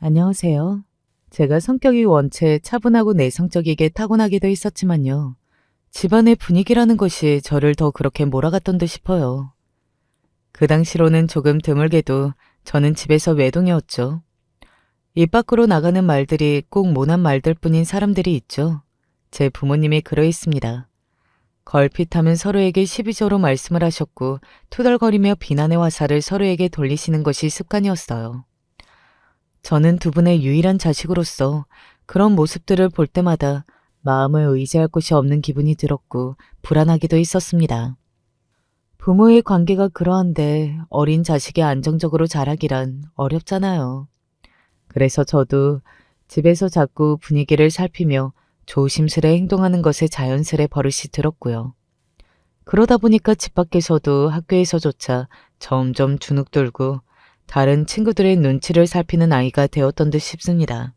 안녕하세요. 제가 성격이 원체 차분하고 내성적이게 타고나기도 했었지만요. 집안의 분위기라는 것이 저를 더 그렇게 몰아갔던 듯 싶어요. 그 당시로는 조금 드물게도 저는 집에서 외동이었죠. 입 밖으로 나가는 말들이 꼭 모난 말들 뿐인 사람들이 있죠. 제 부모님이 그러했습니다. 걸핏하면 서로에게 시비조로 말씀을 하셨고 투덜거리며 비난의 화살을 서로에게 돌리시는 것이 습관이었어요. 저는 두 분의 유일한 자식으로서 그런 모습들을 볼 때마다 마음을 의지할 곳이 없는 기분이 들었고 불안하기도 했었습니다. 부모의 관계가 그러한데 어린 자식이 안정적으로 자라기란 어렵잖아요. 그래서 저도 집에서 자꾸 분위기를 살피며 조심스레 행동하는 것에 자연스레 버릇이 들었고요. 그러다 보니까 집 밖에서도 학교에서조차 점점 주눅들고 다른 친구들의 눈치를 살피는 아이가 되었던 듯 싶습니다.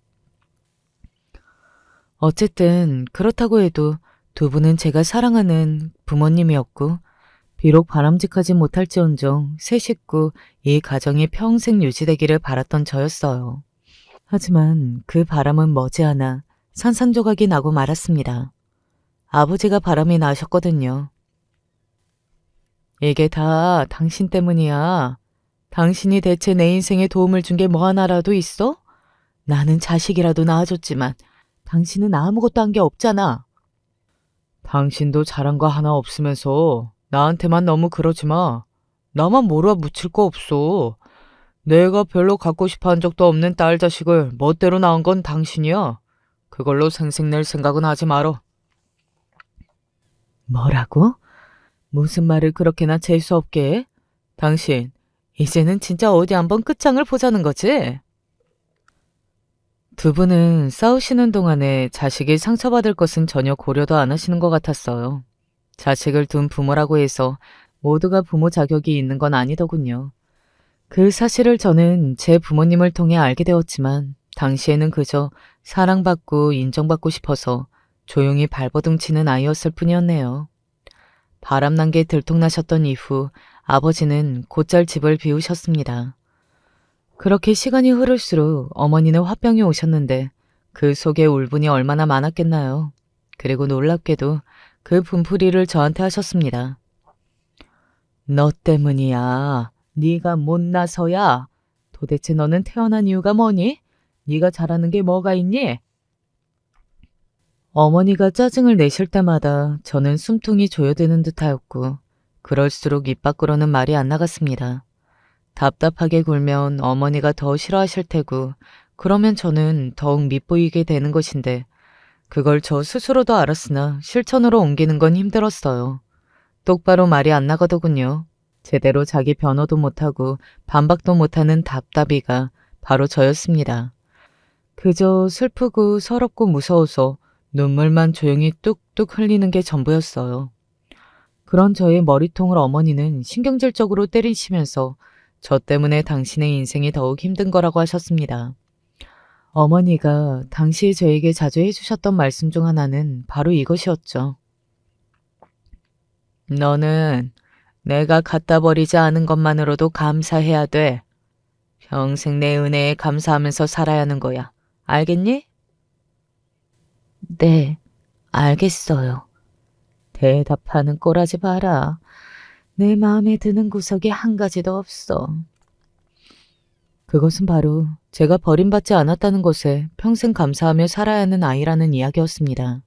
어쨌든 그렇다고 해도 두 분은 제가 사랑하는 부모님이었고 비록 바람직하지 못할지언정 새 식구 이 가정이 평생 유지되기를 바랐던 저였어요. 하지만 그 바람은 머지않아 산산조각이 나고 말았습니다. 아버지가 바람이 나셨거든요. 이게 다 당신 때문이야. 당신이 대체 내 인생에 도움을 준 게 뭐 하나라도 있어? 나는 자식이라도 낳아줬지만 당신은 아무것도 한 게 없잖아. 당신도 잘한 거 하나 없으면서 나한테만 너무 그러지 마. 나만 몰아붙일 거 없어. 내가 별로 갖고 싶어 한 적도 없는 딸 자식을 멋대로 낳은 건 당신이야. 그걸로 생색낼 생각은 하지 말어. 뭐라고? 무슨 말을 그렇게나 재수없게 해? 당신, 이제는 진짜 어디 한번 끝장을 보자는 거지? 두 분은 싸우시는 동안에 자식이 상처받을 것은 전혀 고려도 안 하시는 것 같았어요. 자식을 둔 부모라고 해서 모두가 부모 자격이 있는 건 아니더군요. 그 사실을 저는 제 부모님을 통해 알게 되었지만 당시에는 그저 사랑받고 인정받고 싶어서 조용히 발버둥 치는 아이였을 뿐이었네요. 바람난 게 들통나셨던 이후 아버지는 곧잘 집을 비우셨습니다. 그렇게 시간이 흐를수록 어머니는 화병이 오셨는데 그 속에 울분이 얼마나 많았겠나요. 그리고 놀랍게도 그 분풀이를 저한테 하셨습니다. 너 때문이야. 네가 못나서야. 도대체 너는 태어난 이유가 뭐니? 네가 잘하는 게 뭐가 있니? 어머니가 짜증을 내실 때마다 저는 숨통이 조여드는 듯하였고 그럴수록 입 밖으로는 말이 안 나갔습니다. 답답하게 굴면 어머니가 더 싫어하실 테고 그러면 저는 더욱 밉보이게 되는 것인데 그걸 저 스스로도 알았으나 실천으로 옮기는 건 힘들었어요. 똑바로 말이 안 나가더군요. 제대로 자기 변호도 못하고 반박도 못하는 답답이가 바로 저였습니다. 그저 슬프고 서럽고 무서워서 눈물만 조용히 뚝뚝 흘리는 게 전부였어요. 그런 저의 머리통을 어머니는 신경질적으로 때리시면서 저 때문에 당신의 인생이 더욱 힘든 거라고 하셨습니다. 어머니가 당시에 저에게 자주 해주셨던 말씀 중 하나는 바로 이것이었죠. 너는 내가 갖다 버리지 않은 것만으로도 감사해야 돼. 평생 내 은혜에 감사하면서 살아야 하는 거야. 알겠니? 네, 알겠어요. 대답하는 꼴하지 마라. 내 마음에 드는 구석이 한 가지도 없어. 그것은 바로 제가 버림받지 않았다는 것에 평생 감사하며 살아야 하는 아이라는 이야기였습니다.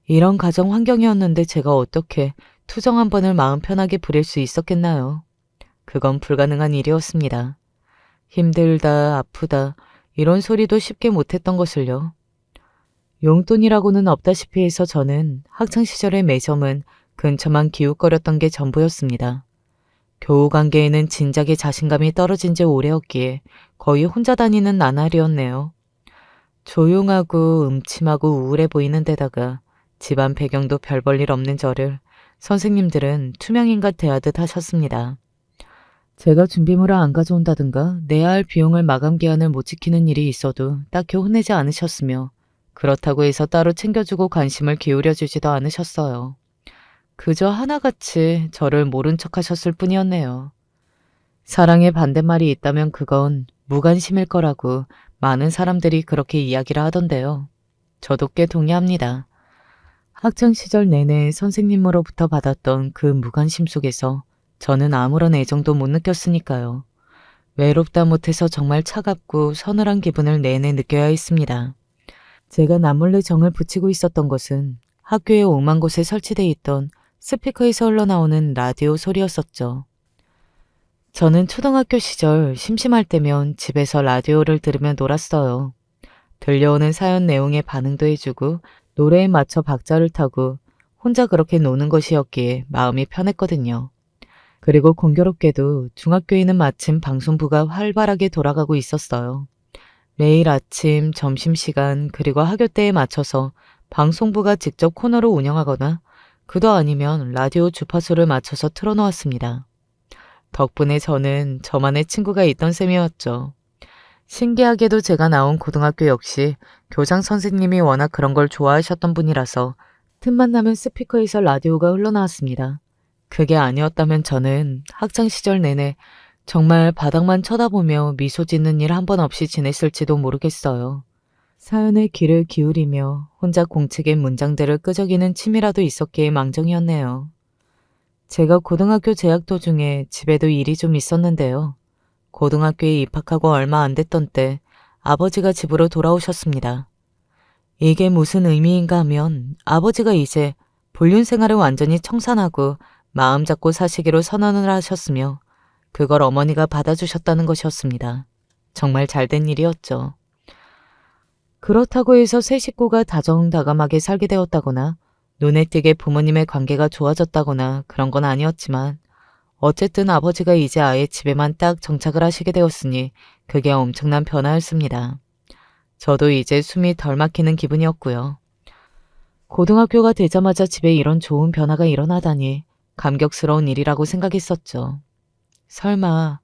이런 가정 환경이었는데 제가 어떻게 투정 한 번을 마음 편하게 부릴 수 있었겠나요? 그건 불가능한 일이었습니다. 힘들다, 아프다, 이런 소리도 쉽게 못했던 것을요. 용돈이라고는 없다시피 해서 저는 학창시절의 매점은 근처만 기웃거렸던 게 전부였습니다. 교우 관계에는 진작에 자신감이 떨어진 지 오래였기에 거의 혼자 다니는 나날이었네요. 조용하고 음침하고 우울해 보이는 데다가 집안 배경도 별 볼 일 없는 저를 선생님들은 투명인간 대하듯 하셨습니다. 제가 준비물을 안 가져온다든가 내야 할 비용을 마감 기한을 못 지키는 일이 있어도 딱히 혼내지 않으셨으며 그렇다고 해서 따로 챙겨주고 관심을 기울여주지도 않으셨어요. 그저 하나같이 저를 모른 척 하셨을 뿐이었네요. 사랑의 반대말이 있다면 그건 무관심일 거라고 많은 사람들이 그렇게 이야기를 하던데요. 저도 꽤 동의합니다. 학창시절 내내 선생님으로부터 받았던 그 무관심 속에서 저는 아무런 애정도 못 느꼈으니까요. 외롭다 못해서 정말 차갑고 서늘한 기분을 내내 느껴야 했습니다. 제가 남몰래 정을 붙이고 있었던 것은 학교의 오만 곳에 설치돼 있던 스피커에서 흘러나오는 라디오 소리였었죠. 저는 초등학교 시절 심심할 때면 집에서 라디오를 들으며 놀았어요. 들려오는 사연 내용에 반응도 해주고 노래에 맞춰 박자를 타고 혼자 그렇게 노는 것이었기에 마음이 편했거든요. 그리고 공교롭게도 중학교에는 마침 방송부가 활발하게 돌아가고 있었어요. 매일 아침, 점심시간, 그리고 하교 때에 맞춰서 방송부가 직접 코너를 운영하거나 그도 아니면 라디오 주파수를 맞춰서 틀어놓았습니다. 덕분에 저는 저만의 친구가 있던 셈이었죠. 신기하게도 제가 나온 고등학교 역시 교장 선생님이 워낙 그런 걸 좋아하셨던 분이라서 틈만 나면 스피커에서 라디오가 흘러나왔습니다. 그게 아니었다면 저는 학창시절 내내 정말 바닥만 쳐다보며 미소 짓는 일 한 번 없이 지냈을지도 모르겠어요. 사연에 귀를 기울이며 혼자 공책의 문장들을 끄적이는 취미라도 있었기에 망정이었네요. 제가 고등학교 재학 도중에 집에도 일이 좀 있었는데요. 고등학교에 입학하고 얼마 안 됐던 때 아버지가 집으로 돌아오셨습니다. 이게 무슨 의미인가 하면 아버지가 이제 불륜 생활을 완전히 청산하고 마음 잡고 사시기로 선언을 하셨으며 그걸 어머니가 받아주셨다는 것이었습니다. 정말 잘된 일이었죠. 그렇다고 해서 세 식구가 다정다감하게 살게 되었다거나 눈에 띄게 부모님의 관계가 좋아졌다거나 그런 건 아니었지만 어쨌든 아버지가 이제 아예 집에만 딱 정착을 하시게 되었으니 그게 엄청난 변화였습니다. 저도 이제 숨이 덜 막히는 기분이었고요. 고등학교가 되자마자 집에 이런 좋은 변화가 일어나다니 감격스러운 일이라고 생각했었죠. 설마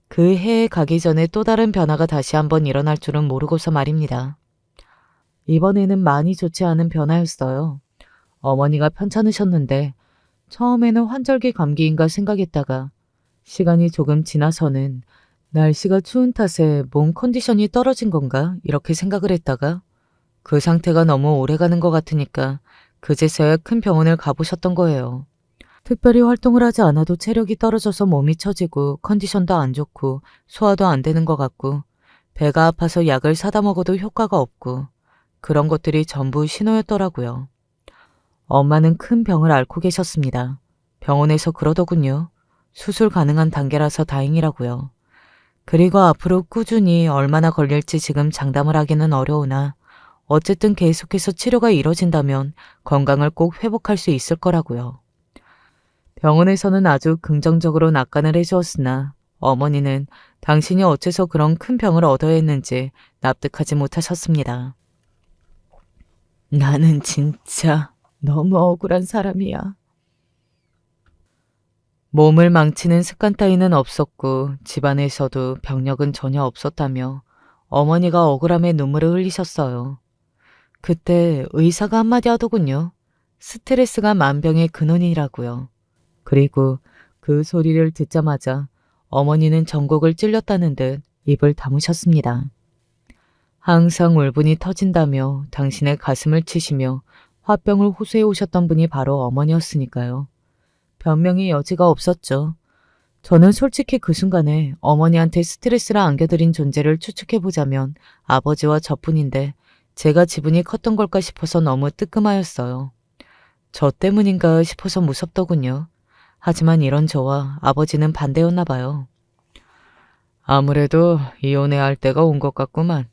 그 해에 가기 전에 또 다른 변화가 다시 한번 일어날 줄은 모르고서 말입니다. 이번에는 많이 좋지 않은 변화였어요. 어머니가 편찮으셨는데 처음에는 환절기 감기인가 생각했다가 시간이 조금 지나서는 날씨가 추운 탓에 몸 컨디션이 떨어진 건가 이렇게 생각을 했다가 그 상태가 너무 오래가는 것 같으니까 그제서야 큰 병원을 가보셨던 거예요. 특별히 활동을 하지 않아도 체력이 떨어져서 몸이 처지고 컨디션도 안 좋고 소화도 안 되는 것 같고 배가 아파서 약을 사다 먹어도 효과가 없고 그런 것들이 전부 신호였더라고요. 엄마는 큰 병을 앓고 계셨습니다. 병원에서 그러더군요. 수술 가능한 단계라서 다행이라고요. 그리고 앞으로 꾸준히 얼마나 걸릴지 지금 장담을 하기는 어려우나 어쨌든 계속해서 치료가 이뤄진다면 건강을 꼭 회복할 수 있을 거라고요. 병원에서는 아주 긍정적으로 낙관을 해주었으나 어머니는 당신이 어째서 그런 큰 병을 얻어야 했는지 납득하지 못하셨습니다. 나는 진짜 너무 억울한 사람이야. 몸을 망치는 습관 따위는 없었고 집안에서도 병력은 전혀 없었다며 어머니가 억울함에 눈물을 흘리셨어요. 그때 의사가 한마디 하더군요. 스트레스가 만병의 근원이라고요. 그리고 그 소리를 듣자마자 어머니는 전곡을 찔렸다는 듯 입을 다무셨습니다. 항상 울분이 터진다며 당신의 가슴을 치시며 화병을 호소해 오셨던 분이 바로 어머니였으니까요. 변명의 여지가 없었죠. 저는 솔직히 그 순간에 어머니한테 스트레스를 안겨드린 존재를 추측해보자면 아버지와 저뿐인데 제가 지분이 컸던 걸까 싶어서 너무 뜨끔하였어요. 저 때문인가 싶어서 무섭더군요. 하지만 이런 저와 아버지는 반대였나 봐요. 아무래도 이혼해야 할 때가 온 것 같구만.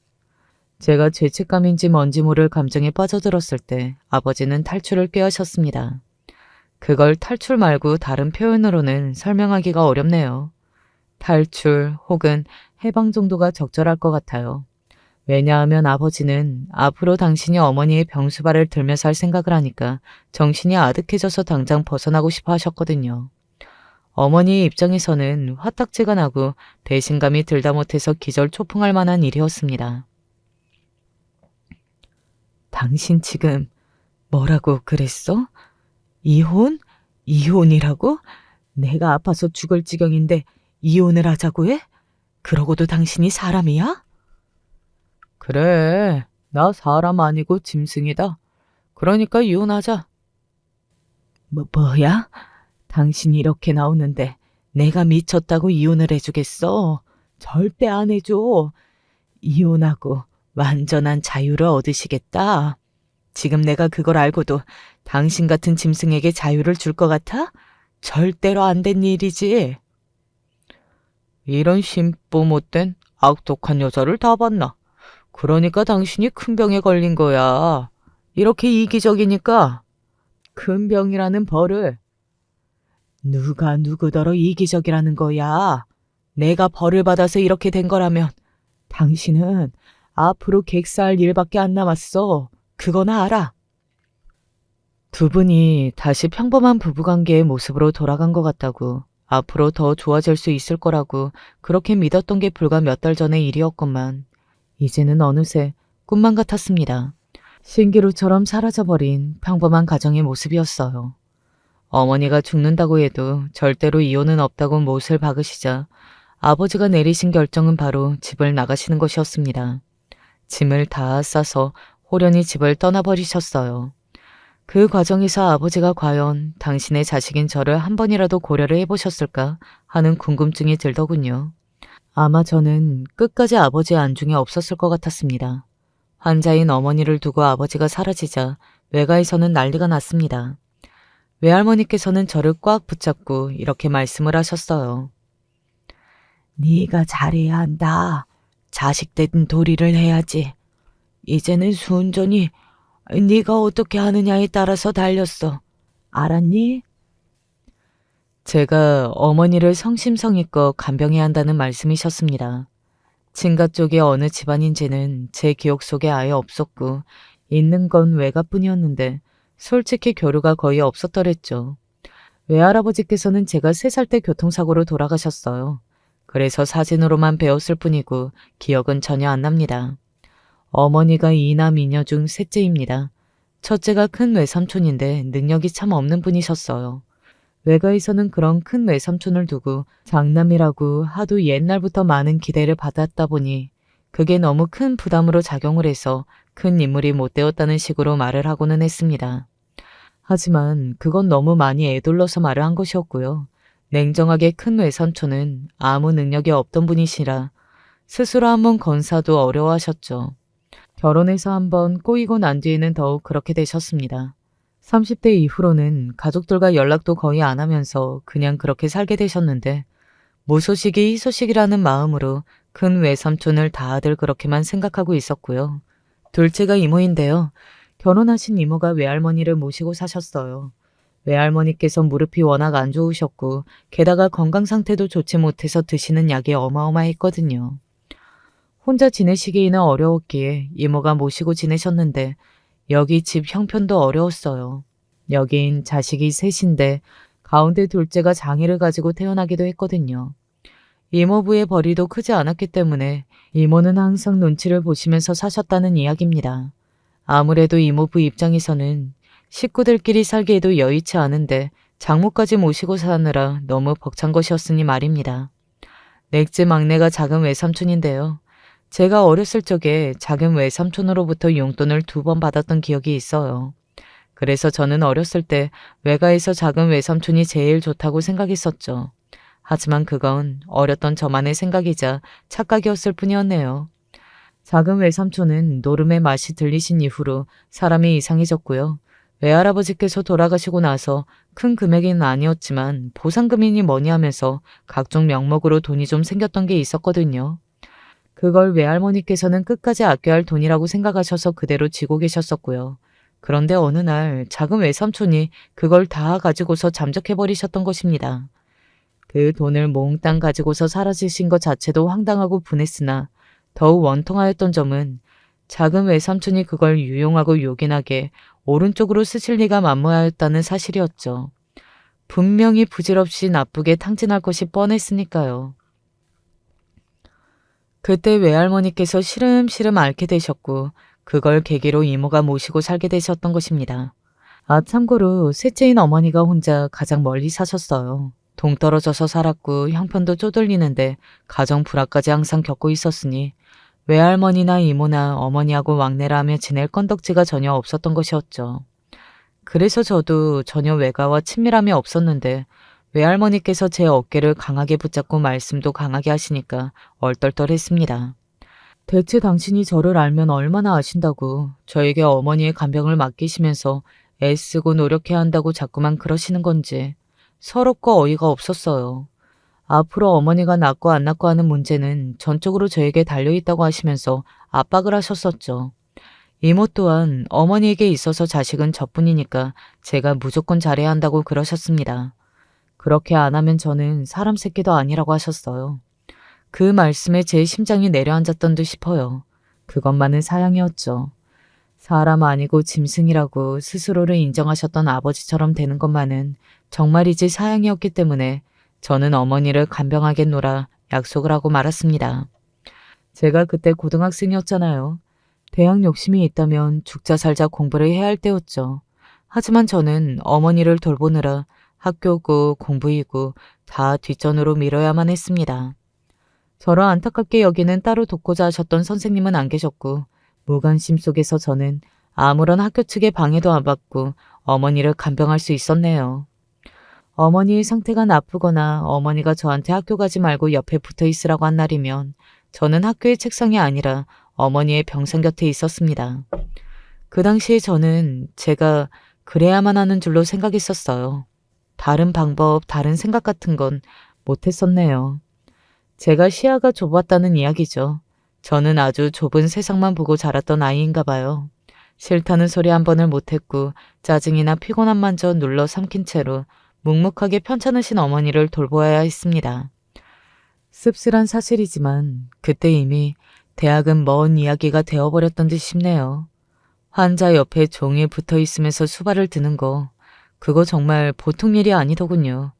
제가 죄책감인지 뭔지 모를 감정에 빠져들었을 때 아버지는 탈출을 꾀하셨습니다. 그걸 탈출 말고 다른 표현으로는 설명하기가 어렵네요. 탈출 혹은 해방 정도가 적절할 것 같아요. 왜냐하면 아버지는 앞으로 당신이 어머니의 병수발을 들며 살 생각을 하니까 정신이 아득해져서 당장 벗어나고 싶어 하셨거든요. 어머니의 입장에서는 화딱지가 나고 배신감이 들다 못해서 기절초풍할 만한 일이었습니다. 당신 지금 뭐라고 그랬어? 이혼? 이혼이라고? 내가 아파서 죽을 지경인데 이혼을 하자고 해? 그러고도 당신이 사람이야? 그래, 나 사람 아니고 짐승이다. 그러니까 이혼하자. 뭐야? 당신이 이렇게 나오는데 내가 미쳤다고 이혼을 해주겠어? 절대 안 해줘. 이혼하고 완전한 자유를 얻으시겠다. 지금 내가 그걸 알고도 당신 같은 짐승에게 자유를 줄 것 같아? 절대로 안 된 일이지. 이런 심보 못된 악독한 여자를 다 봤나? 그러니까 당신이 큰 병에 걸린 거야. 이렇게 이기적이니까 큰 병이라는 벌을 누가 누구더러 이기적이라는 거야. 내가 벌을 받아서 이렇게 된 거라면 당신은 앞으로 객사할 일밖에 안 남았어. 그거나 알아. 두 분이 다시 평범한 부부관계의 모습으로 돌아간 것 같다고, 앞으로 더 좋아질 수 있을 거라고 그렇게 믿었던 게 불과 몇 달 전의 일이었건만 이제는 어느새 꿈만 같았습니다. 신기루처럼 사라져버린 평범한 가정의 모습이었어요. 어머니가 죽는다고 해도 절대로 이혼은 없다고 못을 박으시자 아버지가 내리신 결정은 바로 집을 나가시는 것이었습니다. 짐을 다 싸서 호련히 집을 떠나버리셨어요. 그 과정에서 아버지가 과연 당신의 자식인 저를 한 번이라도 고려를 해보셨을까 하는 궁금증이 들더군요. 아마 저는 끝까지 아버지의 안중에 없었을 것 같았습니다. 환자인 어머니를 두고 아버지가 사라지자 외가에서는 난리가 났습니다. 외할머니께서는 저를 꽉 붙잡고 이렇게 말씀을 하셨어요. 네가 잘해야 한다. 자식 된 도리를 해야지. 이제는 순전히 네가 어떻게 하느냐에 따라서 달렸어. 알았니? 제가 어머니를 성심성의껏 간병해야 한다는 말씀이셨습니다. 친가 쪽이 어느 집안인지는 제 기억 속에 아예 없었고 있는 건 외가뿐이었는데 솔직히 교류가 거의 없었더랬죠. 외할아버지께서는 제가 3살 때 교통사고로 돌아가셨어요. 그래서 사진으로만 배웠을 뿐이고 기억은 전혀 안 납니다. 어머니가 2남 2녀 중 셋째입니다. 첫째가 큰 외삼촌인데 능력이 참 없는 분이셨어요. 외가에서는 그런 큰 외삼촌을 두고 장남이라고 하도 옛날부터 많은 기대를 받았다 보니 그게 너무 큰 부담으로 작용을 해서 큰 인물이 못 되었다는 식으로 말을 하고는 했습니다. 하지만 그건 너무 많이 애둘러서 말을 한 것이었고요. 냉정하게 큰 외삼촌은 아무 능력이 없던 분이시라 스스로 한번 건사도 어려워하셨죠. 결혼해서 한번 꼬이고 난 뒤에는 더욱 그렇게 되셨습니다. 30대 이후로는 가족들과 연락도 거의 안 하면서 그냥 그렇게 살게 되셨는데 무소식이 희소식이라는 마음으로 큰 외삼촌을 다들 그렇게만 생각하고 있었고요. 둘째가 이모인데요. 결혼하신 이모가 외할머니를 모시고 사셨어요. 외할머니께서 무릎이 워낙 안 좋으셨고 게다가 건강 상태도 좋지 못해서 드시는 약이 어마어마했거든요. 혼자 지내시기에는 어려웠기에 이모가 모시고 지내셨는데 여기 집 형편도 어려웠어요. 여긴 자식이 셋인데 가운데 둘째가 장애를 가지고 태어나기도 했거든요. 이모부의 벌이도 크지 않았기 때문에 이모는 항상 눈치를 보시면서 사셨다는 이야기입니다. 아무래도 이모부 입장에서는 식구들끼리 살기에도 여의치 않은데 장모까지 모시고 사느라 너무 벅찬 것이었으니 말입니다. 넷째 막내가 작은 외삼촌인데요. 제가 어렸을 적에 작은 외삼촌으로부터 용돈을 2번 받았던 기억이 있어요. 그래서 저는 어렸을 때 외가에서 작은 외삼촌이 제일 좋다고 생각했었죠. 하지만 그건 어렸던 저만의 생각이자 착각이었을 뿐이었네요. 작은 외삼촌은 노름의 맛이 들리신 이후로 사람이 이상해졌고요. 외할아버지께서 돌아가시고 나서 큰 금액은 아니었지만 보상금이니 뭐니 하면서 각종 명목으로 돈이 좀 생겼던 게 있었거든요. 그걸 외할머니께서는 끝까지 아껴야 할 돈이라고 생각하셔서 그대로 쥐고 계셨었고요. 그런데 어느 날 작은 외삼촌이 그걸 다 가지고서 잠적해버리셨던 것입니다. 그 돈을 몽땅 가지고서 사라지신 것 자체도 황당하고 분했으나 더욱 원통하였던 점은 작은 외삼촌이 그걸 유용하고 요긴하게 오른쪽으로 쓰실 리가 만무하였다는 사실이었죠. 분명히 부질없이 나쁘게 탕진할 것이 뻔했으니까요. 그때 외할머니께서 시름시름 앓게 되셨고 그걸 계기로 이모가 모시고 살게 되셨던 것입니다. 아, 참고로 셋째인 어머니가 혼자 가장 멀리 사셨어요. 동떨어져서 살았고 형편도 쪼들리는데 가정 불화까지 항상 겪고 있었으니 외할머니나 이모나 어머니하고 왕래를 하며 지낼 건덕지가 전혀 없었던 것이었죠. 그래서 저도 전혀 외가와 친밀함이 없었는데 외할머니께서 제 어깨를 강하게 붙잡고 말씀도 강하게 하시니까 얼떨떨했습니다. 대체 당신이 저를 알면 얼마나 아신다고 저에게 어머니의 간병을 맡기시면서 애쓰고 노력해야 한다고 자꾸만 그러시는 건지 서럽고 어이가 없었어요. 앞으로 어머니가 낫고 안 낫고 하는 문제는 전적으로 저에게 달려있다고 하시면서 압박을 하셨었죠. 이모 또한 어머니에게 있어서 자식은 저뿐이니까 제가 무조건 잘해야 한다고 그러셨습니다. 그렇게 안 하면 저는 사람 새끼도 아니라고 하셨어요. 그 말씀에 제 심장이 내려앉았던 듯 싶어요. 그것만은 사양이었죠. 사람 아니고 짐승이라고 스스로를 인정하셨던 아버지처럼 되는 것만은 정말이지 사양이었기 때문에 저는 어머니를 간병하겠노라 약속을 하고 말았습니다. 제가 그때 고등학생이었잖아요. 대학 욕심이 있다면 죽자 살자 공부를 해야 할 때였죠. 하지만 저는 어머니를 돌보느라 학교고 공부이고 다 뒷전으로 미뤄야만 했습니다. 저를 안타깝게 여기는 따로 돕고자 하셨던 선생님은 안 계셨고 무관심 속에서 저는 아무런 학교 측의 방해도 안 받고 어머니를 간병할 수 있었네요. 어머니의 상태가 나쁘거나 어머니가 저한테 학교 가지 말고 옆에 붙어 있으라고 한 날이면 저는 학교의 책상이 아니라 어머니의 병상 곁에 있었습니다. 그 당시에 저는 제가 그래야만 하는 줄로 생각했었어요. 다른 방법, 다른 생각 같은 건 못했었네요. 제가 시야가 좁았다는 이야기죠. 저는 아주 좁은 세상만 보고 자랐던 아이인가 봐요. 싫다는 소리 한 번을 못했고 짜증이나 피곤함만저 눌러 삼킨 채로 묵묵하게 편찮으신 어머니를 돌보아야 했습니다. 씁쓸한 사실이지만 그때 이미 대학은 먼 이야기가 되어버렸던 듯 싶네요. 환자 옆에 종이에 붙어 있으면서 수발을 드는 거, 그거 정말 보통 일이 아니더군요.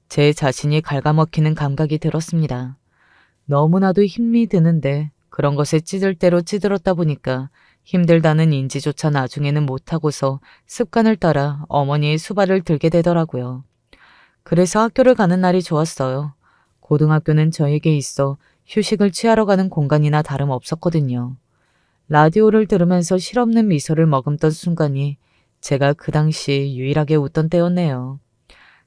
제 자신이 갉아먹히는 감각이 들었습니다. 너무나도 힘이 드는데 그런 것에 찌들 대로 찌들었다 보니까 힘들다는 인지조차 나중에는 못하고서 습관을 따라 어머니의 수발을 들게 되더라고요. 그래서 학교를 가는 날이 좋았어요. 고등학교는 저에게 있어 휴식을 취하러 가는 공간이나 다름없었거든요. 라디오를 들으면서 실없는 미소를 머금던 순간이 제가 그 당시 유일하게 웃던 때였네요.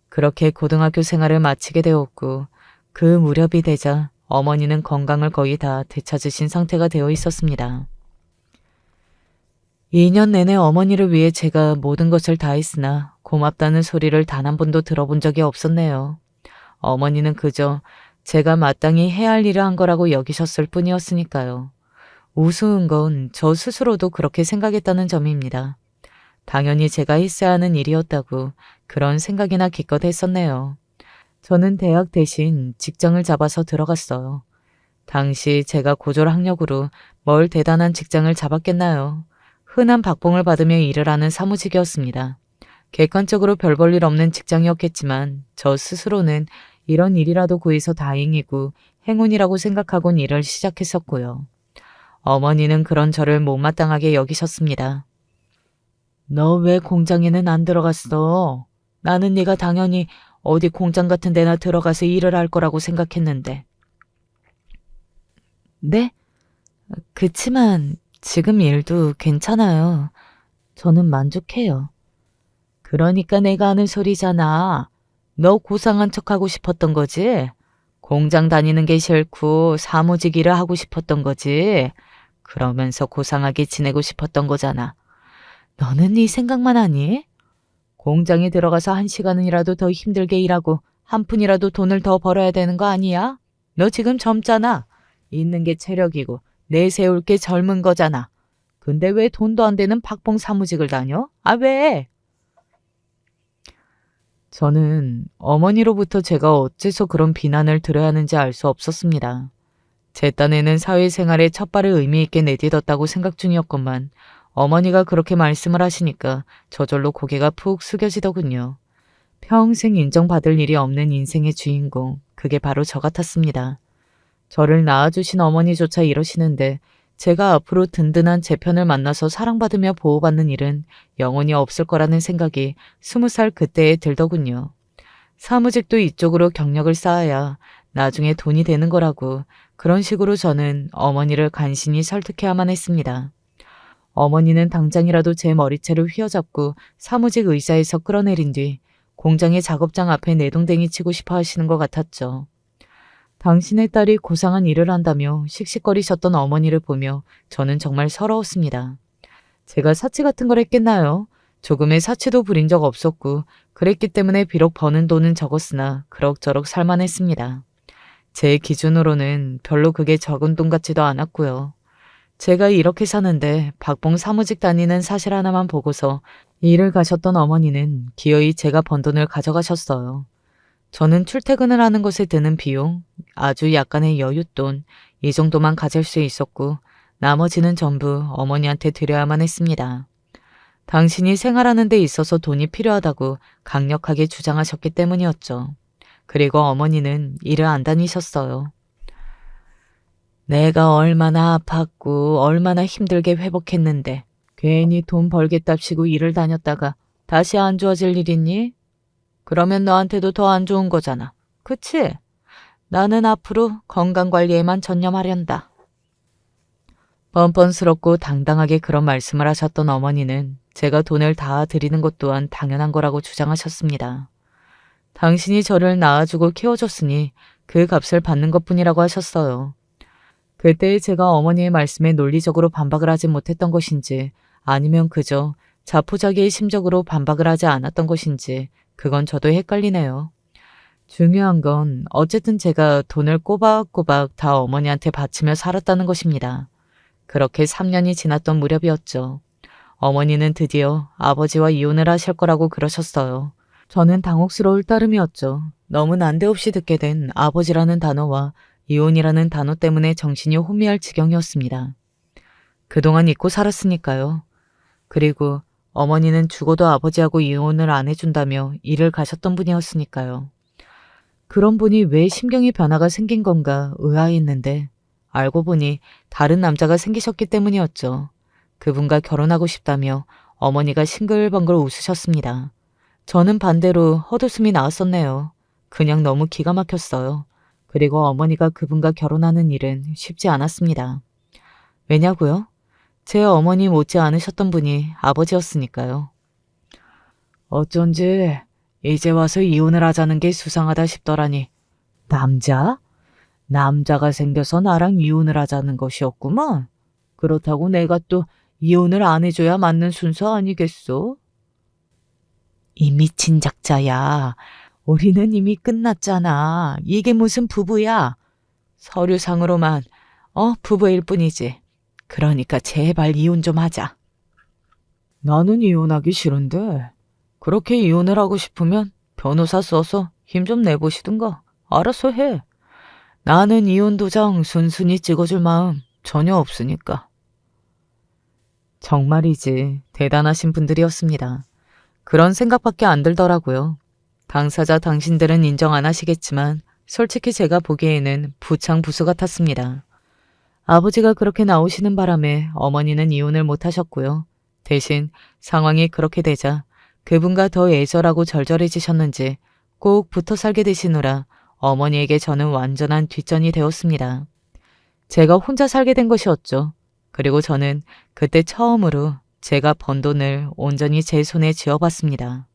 그렇게 고등학교 생활을 마치게 되었고 그 무렵이 되자 어머니는 건강을 거의 다 되찾으신 상태가 되어 있었습니다. 2년 내내 어머니를 위해 제가 모든 것을 다했으나 고맙다는 소리를 단 한 번도 들어본 적이 없었네요. 어머니는 그저 제가 마땅히 해야 할 일을 한 거라고 여기셨을 뿐이었으니까요. 우스운 건 저 스스로도 그렇게 생각했다는 점입니다. 당연히 제가 했어야 하는 일이었다고 그런 생각이나 기껏 했었네요. 저는 대학 대신 직장을 잡아서 들어갔어요. 당시 제가 고졸 학력으로 뭘 대단한 직장을 잡았겠나요. 흔한 박봉을 받으며 일을 하는 사무직이었습니다. 객관적으로 별 볼 일 없는 직장이었겠지만 저 스스로는 이런 일이라도 구해서 다행이고 행운이라고 생각하곤 일을 시작했었고요. 어머니는 그런 저를 못마땅하게 여기셨습니다. 너 왜 공장에는 안 들어갔어? 나는 네가 당연히 어디 공장 같은 데나 들어가서 일을 할 거라고 생각했는데. 네? 그치만 지금 일도 괜찮아요. 저는 만족해요. 그러니까 내가 하는 소리잖아. 너 고상한 척하고 싶었던 거지? 공장 다니는 게 싫고 사무직 일을 하고 싶었던 거지? 그러면서 고상하게 지내고 싶었던 거잖아. 너는 네 생각만 하니? 공장에 들어가서 1시간이라도 더 힘들게 일하고 한 푼이라도 돈을 더 벌어야 되는 거 아니야? 너 지금 젊잖아. 있는 게 체력이고 내세울 게 젊은 거잖아. 근데 왜 돈도 안 되는 박봉 사무직을 다녀? 아 왜? 저는 어머니로부터 제가 어째서 그런 비난을 들어야 하는지 알 수 없었습니다. 제 딴에는 사회생활에 첫 발을 의미 있게 내딛었다고 생각 중이었건만 어머니가 그렇게 말씀을 하시니까 저절로 고개가 푹 숙여지더군요. 평생 인정받을 일이 없는 인생의 주인공, 그게 바로 저 같았습니다. 저를 낳아주신 어머니조차 이러시는데 제가 앞으로 든든한 제 편을 만나서 사랑받으며 보호받는 일은 영원히 없을 거라는 생각이 20살 그때에 들더군요. 사무직도 이쪽으로 경력을 쌓아야 나중에 돈이 되는 거라고 그런 식으로 저는 어머니를 간신히 설득해야만 했습니다. 어머니는 당장이라도 제 머리채를 휘어잡고 사무직 의자에서 끌어내린 뒤 공장의 작업장 앞에 내동댕이 치고 싶어 하시는 것 같았죠. 당신의 딸이 고상한 일을 한다며 씩씩거리셨던 어머니를 보며 저는 정말 서러웠습니다. 제가 사치 같은 걸 했겠나요? 조금의 사치도 부린 적 없었고 그랬기 때문에 비록 버는 돈은 적었으나 그럭저럭 살만했습니다. 제 기준으로는 별로 그게 적은 돈 같지도 않았고요. 제가 이렇게 사는데 박봉 사무직 다니는 사실 하나만 보고서 일을 가셨던 어머니는 기어이 제가 번 돈을 가져가셨어요. 저는 출퇴근을 하는 것에 드는 비용, 아주 약간의 여윳돈, 이 정도만 가질 수 있었고 나머지는 전부 어머니한테 드려야만 했습니다. 당신이 생활하는 데 있어서 돈이 필요하다고 강력하게 주장하셨기 때문이었죠. 그리고 어머니는 일을 안 다니셨어요. 내가 얼마나 아팠고 얼마나 힘들게 회복했는데 괜히 돈 벌겠답시고 일을 다녔다가 다시 안 좋아질 일 있니? 그러면 너한테도 더 안 좋은 거잖아. 그치? 나는 앞으로 건강관리에만 전념하련다. 뻔뻔스럽고 당당하게 그런 말씀을 하셨던 어머니는 제가 돈을 다 드리는 것 또한 당연한 거라고 주장하셨습니다. 당신이 저를 낳아주고 키워줬으니 그 값을 받는 것뿐이라고 하셨어요. 그때 제가 어머니의 말씀에 논리적으로 반박을 하지 못했던 것인지 아니면 그저 자포자기의 심적으로 반박을 하지 않았던 것인지 그건 저도 헷갈리네요. 중요한 건 어쨌든 제가 돈을 꼬박꼬박 다 어머니한테 바치며 살았다는 것입니다. 그렇게 3년이 지났던 무렵이었죠. 어머니는 드디어 아버지와 이혼을 하실 거라고 그러셨어요. 저는 당혹스러울 따름이었죠. 너무 난데없이 듣게 된 아버지라는 단어와 이혼이라는 단어 때문에 정신이 혼미할 지경이었습니다. 그동안 잊고 살았으니까요. 그리고 어머니는 죽어도 아버지하고 이혼을 안 해준다며 일을 가셨던 분이었으니까요. 그런 분이 왜 심경의 변화가 생긴 건가 의아했는데 알고 보니 다른 남자가 생기셨기 때문이었죠. 그분과 결혼하고 싶다며 어머니가 싱글벙글 웃으셨습니다. 저는 반대로 헛웃음이 나왔었네요. 그냥 너무 기가 막혔어요. 그리고 어머니가 그분과 결혼하는 일은 쉽지 않았습니다. 왜냐고요? 제 어머니 못지 않으셨던 분이 아버지였으니까요. 어쩐지 이제 와서 이혼을 하자는 게 수상하다 싶더라니. 남자? 남자가 생겨서 나랑 이혼을 하자는 것이었구만. 그렇다고 내가 또 이혼을 안 해줘야 맞는 순서 아니겠소? 이 미친 작자야. 우리는 이미 끝났잖아. 이게 무슨 부부야. 서류상으로만 부부일 뿐이지. 그러니까 제발 이혼 좀 하자. 나는 이혼하기 싫은데 그렇게 이혼을 하고 싶으면 변호사 써서 힘 좀 내보시든가. 알아서 해. 나는 이혼 도장 순순히 찍어줄 마음 전혀 없으니까. 정말이지 대단하신 분들이었습니다. 그런 생각밖에 안 들더라고요. 당사자 당신들은 인정 안 하시겠지만 솔직히 제가 보기에는 부창부수 같았습니다. 아버지가 그렇게 나오시는 바람에 어머니는 이혼을 못 하셨고요. 대신 상황이 그렇게 되자 그분과 더 애절하고 절절해지셨는지 꼭 붙어 살게 되시느라 어머니에게 저는 완전한 뒷전이 되었습니다. 제가 혼자 살게 된 것이었죠. 그리고 저는 그때 처음으로 제가 번 돈을 온전히 제 손에 쥐어봤습니다.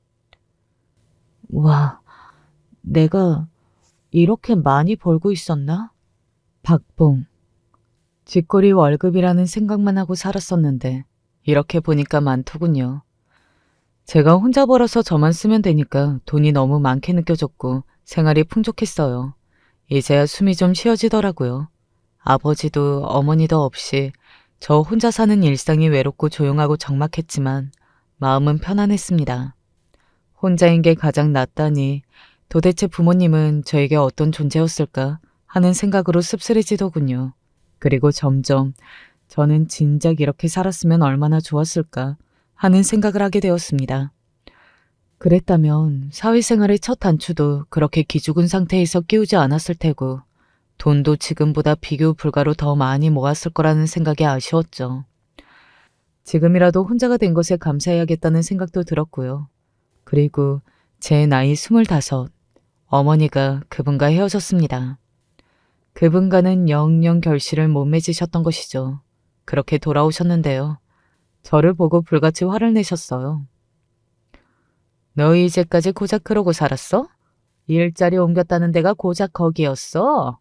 와, 내가 이렇게 많이 벌고 있었나? 박봉. 쥐꼬리 월급이라는 생각만 하고 살았었는데 이렇게 보니까 많더군요. 제가 혼자 벌어서 저만 쓰면 되니까 돈이 너무 많게 느껴졌고 생활이 풍족했어요. 이제야 숨이 좀 쉬어지더라고요. 아버지도 어머니도 없이 저 혼자 사는 일상이 외롭고 조용하고 적막했지만 마음은 편안했습니다. 혼자인 게 가장 낫다니 도대체 부모님은 저에게 어떤 존재였을까 하는 생각으로 씁쓸해지더군요. 그리고 점점 저는 진작 이렇게 살았으면 얼마나 좋았을까 하는 생각을 하게 되었습니다. 그랬다면 사회생활의 첫 단추도 그렇게 기죽은 상태에서 끼우지 않았을 테고 돈도 지금보다 비교 불가로 더 많이 모았을 거라는 생각이 아쉬웠죠. 지금이라도 혼자가 된 것에 감사해야겠다는 생각도 들었고요. 그리고 제 나이 25, 어머니가 그분과 헤어졌습니다. 그분과는 영영 결실을 못 맺으셨던 것이죠. 그렇게 돌아오셨는데요. 저를 보고 불같이 화를 내셨어요. 너 이제까지 고작 그러고 살았어? 일자리 옮겼다는 데가 고작 거기였어?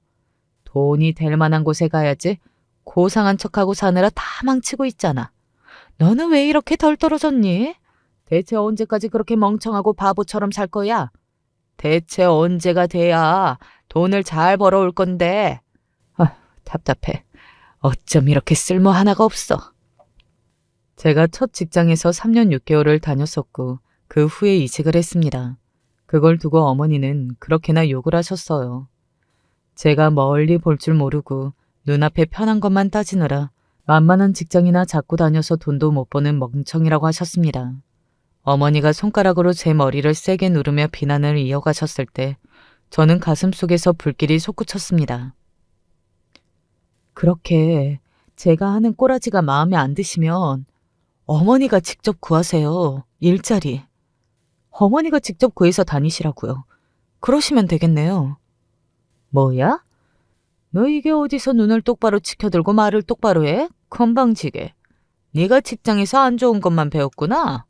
돈이 될 만한 곳에 가야지. 고상한 척하고 사느라 다 망치고 있잖아. 너는 왜 이렇게 덜 떨어졌니? 대체 언제까지 그렇게 멍청하고 바보처럼 살 거야? 대체 언제가 돼야 돈을 잘 벌어올 건데. 아, 답답해. 어쩜 이렇게 쓸모 하나가 없어. 제가 첫 직장에서 3년 6개월을 다녔었고 그 후에 이직을 했습니다. 그걸 두고 어머니는 그렇게나 욕을 하셨어요. 제가 멀리 볼 줄 모르고 눈앞에 편한 것만 따지느라 만만한 직장이나 잡고 다녀서 돈도 못 버는 멍청이라고 하셨습니다. 어머니가 손가락으로 제 머리를 세게 누르며 비난을 이어가셨을 때 저는 가슴속에서 불길이 솟구쳤습니다. 그렇게 제가 하는 꼬라지가 마음에 안 드시면 어머니가 직접 구하세요. 일자리. 어머니가 직접 구해서 다니시라고요. 그러시면 되겠네요. 뭐야? 너 이게 어디서 눈을 똑바로 치켜들고 말을 똑바로 해? 건방지게. 네가 직장에서 안 좋은 것만 배웠구나.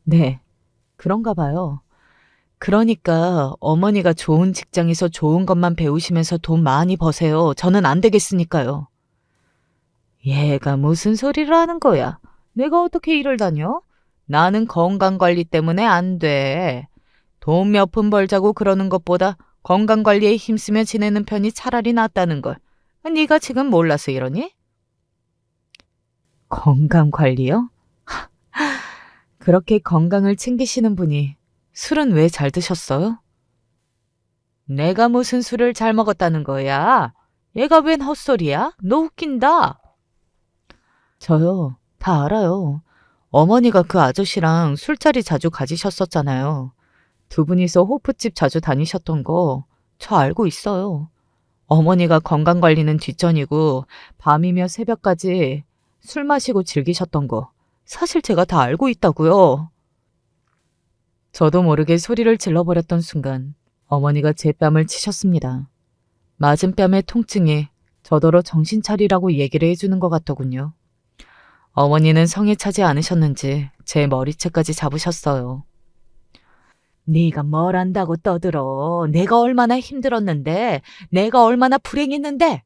네, 그런가 봐요. 그러니까 어머니가 좋은 직장에서 좋은 것만 배우시면서 돈 많이 버세요. 저는 안 되겠으니까요. 얘가 무슨 소리를 하는 거야? 내가 어떻게 일을 다녀? 나는 건강관리 때문에 안 돼. 돈 몇 푼 벌자고 그러는 것보다 건강관리에 힘쓰며 지내는 편이 차라리 낫다는 걸. 네가 지금 몰라서 이러니? 건강관리요? 그렇게 건강을 챙기시는 분이 술은 왜 잘 드셨어요? 내가 무슨 술을 잘 먹었다는 거야? 얘가 웬 헛소리야? 너 웃긴다. 저요, 다 알아요. 어머니가 그 아저씨랑 술자리 자주 가지셨었잖아요. 두 분이서 호프집 자주 다니셨던 거 저 알고 있어요. 어머니가 건강관리는 뒷전이고 밤이며 새벽까지 술 마시고 즐기셨던 거 사실 제가 다 알고 있다고요. 저도 모르게 소리를 질러버렸던 순간 어머니가 제 뺨을 치셨습니다. 맞은 뺨의 통증이 저더러 정신 차리라고 얘기를 해주는 것 같더군요. 어머니는 성에 차지 않으셨는지 제 머리채까지 잡으셨어요. 네가 뭘 안다고 떠들어. 내가 얼마나 힘들었는데, 내가 얼마나 불행했는데.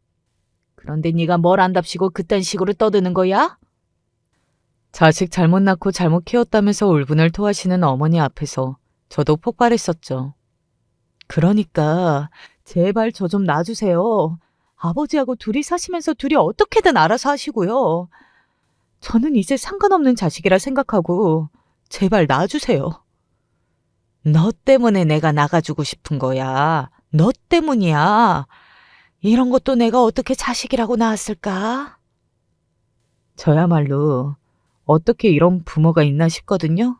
그런데 네가 뭘 안답시고 그딴 식으로 떠드는 거야? 자식 잘못 낳고 잘못 키웠다면서 울분을 토하시는 어머니 앞에서 저도 폭발했었죠. 그러니까 제발 저 좀 놔주세요. 아버지하고 둘이 사시면서 둘이 어떻게든 알아서 하시고요. 저는 이제 상관없는 자식이라 생각하고 제발 놔주세요. 너 때문에 내가 나가주고 싶은 거야. 너 때문이야. 이런 것도 내가 어떻게 자식이라고 낳았을까? 저야말로 어떻게 이런 부모가 있나 싶거든요.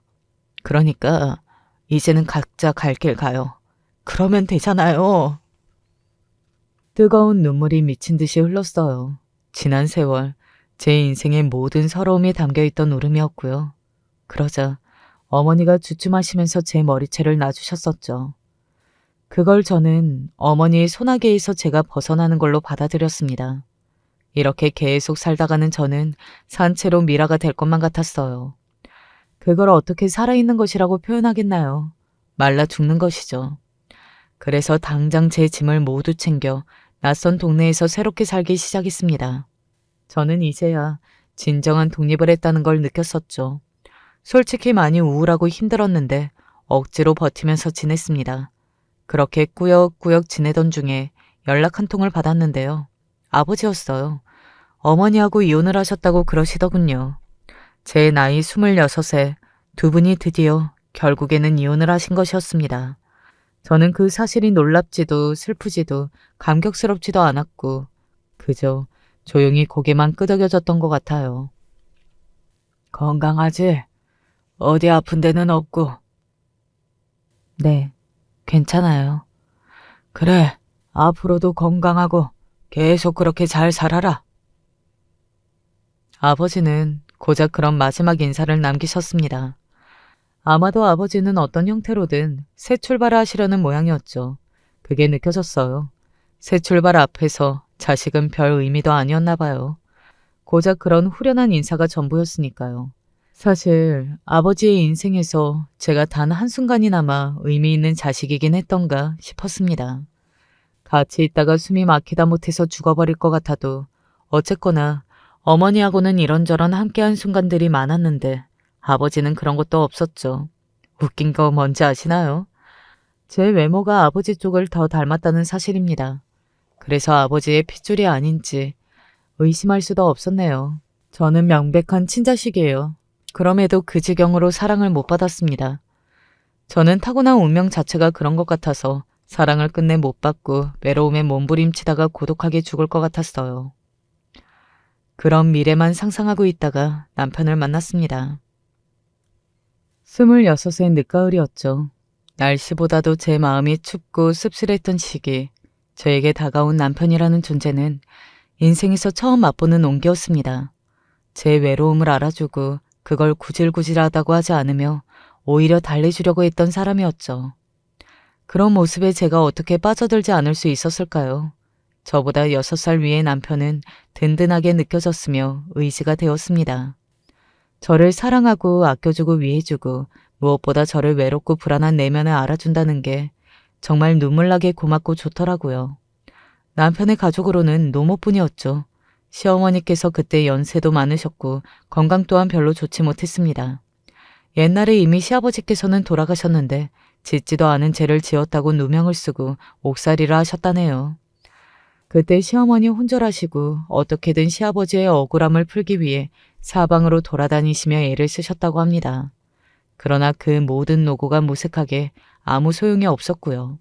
그러니까 이제는 각자 갈 길 가요. 그러면 되잖아요. 뜨거운 눈물이 미친 듯이 흘렀어요. 지난 세월 제 인생의 모든 서러움이 담겨있던 울음이었고요. 그러자 어머니가 주춤하시면서 제 머리채를 놔주셨었죠. 그걸 저는 어머니의 소나기에서 제가 벗어나는 걸로 받아들였습니다. 이렇게 계속 살다가는 저는 산채로 미라가 될 것만 같았어요. 그걸 어떻게 살아있는 것이라고 표현하겠나요? 말라 죽는 것이죠. 그래서 당장 제 짐을 모두 챙겨 낯선 동네에서 새롭게 살기 시작했습니다. 저는 이제야 진정한 독립을 했다는 걸 느꼈었죠. 솔직히 많이 우울하고 힘들었는데 억지로 버티면서 지냈습니다. 그렇게 꾸역꾸역 지내던 중에 연락 한 통을 받았는데요. 아버지였어요. 어머니하고 이혼을 하셨다고 그러시더군요. 제 나이 26에 두 분이 드디어 결국에는 이혼을 하신 것이었습니다. 저는 그 사실이 놀랍지도 슬프지도 감격스럽지도 않았고 그저 조용히 고개만 끄덕여졌던 것 같아요. 건강하지? 어디 아픈 데는 없고? 네, 괜찮아요. 그래, 앞으로도 건강하고 계속 그렇게 잘 살아라. 아버지는 고작 그런 마지막 인사를 남기셨습니다. 아마도 아버지는 어떤 형태로든 새 출발을 하시려는 모양이었죠. 그게 느껴졌어요. 새 출발 앞에서 자식은 별 의미도 아니었나 봐요. 고작 그런 후련한 인사가 전부였으니까요. 사실 아버지의 인생에서 제가 단 한순간이나마 의미 있는 자식이긴 했던가 싶었습니다. 같이 있다가 숨이 막히다 못해서 죽어버릴 것 같아도 어쨌거나 어머니하고는 이런저런 함께한 순간들이 많았는데 아버지는 그런 것도 없었죠. 웃긴 거 뭔지 아시나요? 제 외모가 아버지 쪽을 더 닮았다는 사실입니다. 그래서 아버지의 핏줄이 아닌지 의심할 수도 없었네요. 저는 명백한 친자식이에요. 그럼에도 그 지경으로 사랑을 못 받았습니다. 저는 타고난 운명 자체가 그런 것 같아서 사랑을 끝내 못 받고 외로움에 몸부림치다가 고독하게 죽을 것 같았어요. 그런 미래만 상상하고 있다가 남편을 만났습니다. 26의 늦가을이었죠. 날씨보다도 제 마음이 춥고 씁쓸했던 시기, 저에게 다가온 남편이라는 존재는 인생에서 처음 맛보는 온기였습니다. 제 외로움을 알아주고 그걸 구질구질하다고 하지 않으며 오히려 달래주려고 했던 사람이었죠. 그런 모습에 제가 어떻게 빠져들지 않을 수 있었을까요? 저보다 6살 위의 남편은 든든하게 느껴졌으며 의지가 되었습니다. 저를 사랑하고 아껴주고 위해주고 무엇보다 저를 외롭고 불안한 내면을 알아준다는 게 정말 눈물나게 고맙고 좋더라고요. 남편의 가족으로는 노모뿐이었죠. 시어머니께서 그때 연세도 많으셨고 건강 또한 별로 좋지 못했습니다. 옛날에 이미 시아버지께서는 돌아가셨는데 짓지도 않은 죄를 지었다고 누명을 쓰고 옥살이를 하셨다네요. 그때 시어머니 혼절하시고 어떻게든 시아버지의 억울함을 풀기 위해 사방으로 돌아다니시며 애를 쓰셨다고 합니다. 그러나 그 모든 노고가 무색하게 아무 소용이 없었고요.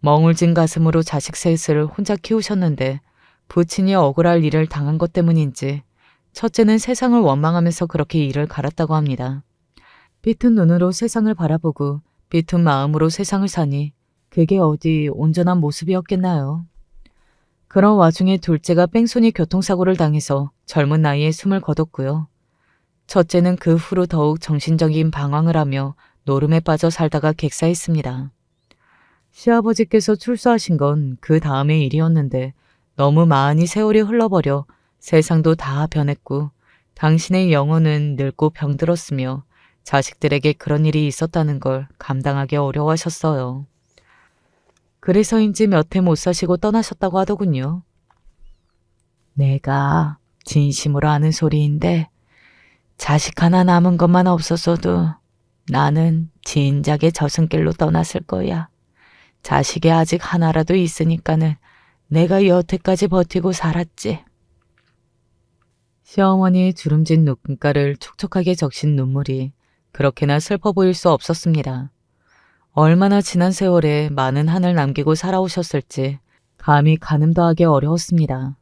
멍울진 가슴으로 자식 셋을 혼자 키우셨는데 부친이 억울할 일을 당한 것 때문인지 첫째는 세상을 원망하면서 그렇게 일을 갈았다고 합니다. 삐튼 눈으로 세상을 바라보고 삐튼 마음으로 세상을 사니 그게 어디 온전한 모습이었겠나요? 그런 와중에 둘째가 뺑소니 교통사고를 당해서 젊은 나이에 숨을 거뒀고요. 첫째는 그 후로 더욱 정신적인 방황을 하며 노름에 빠져 살다가 객사했습니다. 시아버지께서 출소하신 건 그 다음의 일이었는데 너무 많이 세월이 흘러버려 세상도 다 변했고 당신의 영혼은 늙고 병들었으며 자식들에게 그런 일이 있었다는 걸 감당하기 어려워하셨어요. 그래서인지 몇 해 못 사시고 떠나셨다고 하더군요. 내가 진심으로 하는 소리인데 자식 하나 남은 것만 없었어도 나는 진작에 저승길로 떠났을 거야. 자식이 아직 하나라도 있으니까는 내가 여태까지 버티고 살았지. 시어머니의 주름진 눈가를 촉촉하게 적신 눈물이 그렇게나 슬퍼 보일 수 없었습니다. 얼마나 지난 세월에 많은 한을 남기고 살아오셨을지 감히 가늠도 하기 어려웠습니다.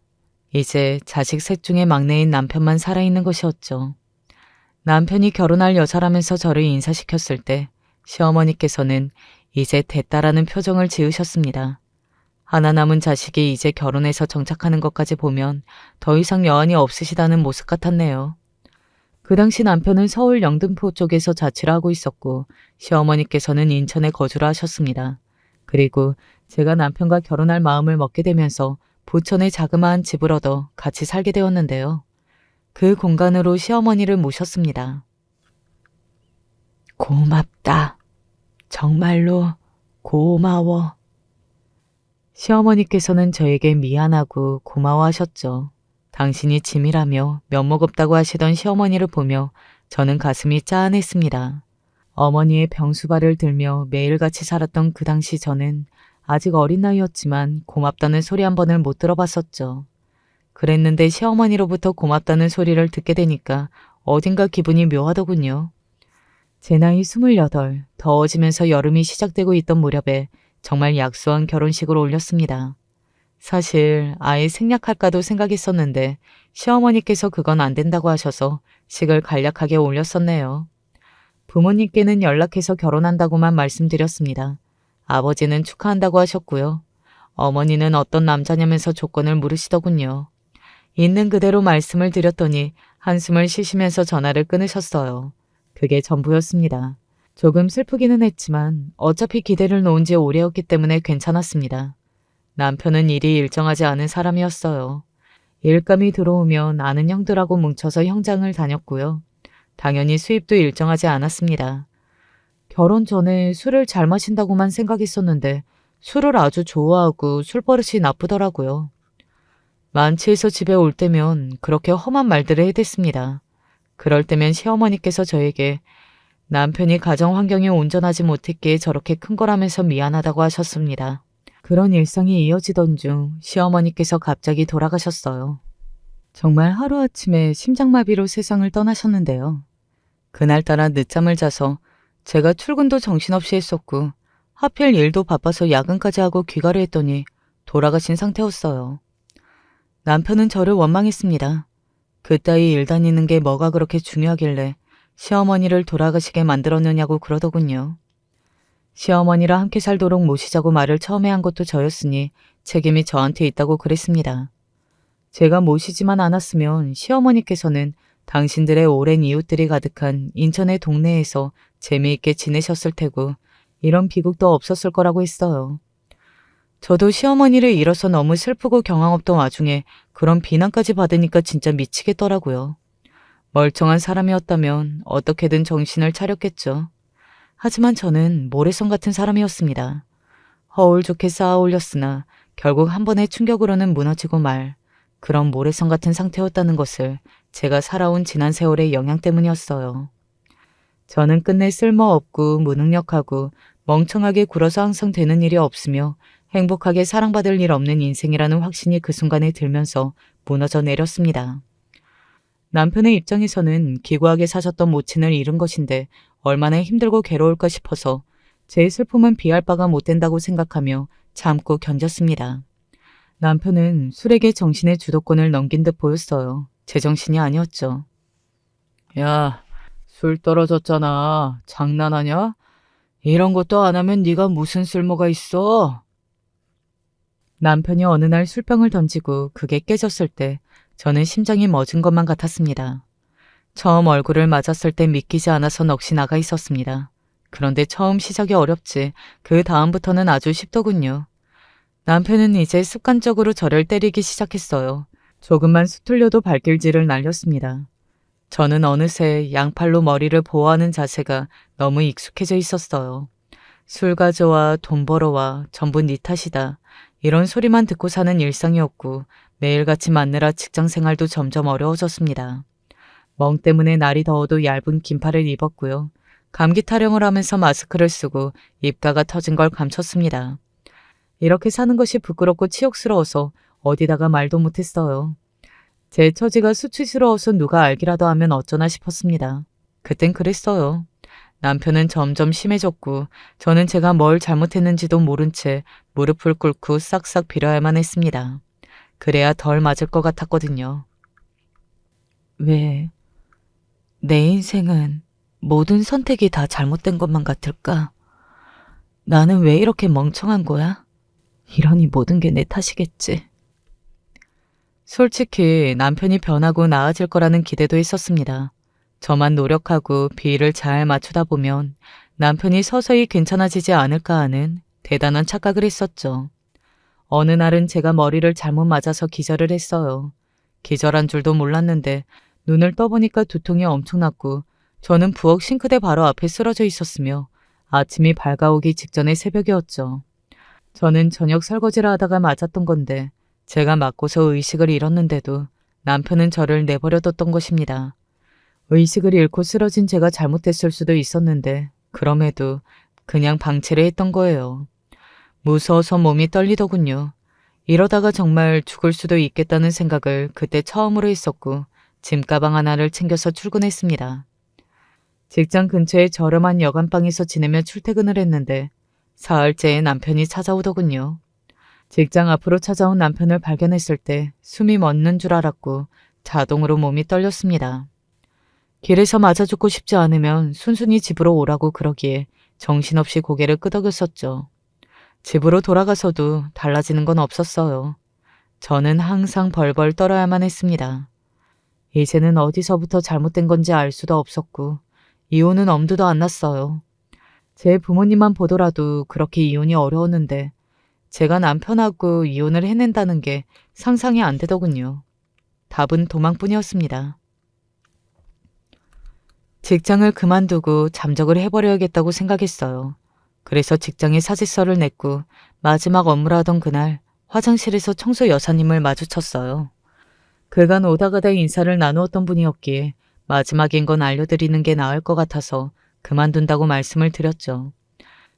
이제 자식 셋 중에 막내인 남편만 살아있는 것이었죠. 남편이 결혼할 여자라면서 저를 인사시켰을 때 시어머니께서는 이제 됐다라는 표정을 지으셨습니다. 하나 남은 자식이 이제 결혼해서 정착하는 것까지 보면 더 이상 여한이 없으시다는 모습 같았네요. 그 당시 남편은 서울 영등포 쪽에서 자취를 하고 있었고 시어머니께서는 인천에 거주를 하셨습니다. 그리고 제가 남편과 결혼할 마음을 먹게 되면서 부천에 자그마한 집을 얻어 같이 살게 되었는데요. 그 공간으로 시어머니를 모셨습니다. 고맙다. 정말로 고마워. 시어머니께서는 저에게 미안하고 고마워하셨죠. 당신이 짐이라며 면목 없다고 하시던 시어머니를 보며 저는 가슴이 짠했습니다. 어머니의 병수발을 들며 매일같이 살았던 그 당시 저는 아직 어린 나이였지만 고맙다는 소리 한 번을 못 들어봤었죠. 그랬는데 시어머니로부터 고맙다는 소리를 듣게 되니까 어딘가 기분이 묘하더군요. 제 나이 28, 더워지면서 여름이 시작되고 있던 무렵에 정말 약소한 결혼식을 올렸습니다. 사실 아예 생략할까도 생각했었는데 시어머니께서 그건 안 된다고 하셔서 식을 간략하게 올렸었네요. 부모님께는 연락해서 결혼한다고만 말씀드렸습니다. 아버지는 축하한다고 하셨고요. 어머니는 어떤 남자냐면서 조건을 물으시더군요. 있는 그대로 말씀을 드렸더니 한숨을 쉬시면서 전화를 끊으셨어요. 그게 전부였습니다. 조금 슬프기는 했지만 어차피 기대를 놓은 지 오래였기 때문에 괜찮았습니다. 남편은 일이 일정하지 않은 사람이었어요. 일감이 들어오면 아는 형들하고 뭉쳐서 형장을 다녔고요. 당연히 수입도 일정하지 않았습니다. 결혼 전에 술을 잘 마신다고만 생각했었는데 술을 아주 좋아하고 술버릇이 나쁘더라고요. 만취해서 집에 올 때면 그렇게 험한 말들을 해댔습니다. 그럴 때면 시어머니께서 저에게 남편이 가정 환경이 온전하지 못했기에 저렇게 큰 거라면서 미안하다고 하셨습니다. 그런 일상이 이어지던 중 시어머니께서 갑자기 돌아가셨어요. 정말 하루아침에 심장마비로 세상을 떠나셨는데요. 그날따라 늦잠을 자서 제가 출근도 정신없이 했었고 하필 일도 바빠서 야근까지 하고 귀가를 했더니 돌아가신 상태였어요. 남편은 저를 원망했습니다. 그따위 일 다니는 게 뭐가 그렇게 중요하길래 시어머니를 돌아가시게 만들었느냐고 그러더군요. 시어머니랑 함께 살도록 모시자고 말을 처음에 한 것도 저였으니 책임이 저한테 있다고 그랬습니다. 제가 모시지만 않았으면 시어머니께서는 당신들의 오랜 이웃들이 가득한 인천의 동네에서 재미있게 지내셨을 테고 이런 비극도 없었을 거라고 했어요. 저도 시어머니를 잃어서 너무 슬프고 경황 없던 와중에 그런 비난까지 받으니까 진짜 미치겠더라고요. 멀쩡한 사람이었다면 어떻게든 정신을 차렸겠죠. 하지만 저는 모래성 같은 사람이었습니다. 허울 좋게 쌓아 올렸으나 결국 한 번의 충격으로는 무너지고 말 그런 모래성 같은 상태였다는 것을 제가 살아온 지난 세월의 영향 때문이었어요. 저는 끝내 쓸모없고 무능력하고 멍청하게 굴어서 항상 되는 일이 없으며 행복하게 사랑받을 일 없는 인생이라는 확신이 그 순간에 들면서 무너져 내렸습니다. 남편의 입장에서는 기구하게 사셨던 모친을 잃은 것인데 얼마나 힘들고 괴로울까 싶어서 제 슬픔은 비할 바가 못 된다고 생각하며 참고 견뎠습니다. 남편은 술에게 정신의 주도권을 넘긴 듯 보였어요. 제정신이 아니었죠. 야, 술 떨어졌잖아. 장난하냐? 이런 것도 안 하면 네가 무슨 쓸모가 있어? 남편이 어느 날 술병을 던지고 그게 깨졌을 때 저는 심장이 멎은 것만 같았습니다. 처음 얼굴을 맞았을 때 믿기지 않아서 넋이 나가 있었습니다. 그런데 처음 시작이 어렵지 그 다음부터는 아주 쉽더군요. 남편은 이제 습관적으로 저를 때리기 시작했어요. 조금만 수틀려도 발길질을 날렸습니다. 저는 어느새 양팔로 머리를 보호하는 자세가 너무 익숙해져 있었어요. 술 가져와 돈 벌어와 전부 네 탓이다. 이런 소리만 듣고 사는 일상이었고 매일같이 맞느라 직장생활도 점점 어려워졌습니다. 멍 때문에 날이 더워도 얇은 긴팔을 입었고요. 감기 타령을 하면서 마스크를 쓰고 입가가 터진 걸 감췄습니다. 이렇게 사는 것이 부끄럽고 치욕스러워서 어디다가 말도 못했어요. 제 처지가 수치스러워서 누가 알기라도 하면 어쩌나 싶었습니다. 그땐 그랬어요. 남편은 점점 심해졌고 저는 제가 뭘 잘못했는지도 모른 채 무릎을 꿇고 싹싹 빌어야만 했습니다. 그래야 덜 맞을 것 같았거든요. 왜 내 인생은 모든 선택이 다 잘못된 것만 같을까? 나는 왜 이렇게 멍청한 거야? 이러니 모든 게 내 탓이겠지. 솔직히 남편이 변하고 나아질 거라는 기대도 있었습니다. 저만 노력하고 비위를 잘 맞추다 보면 남편이 서서히 괜찮아지지 않을까 하는 대단한 착각을 했었죠. 어느 날은 제가 머리를 잘못 맞아서 기절을 했어요. 기절한 줄도 몰랐는데 눈을 떠보니까 두통이 엄청났고 저는 부엌 싱크대 바로 앞에 쓰러져 있었으며 아침이 밝아오기 직전의 새벽이었죠. 저는 저녁 설거지를 하다가 맞았던 건데 제가 맞고서 의식을 잃었는데도 남편은 저를 내버려뒀던 것입니다. 의식을 잃고 쓰러진 제가 잘못했을 수도 있었는데 그럼에도 그냥 방치를 했던 거예요. 무서워서 몸이 떨리더군요. 이러다가 정말 죽을 수도 있겠다는 생각을 그때 처음으로 했었고 짐가방 하나를 챙겨서 출근했습니다. 직장 근처의 저렴한 여간방에서 지내며 출퇴근을 했는데 사흘째에 남편이 찾아오더군요. 직장 앞으로 찾아온 남편을 발견했을 때 숨이 멎는 줄 알았고 자동으로 몸이 떨렸습니다. 길에서 맞아 죽고 싶지 않으면 순순히 집으로 오라고 그러기에 정신없이 고개를 끄덕였었죠. 집으로 돌아가서도 달라지는 건 없었어요. 저는 항상 벌벌 떨어야만 했습니다. 이제는 어디서부터 잘못된 건지 알 수도 없었고 이혼은 엄두도 안 났어요. 제 부모님만 보더라도 그렇게 이혼이 어려웠는데 제가 남편하고 이혼을 해낸다는 게 상상이 안 되더군요. 답은 도망뿐이었습니다. 직장을 그만두고 잠적을 해버려야겠다고 생각했어요. 그래서 직장에 사직서를 냈고 마지막 업무를 하던 그날 화장실에서 청소 여사님을 마주쳤어요. 그간 오다 가다 인사를 나누었던 분이었기에 마지막인 건 알려드리는 게 나을 것 같아서 그만둔다고 말씀을 드렸죠.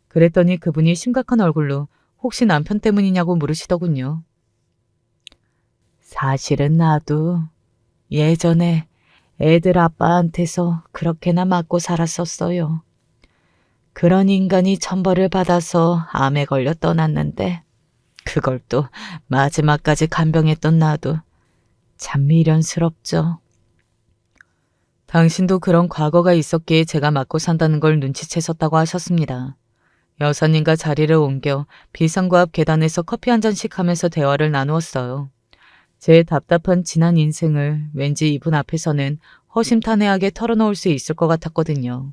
그랬더니 그분이 심각한 얼굴로 혹시 남편 때문이냐고 물으시더군요. 사실은 나도 예전에 애들 아빠한테서 그렇게나 맞고 살았었어요. 그런 인간이 천벌을 받아서 암에 걸려 떠났는데 그걸 또 마지막까지 간병했던 나도 참 미련스럽죠. 당신도 그런 과거가 있었기에 제가 맞고 산다는 걸 눈치채셨다고 하셨습니다. 여사님과 자리를 옮겨 비상구 앞 계단에서 커피 한 잔씩 하면서 대화를 나누었어요. 제 답답한 지난 인생을 왠지 이분 앞에서는 허심탄회하게 털어놓을 수 있을 것 같았거든요.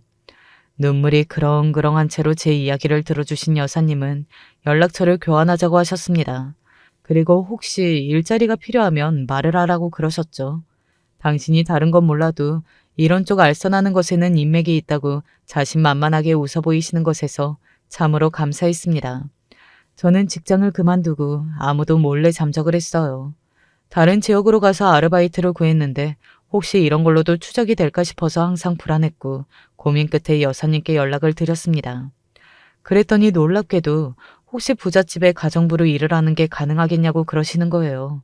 눈물이 그렁그렁한 채로 제 이야기를 들어주신 여사님은 연락처를 교환하자고 하셨습니다. 그리고 혹시 일자리가 필요하면 말을 하라고 그러셨죠. 당신이 다른 건 몰라도 이런 쪽 알선하는 것에는 인맥이 있다고 자신만만하게 웃어 보이시는 것에서 참으로 감사했습니다. 저는 직장을 그만두고 아무도 몰래 잠적을 했어요. 다른 지역으로 가서 아르바이트를 구했는데 혹시 이런 걸로도 추적이 될까 싶어서 항상 불안했고 고민 끝에 여사님께 연락을 드렸습니다. 그랬더니 놀랍게도 혹시 부잣집에 가정부로 일을 하는 게 가능하겠냐고 그러시는 거예요.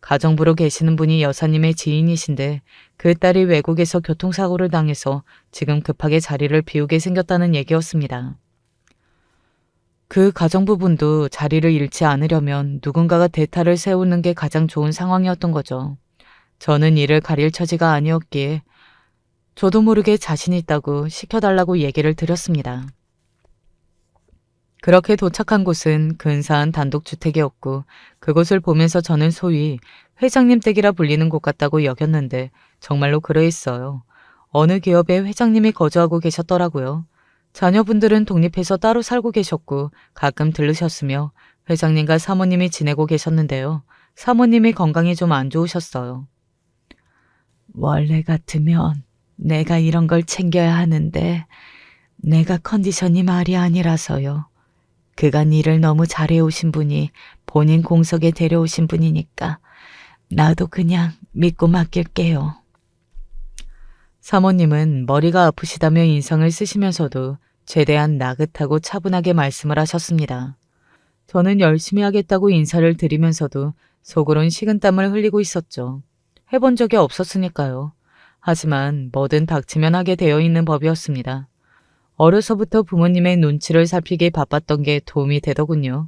가정부로 계시는 분이 여사님의 지인이신데 그 딸이 외국에서 교통사고를 당해서 지금 급하게 자리를 비우게 생겼다는 얘기였습니다. 그 가정부분도 자리를 잃지 않으려면 누군가가 대타를 세우는 게 가장 좋은 상황이었던 거죠. 저는 이를 가릴 처지가 아니었기에 저도 모르게 자신 있다고 시켜달라고 얘기를 드렸습니다. 그렇게 도착한 곳은 근사한 단독주택이었고 그곳을 보면서 저는 소위 회장님 댁이라 불리는 곳 같다고 여겼는데 정말로 그러했어요. 어느 기업의 회장님이 거주하고 계셨더라고요. 자녀분들은 독립해서 따로 살고 계셨고 가끔 들르셨으며 회장님과 사모님이 지내고 계셨는데요. 사모님이 건강이 좀 안 좋으셨어요. 원래 같으면 내가 이런 걸 챙겨야 하는데 내가 컨디션이 말이 아니라서요. 그간 일을 너무 잘해오신 분이 본인 공석에 데려오신 분이니까 나도 그냥 믿고 맡길게요. 사모님은 머리가 아프시다며 인상을 쓰시면서도 최대한 나긋하고 차분하게 말씀을 하셨습니다. 저는 열심히 하겠다고 인사를 드리면서도 속으론 식은땀을 흘리고 있었죠. 해본 적이 없었으니까요. 하지만 뭐든 닥치면 하게 되어 있는 법이었습니다. 어려서부터 부모님의 눈치를 살피기 바빴던 게 도움이 되더군요.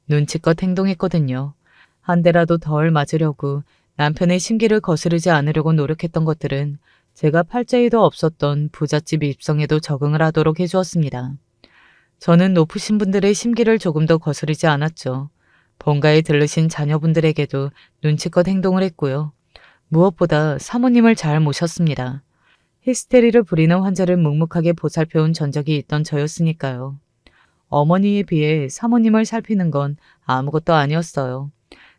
눈치껏 행동했거든요. 한 대라도 덜 맞으려고 남편의 심기를 거스르지 않으려고 노력했던 것들은 제가 팔자에도 없었던 부잣집 입성에도 적응을 하도록 해주었습니다. 저는 높으신 분들의 심기를 조금 더 거스르지 않았죠. 본가에 들르신 자녀분들에게도 눈치껏 행동을 했고요. 무엇보다 사모님을 잘 모셨습니다. 히스테리를 부리는 환자를 묵묵하게 보살펴온 전적이 있던 저였으니까요. 어머니에 비해 사모님을 살피는 건 아무것도 아니었어요.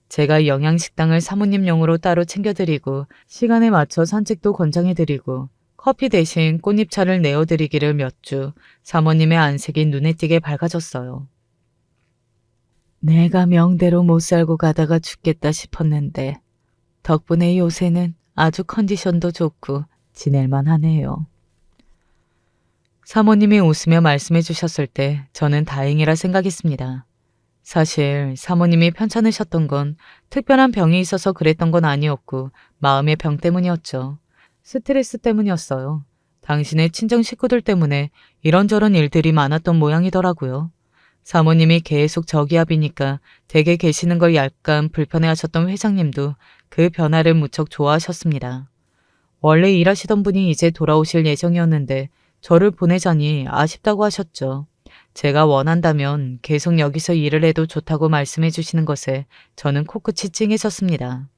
제가 영양식당을 사모님용으로 따로 챙겨드리고 시간에 맞춰 산책도 권장해드리고 커피 대신 꽃잎차를 내어드리기를 몇 주 사모님의 안색이 눈에 띄게 밝아졌어요. 내가 명대로 못 살고 가다가 죽겠다 싶었는데 덕분에 요새는 아주 컨디션도 좋고 지낼만 하네요. 사모님이 웃으며 말씀해 주셨을 때 저는 다행이라 생각했습니다. 사실 사모님이 편찮으셨던 건 특별한 병이 있어서 그랬던 건 아니었고 마음의 병 때문이었죠. 스트레스 때문이었어요. 당신의 친정 식구들 때문에 이런저런 일들이 많았던 모양이더라고요. 사모님이 계속 저기압이니까 댁에 계시는 걸 약간 불편해하셨던 회장님도 그 변화를 무척 좋아하셨습니다. 원래 일하시던 분이 이제 돌아오실 예정이었는데 저를 보내자니 아쉽다고 하셨죠. 제가 원한다면 계속 여기서 일을 해도 좋다고 말씀해 주시는 것에 저는 코끝이 찡해졌습니다.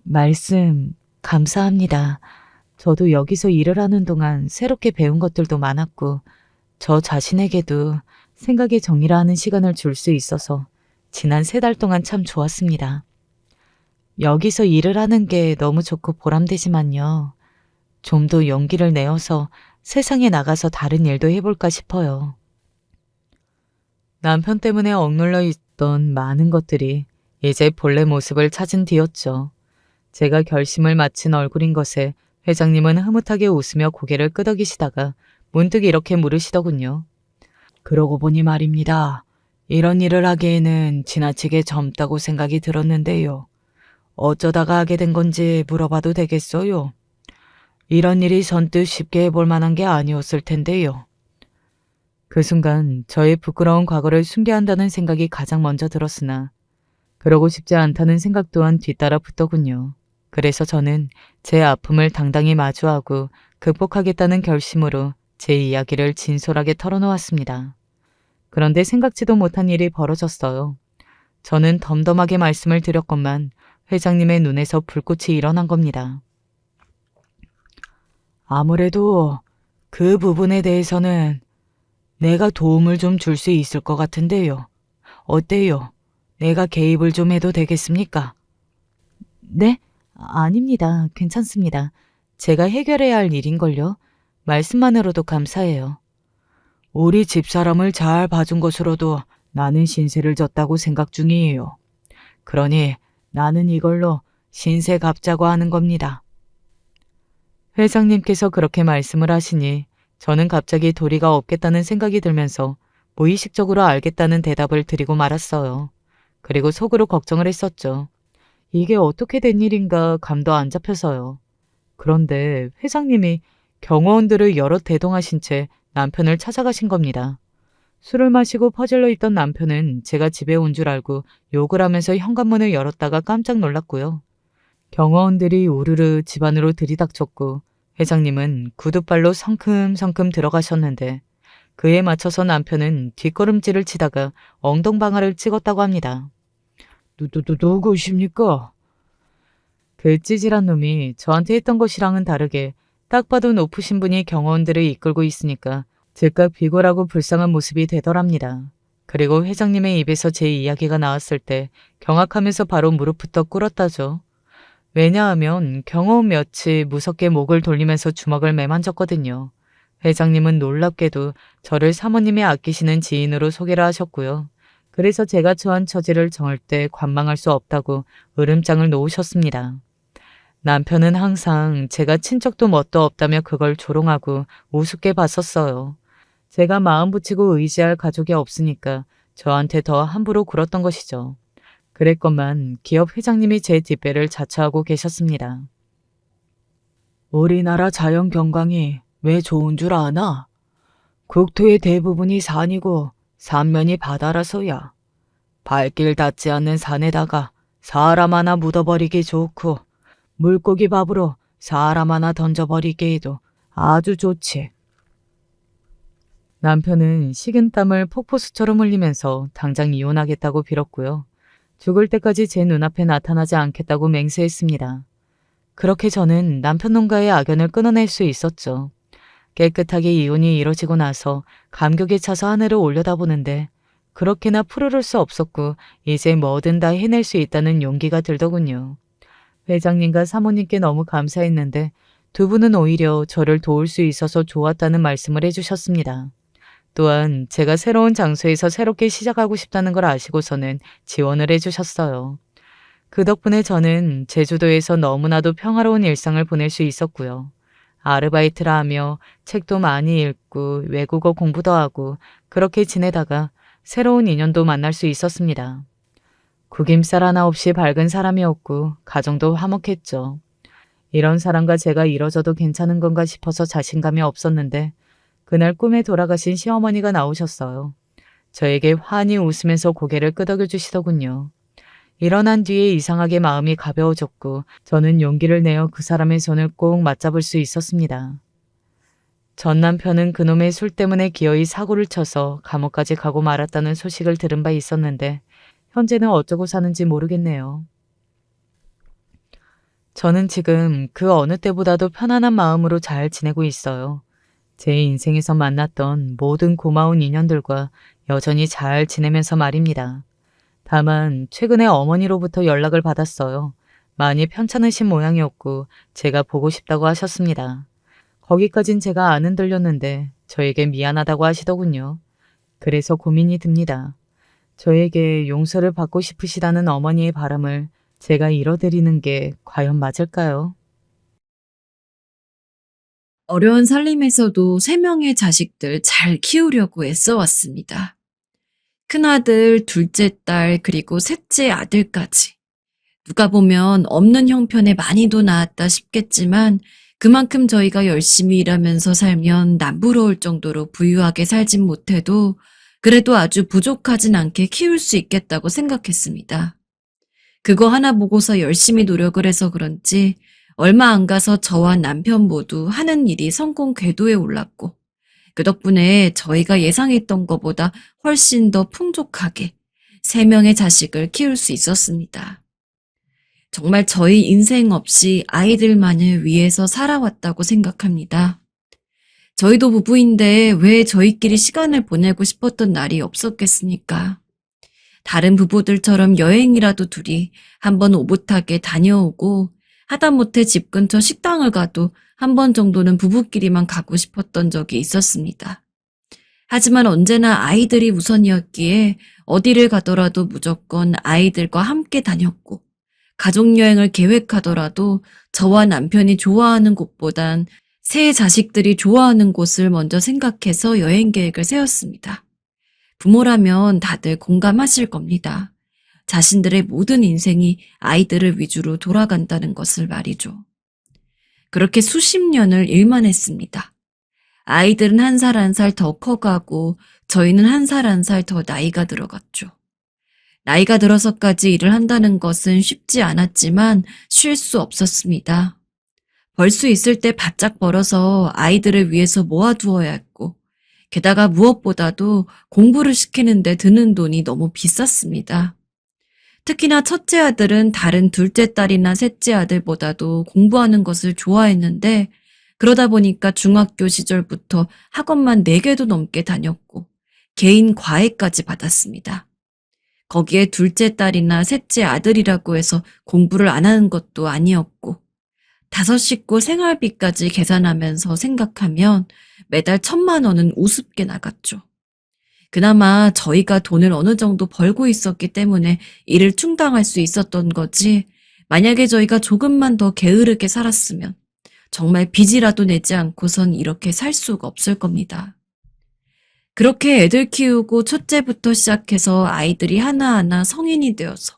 말씀 감사합니다. 저도 여기서 일을 하는 동안 새롭게 배운 것들도 많았고 저 자신에게도 생각에 정리를 하는 시간을 줄 수 있어서 지난 3달 동안 참 좋았습니다. 여기서 일을 하는 게 너무 좋고 보람되지만요. 좀 더 용기를 내어서 세상에 나가서 다른 일도 해볼까 싶어요. 남편 때문에 억눌러 있던 많은 것들이 이제 본래 모습을 찾은 뒤였죠. 제가 결심을 마친 얼굴인 것에 회장님은 흐뭇하게 웃으며 고개를 끄덕이시다가 문득 이렇게 물으시더군요. 그러고 보니 말입니다. 이런 일을 하기에는 지나치게 젊다고 생각이 들었는데요. 어쩌다가 하게 된 건지 물어봐도 되겠어요? 이런 일이 선뜻 쉽게 해볼 만한 게 아니었을 텐데요. 그 순간 저의 부끄러운 과거를 숨겨야 한다는 생각이 가장 먼저 들었으나 그러고 싶지 않다는 생각 또한 뒤따라 붙더군요. 그래서 저는 제 아픔을 당당히 마주하고 극복하겠다는 결심으로 제 이야기를 진솔하게 털어놓았습니다. 그런데 생각지도 못한 일이 벌어졌어요. 저는 덤덤하게 말씀을 드렸건만 회장님의 눈에서 불꽃이 일어난 겁니다. 아무래도 그 부분에 대해서는 내가 도움을 좀 줄 수 있을 것 같은데요. 어때요? 내가 개입을 좀 해도 되겠습니까? 네? 아닙니다. 괜찮습니다. 제가 해결해야 할 일인걸요. 말씀만으로도 감사해요. 우리 집사람을 잘 봐준 것으로도 나는 신세를 졌다고 생각 중이에요. 그러니 나는 이걸로 신세 갚자고 하는 겁니다. 회장님께서 그렇게 말씀을 하시니 저는 갑자기 도리가 없겠다는 생각이 들면서 무의식적으로 알겠다는 대답을 드리고 말았어요. 그리고 속으로 걱정을 했었죠. 이게 어떻게 된 일인가 감도 안 잡혀서요. 그런데 회장님이 경호원들을 여럿 대동하신 채 남편을 찾아가신 겁니다. 술을 마시고 퍼질러 있던 남편은 제가 집에 온 줄 알고 욕을 하면서 현관문을 열었다가 깜짝 놀랐고요. 경호원들이 우르르 집 안으로 들이닥쳤고 회장님은 구둣발로 성큼성큼 들어가셨는데 그에 맞춰서 남편은 뒷걸음질을 치다가 엉덩방아를 찍었다고 합니다. 누구십니까? 그 찌질한 놈이 저한테 했던 것이랑은 다르게 딱 봐도 높으신 분이 경호원들을 이끌고 있으니까 즉각 비굴하고 불쌍한 모습이 되더랍니다. 그리고 회장님의 입에서 제 이야기가 나왔을 때 경악하면서 바로 무릎부터 꿇었다죠. 왜냐하면 경호원 몇이 무섭게 목을 돌리면서 주먹을 매만졌거든요. 회장님은 놀랍게도 저를 사모님이 아끼시는 지인으로 소개를 하셨고요. 그래서 제가 처한 처지를 절대 관망할 수 없다고 으름장을 놓으셨습니다. 남편은 항상 제가 친척도 뭣도 없다며 그걸 조롱하고 우습게 봤었어요. 제가 마음 붙이고 의지할 가족이 없으니까 저한테 더 함부로 굴었던 것이죠. 그랬건만 기업 회장님이 제 뒷배를 자처하고 계셨습니다. 우리나라 자연 경관이 왜 좋은 줄 아나? 국토의 대부분이 산이고 산면이 바다라서야. 발길 닿지 않는 산에다가 사람 하나 묻어버리기 좋고 물고기 밥으로 사람 하나 던져버리게 해도 아주 좋지. 남편은 식은땀을 폭포수처럼 흘리면서 당장 이혼하겠다고 빌었고요. 죽을 때까지 제 눈앞에 나타나지 않겠다고 맹세했습니다. 그렇게 저는 남편 농가의 악연을 끊어낼 수 있었죠. 깨끗하게 이혼이 이뤄지고 나서 감격에 차서 하늘을 올려다보는데 그렇게나 푸르를 수 없었고 이제 뭐든 다 해낼 수 있다는 용기가 들더군요. 회장님과 사모님께 너무 감사했는데 두 분은 오히려 저를 도울 수 있어서 좋았다는 말씀을 해주셨습니다. 또한 제가 새로운 장소에서 새롭게 시작하고 싶다는 걸 아시고서는 지원을 해주셨어요. 그 덕분에 저는 제주도에서 너무나도 평화로운 일상을 보낼 수 있었고요. 아르바이트를 하며 책도 많이 읽고 외국어 공부도 하고 그렇게 지내다가 새로운 인연도 만날 수 있었습니다. 구김살 하나 없이 밝은 사람이었고 가정도 화목했죠. 이런 사람과 제가 이뤄져도 괜찮은 건가 싶어서 자신감이 없었는데 그날 꿈에 돌아가신 시어머니가 나오셨어요. 저에게 환히 웃으면서 고개를 끄덕여 주시더군요. 일어난 뒤에 이상하게 마음이 가벼워졌고 저는 용기를 내어 그 사람의 손을 꼭 맞잡을 수 있었습니다. 전 남편은 그놈의 술 때문에 기어이 사고를 쳐서 감옥까지 가고 말았다는 소식을 들은 바 있었는데 현재는 어쩌고 사는지 모르겠네요. 저는 지금 그 어느 때보다도 편안한 마음으로 잘 지내고 있어요. 제 인생에서 만났던 모든 고마운 인연들과 여전히 잘 지내면서 말입니다. 다만 최근에 어머니로부터 연락을 받았어요. 많이 편찮으신 모양이었고 제가 보고 싶다고 하셨습니다. 거기까진 제가 안 흔들렸는데 저에게 미안하다고 하시더군요. 그래서 고민이 듭니다. 저에게 용서를 받고 싶으시다는 어머니의 바람을 제가 이뤄드리는 게 과연 맞을까요? 어려운 살림에서도 3명의 자식들 잘 키우려고 애써왔습니다. 큰아들, 둘째 딸, 그리고 셋째 아들까지. 누가 보면 없는 형편에 많이도 낳았다 싶겠지만 그만큼 저희가 열심히 일하면서 살면 남부러울 정도로 부유하게 살진 못해도 그래도 아주 부족하진 않게 키울 수 있겠다고 생각했습니다. 그거 하나 보고서 열심히 노력을 해서 그런지 얼마 안 가서 저와 남편 모두 하는 일이 성공 궤도에 올랐고 그 덕분에 저희가 예상했던 것보다 훨씬 더 풍족하게 3명의 자식을 키울 수 있었습니다. 정말 저희 인생 없이 아이들만을 위해서 살아왔다고 생각합니다. 저희도 부부인데 왜 저희끼리 시간을 보내고 싶었던 날이 없었겠습니까? 다른 부부들처럼 여행이라도 둘이 한번 오붓하게 다녀오고 하다못해 집 근처 식당을 가도 한 번 정도는 부부끼리만 가고 싶었던 적이 있었습니다. 하지만 언제나 아이들이 우선이었기에 어디를 가더라도 무조건 아이들과 함께 다녔고 가족여행을 계획하더라도 저와 남편이 좋아하는 곳보단 새 자식들이 좋아하는 곳을 먼저 생각해서 여행 계획을 세웠습니다. 부모라면 다들 공감하실 겁니다. 자신들의 모든 인생이 아이들을 위주로 돌아간다는 것을 말이죠. 그렇게 수십 년을 일만 했습니다. 아이들은 한 살 한 살 더 커가고 저희는 한 살 한 살 더 나이가 들어갔죠. 나이가 들어서까지 일을 한다는 것은 쉽지 않았지만 쉴 수 없었습니다. 벌 수 있을 때 바짝 벌어서 아이들을 위해서 모아두어야 했고 게다가 무엇보다도 공부를 시키는데 드는 돈이 너무 비쌌습니다. 특히나 첫째 아들은 다른 둘째 딸이나 셋째 아들보다도 공부하는 것을 좋아했는데 그러다 보니까 중학교 시절부터 학원만 4개도 넘게 다녔고 개인 과외까지 받았습니다. 거기에 둘째 딸이나 셋째 아들이라고 해서 공부를 안 하는 것도 아니었고 5 식구 생활비까지 계산하면서 생각하면 매달 1,000만 원은 우습게 나갔죠. 그나마 저희가 돈을 어느 정도 벌고 있었기 때문에 일을 충당할 수 있었던 거지 만약에 저희가 조금만 더 게으르게 살았으면 정말 빚이라도 내지 않고선 이렇게 살 수가 없을 겁니다. 그렇게 애들 키우고 첫째부터 시작해서 아이들이 하나하나 성인이 되어서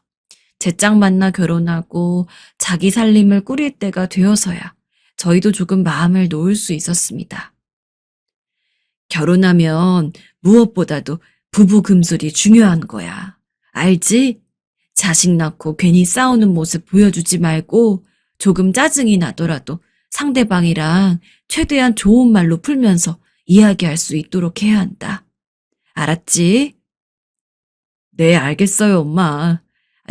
제짝 만나 결혼하고 자기 살림을 꾸릴 때가 되어서야 저희도 조금 마음을 놓을 수 있었습니다. 결혼하면 무엇보다도 부부 금술이 중요한 거야. 알지? 자식 낳고 괜히 싸우는 모습 보여주지 말고 조금 짜증이 나더라도 상대방이랑 최대한 좋은 말로 풀면서 이야기할 수 있도록 해야 한다. 알았지? 네, 알겠어요, 엄마.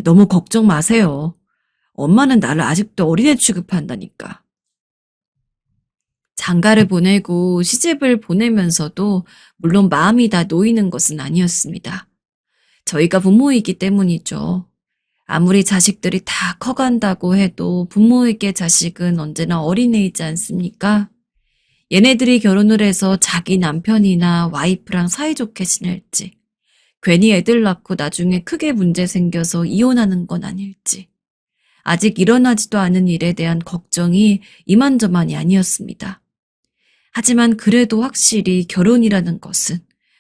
너무 걱정 마세요. 엄마는 나를 아직도 어린애 취급한다니까. 장가를 보내고 시집을 보내면서도 물론 마음이 다 놓이는 것은 아니었습니다. 저희가 부모이기 때문이죠. 아무리 자식들이 다 커간다고 해도 부모에게 자식은 언제나 어린애이지 않습니까? 얘네들이 결혼을 해서 자기 남편이나 와이프랑 사이좋게 지낼지, 괜히 애들 낳고 나중에 크게 문제 생겨서 이혼하는 건 아닐지, 아직 일어나지도 않은 일에 대한 걱정이 이만저만이 아니었습니다. 하지만 그래도 확실히 결혼이라는 것은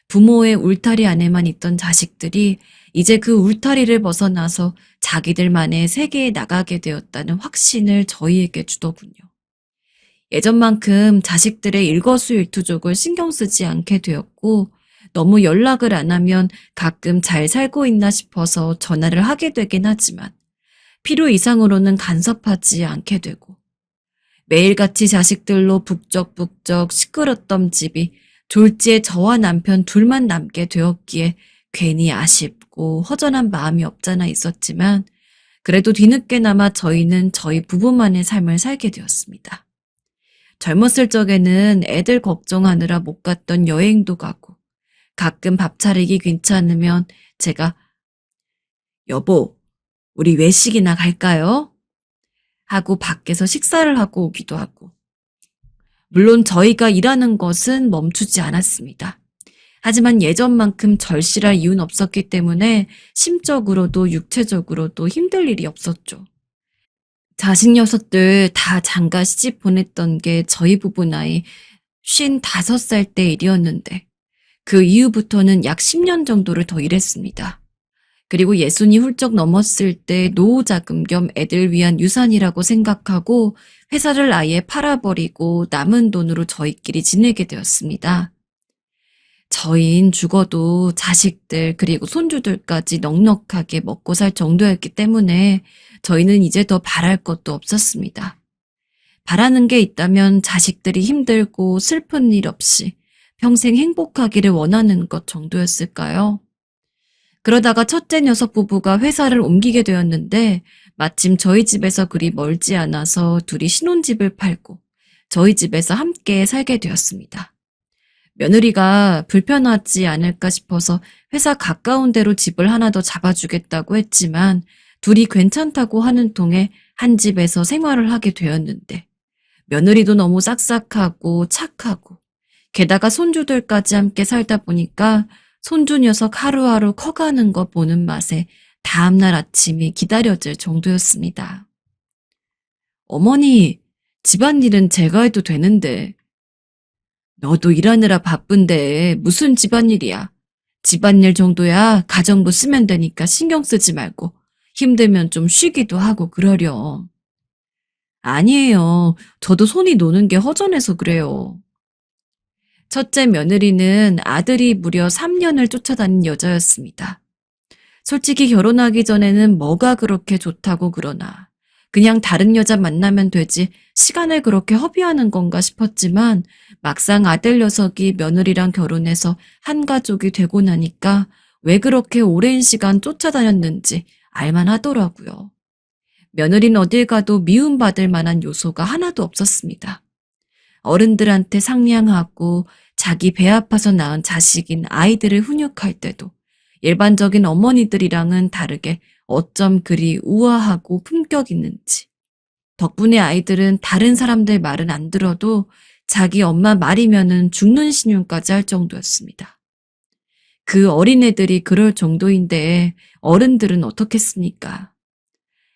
부모의 울타리 안에만 있던 자식들이 이제 그 울타리를 벗어나서 자기들만의 세계에 나가게 되었다는 확신을 저희에게 주더군요. 예전만큼 자식들의 일거수일투족을 신경 쓰지 않게 되었고 너무 연락을 안 하면 가끔 잘 살고 있나 싶어서 전화를 하게 되긴 하지만 필요 이상으로는 간섭하지 않게 되고 매일같이 자식들로 북적북적 시끄럽던 집이 졸지에 저와 남편 둘만 남게 되었기에 괜히 아쉽고 허전한 마음이 없잖아 있었지만 그래도 뒤늦게나마 저희는 저희 부부만의 삶을 살게 되었습니다. 젊었을 적에는 애들 걱정하느라 못 갔던 여행도 가고 가끔 밥 차리기 괜찮으면 제가 여보, 우리 외식이나 갈까요? 하고 밖에서 식사를 하고 오기도 하고. 물론 저희가 일하는 것은 멈추지 않았습니다. 하지만 예전만큼 절실할 이유는 없었기 때문에 심적으로도 육체적으로도 힘들 일이 없었죠. 자식 녀석들 다 장가 시집 보냈던 게 저희 부부 나이 55살 때 일이었는데 그 이후부터는 약 10년 정도를 더 일했습니다. 그리고 예순이 훌쩍 넘었을 때 노후자금 겸 애들 위한 유산이라고 생각하고 회사를 아예 팔아버리고 남은 돈으로 저희끼리 지내게 되었습니다. 저희는 죽어도 자식들 그리고 손주들까지 넉넉하게 먹고 살 정도였기 때문에 저희는 이제 더 바랄 것도 없었습니다. 바라는 게 있다면 자식들이 힘들고 슬픈 일 없이 평생 행복하기를 원하는 것 정도였을까요? 그러다가 첫째 녀석 부부가 회사를 옮기게 되었는데 마침 저희 집에서 그리 멀지 않아서 둘이 신혼집을 팔고 저희 집에서 함께 살게 되었습니다. 며느리가 불편하지 않을까 싶어서 회사 가까운 데로 집을 하나 더 잡아주겠다고 했지만 둘이 괜찮다고 하는 통에 한 집에서 생활을 하게 되었는데 며느리도 너무 싹싹하고 착하고 게다가 손주들까지 함께 살다 보니까 손주 녀석 하루하루 커가는 거 보는 맛에 다음날 아침이 기다려질 정도였습니다. 어머니, 집안일은 제가 해도 되는데. 너도 일하느라 바쁜데 무슨 집안일이야. 집안일 정도야 가정부 쓰면 되니까 신경 쓰지 말고 힘들면 좀 쉬기도 하고 그러렴. 아니에요. 저도 손이 노는 게 허전해서 그래요. 첫째 며느리는 아들이 무려 3년을 쫓아다닌 여자였습니다. 솔직히 결혼하기 전에는 뭐가 그렇게 좋다고 그러나 그냥 다른 여자 만나면 되지 시간을 그렇게 허비하는 건가 싶었지만 막상 아들 녀석이 며느리랑 결혼해서 한 가족이 되고 나니까 왜 그렇게 오랜 시간 쫓아다녔는지 알만하더라고요. 며느리는 어딜 가도 미움받을 만한 요소가 하나도 없었습니다. 어른들한테 상냥하고 자기 배 아파서 낳은 자식인 아이들을 훈육할 때도 일반적인 어머니들이랑은 다르게 어쩜 그리 우아하고 품격 있는지. 덕분에 아이들은 다른 사람들 말은 안 들어도 자기 엄마 말이면은 죽는 신용까지 할 정도였습니다. 그 어린애들이 그럴 정도인데 어른들은 어떻겠습니까?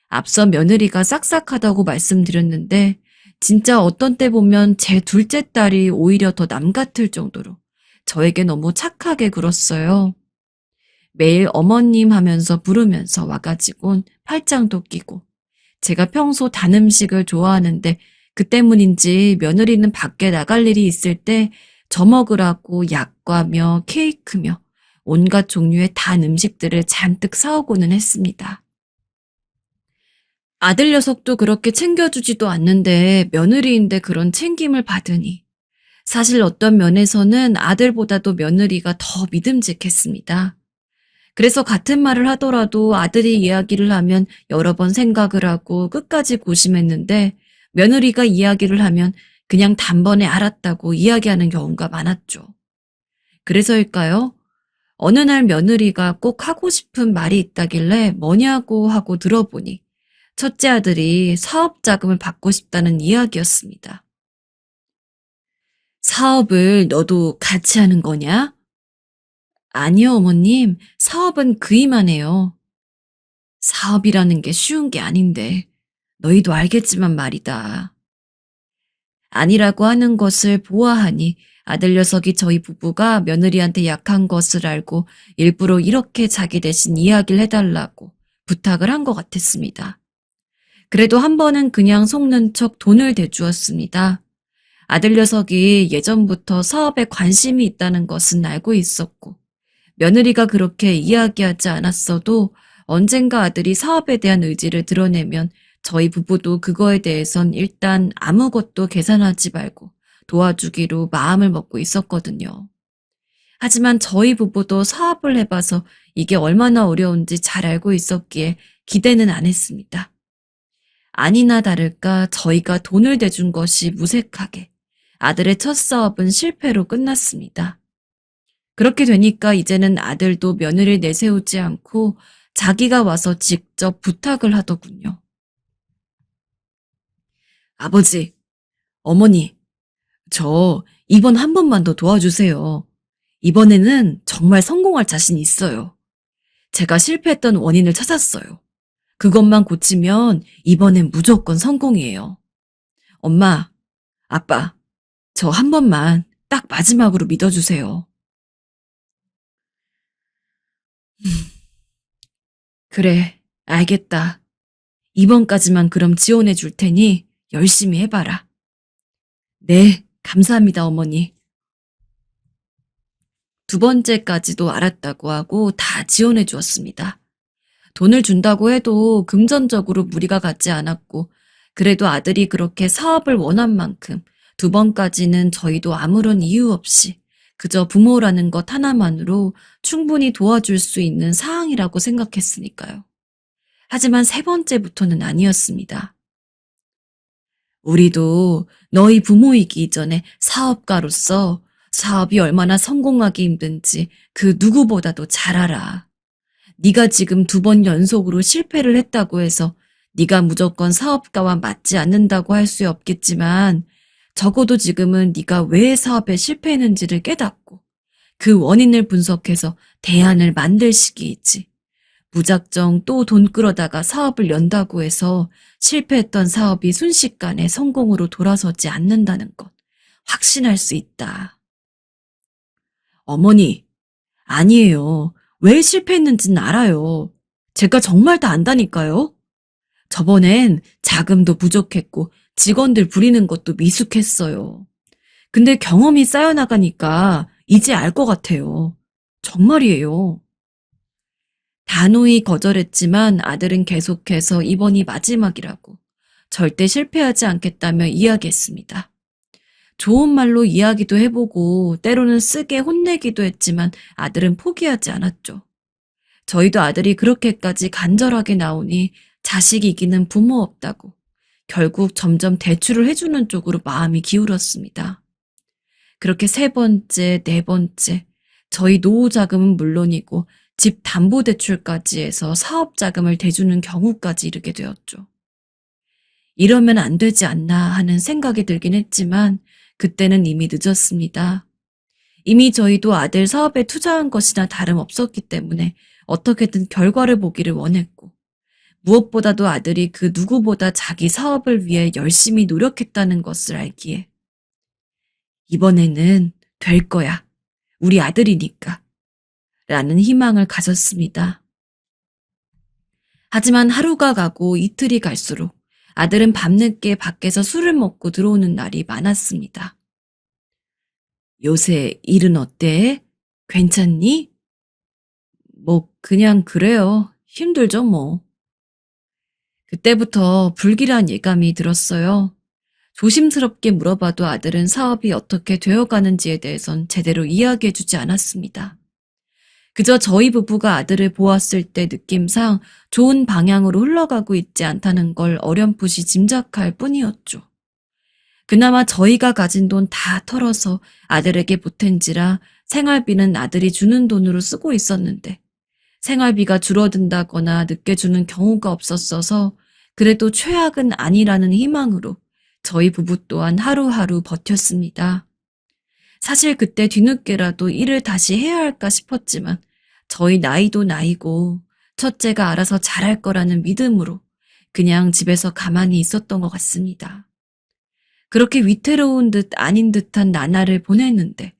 앞서 며느리가 싹싹하다고 말씀드렸는데 진짜 어떤 때 보면 제 둘째 딸이 오히려 더 남 같을 정도로 저에게 너무 착하게 굴었어요. 매일 어머님 하면서 부르면서 와가지곤 팔짱도 끼고 제가 평소 단 음식을 좋아하는데 그 때문인지 며느리는 밖에 나갈 일이 있을 때 저 먹으라고 약과며 케이크며 온갖 종류의 단 음식들을 잔뜩 사오고는 했습니다. 아들 녀석도 그렇게 챙겨주지도 않는데 며느리인데 그런 챙김을 받으니 사실 어떤 면에서는 아들보다도 며느리가 더 믿음직했습니다. 그래서 같은 말을 하더라도 아들이 이야기를 하면 여러 번 생각을 하고 끝까지 고심했는데 며느리가 이야기를 하면 그냥 단번에 알았다고 이야기하는 경우가 많았죠. 그래서일까요? 어느 날 며느리가 꼭 하고 싶은 말이 있다길래 뭐냐고 하고 들어보니 첫째 아들이 사업 자금을 받고 싶다는 이야기였습니다. 사업을 너도 같이 하는 거냐? 아니요, 어머님. 사업은 그이만 해요. 사업이라는 게 쉬운 게 아닌데 너희도 알겠지만 말이다. 아니라고 하는 것을 보아하니 아들 녀석이 저희 부부가 며느리한테 약한 것을 알고 일부러 이렇게 자기 대신 이야기를 해달라고 부탁을 한 것 같았습니다. 그래도 한 번은 그냥 속는 척 돈을 대주었습니다. 아들 녀석이 예전부터 사업에 관심이 있다는 것은 알고 있었고 며느리가 그렇게 이야기하지 않았어도 언젠가 아들이 사업에 대한 의지를 드러내면 저희 부부도 그거에 대해선 일단 아무것도 계산하지 말고 도와주기로 마음을 먹고 있었거든요. 하지만 저희 부부도 사업을 해봐서 이게 얼마나 어려운지 잘 알고 있었기에 기대는 안 했습니다. 아니나 다를까 저희가 돈을 대준 것이 무색하게 아들의 첫 사업은 실패로 끝났습니다. 그렇게 되니까 이제는 아들도 며느리를 내세우지 않고 자기가 와서 직접 부탁을 하더군요. 아버지, 어머니, 저 이번 한 번만 더 도와주세요. 이번에는 정말 성공할 자신 있어요. 제가 실패했던 원인을 찾았어요. 그것만 고치면 이번엔 무조건 성공이에요. 엄마, 아빠, 저 한 번만 딱 마지막으로 믿어주세요. 그래, 알겠다. 이번까지만 그럼 지원해 줄 테니 열심히 해봐라. 네, 감사합니다, 어머니. 두 번째까지도 알았다고 하고 다 지원해 주었습니다. 돈을 준다고 해도 금전적으로 무리가 가지 않았고, 그래도 아들이 그렇게 사업을 원한 만큼 두 번까지는 저희도 아무런 이유 없이 그저 부모라는 것 하나만으로 충분히 도와줄 수 있는 사항이라고 생각했으니까요. 하지만 세 번째부터는 아니었습니다. 우리도 너희 부모이기 이전에 사업가로서 사업이 얼마나 성공하기 힘든지 그 누구보다도 잘 알아. 네가 지금 두 번 연속으로 실패를 했다고 해서 네가 무조건 사업가와 맞지 않는다고 할 수 없겠지만 적어도 지금은 네가 왜 사업에 실패했는지를 깨닫고 그 원인을 분석해서 대안을 만들 시기이지. 무작정 또 돈 끌어다가 사업을 연다고 해서 실패했던 사업이 순식간에 성공으로 돌아서지 않는다는 것 확신할 수 있다. 어머니, 아니에요. 왜 실패했는지는 알아요. 제가 정말 다 안다니까요. 저번엔 자금도 부족했고 직원들 부리는 것도 미숙했어요. 근데 경험이 쌓여나가니까 이제 알 것 같아요. 정말이에요. 단호히 거절했지만 아들은 계속해서 이번이 마지막이라고 절대 실패하지 않겠다며 이야기했습니다. 좋은 말로 이야기도 해보고 때로는 쓰게 혼내기도 했지만 아들은 포기하지 않았죠. 저희도 아들이 그렇게까지 간절하게 나오니 자식 이기는 부모 없다고 결국 점점 대출을 해주는 쪽으로 마음이 기울었습니다. 그렇게 세 번째, 네 번째, 저희 노후 자금은 물론이고 집 담보대출까지 해서 사업 자금을 대주는 경우까지 이르게 되었죠. 이러면 안 되지 않나 하는 생각이 들긴 했지만 그때는 이미 늦었습니다. 이미 저희도 아들 사업에 투자한 것이나 다름없었기 때문에 어떻게든 결과를 보기를 원했고 무엇보다도 아들이 그 누구보다 자기 사업을 위해 열심히 노력했다는 것을 알기에 이번에는 될 거야. 우리 아들이니까. 라는 희망을 가졌습니다. 하지만 하루가 가고 이틀이 갈수록 아들은 밤늦게 밖에서 술을 먹고 들어오는 날이 많았습니다. 요새 일은 어때? 괜찮니? 뭐, 그냥 그래요. 힘들죠, 뭐. 그때부터 불길한 예감이 들었어요. 조심스럽게 물어봐도 아들은 사업이 어떻게 되어가는지에 대해선 제대로 이야기해주지 않았습니다. 그저 저희 부부가 아들을 보았을 때 느낌상 좋은 방향으로 흘러가고 있지 않다는 걸 어렴풋이 짐작할 뿐이었죠. 그나마 저희가 가진 돈 다 털어서 아들에게 보탠지라 생활비는 아들이 주는 돈으로 쓰고 있었는데 생활비가 줄어든다거나 늦게 주는 경우가 없었어서 그래도 최악은 아니라는 희망으로 저희 부부 또한 하루하루 버텼습니다. 사실 그때 뒤늦게라도 일을 다시 해야 할까 싶었지만 저희 나이도 나이고 첫째가 알아서 잘할 거라는 믿음으로 그냥 집에서 가만히 있었던 것 같습니다. 그렇게 위태로운 듯 아닌 듯한 나날을 보냈는데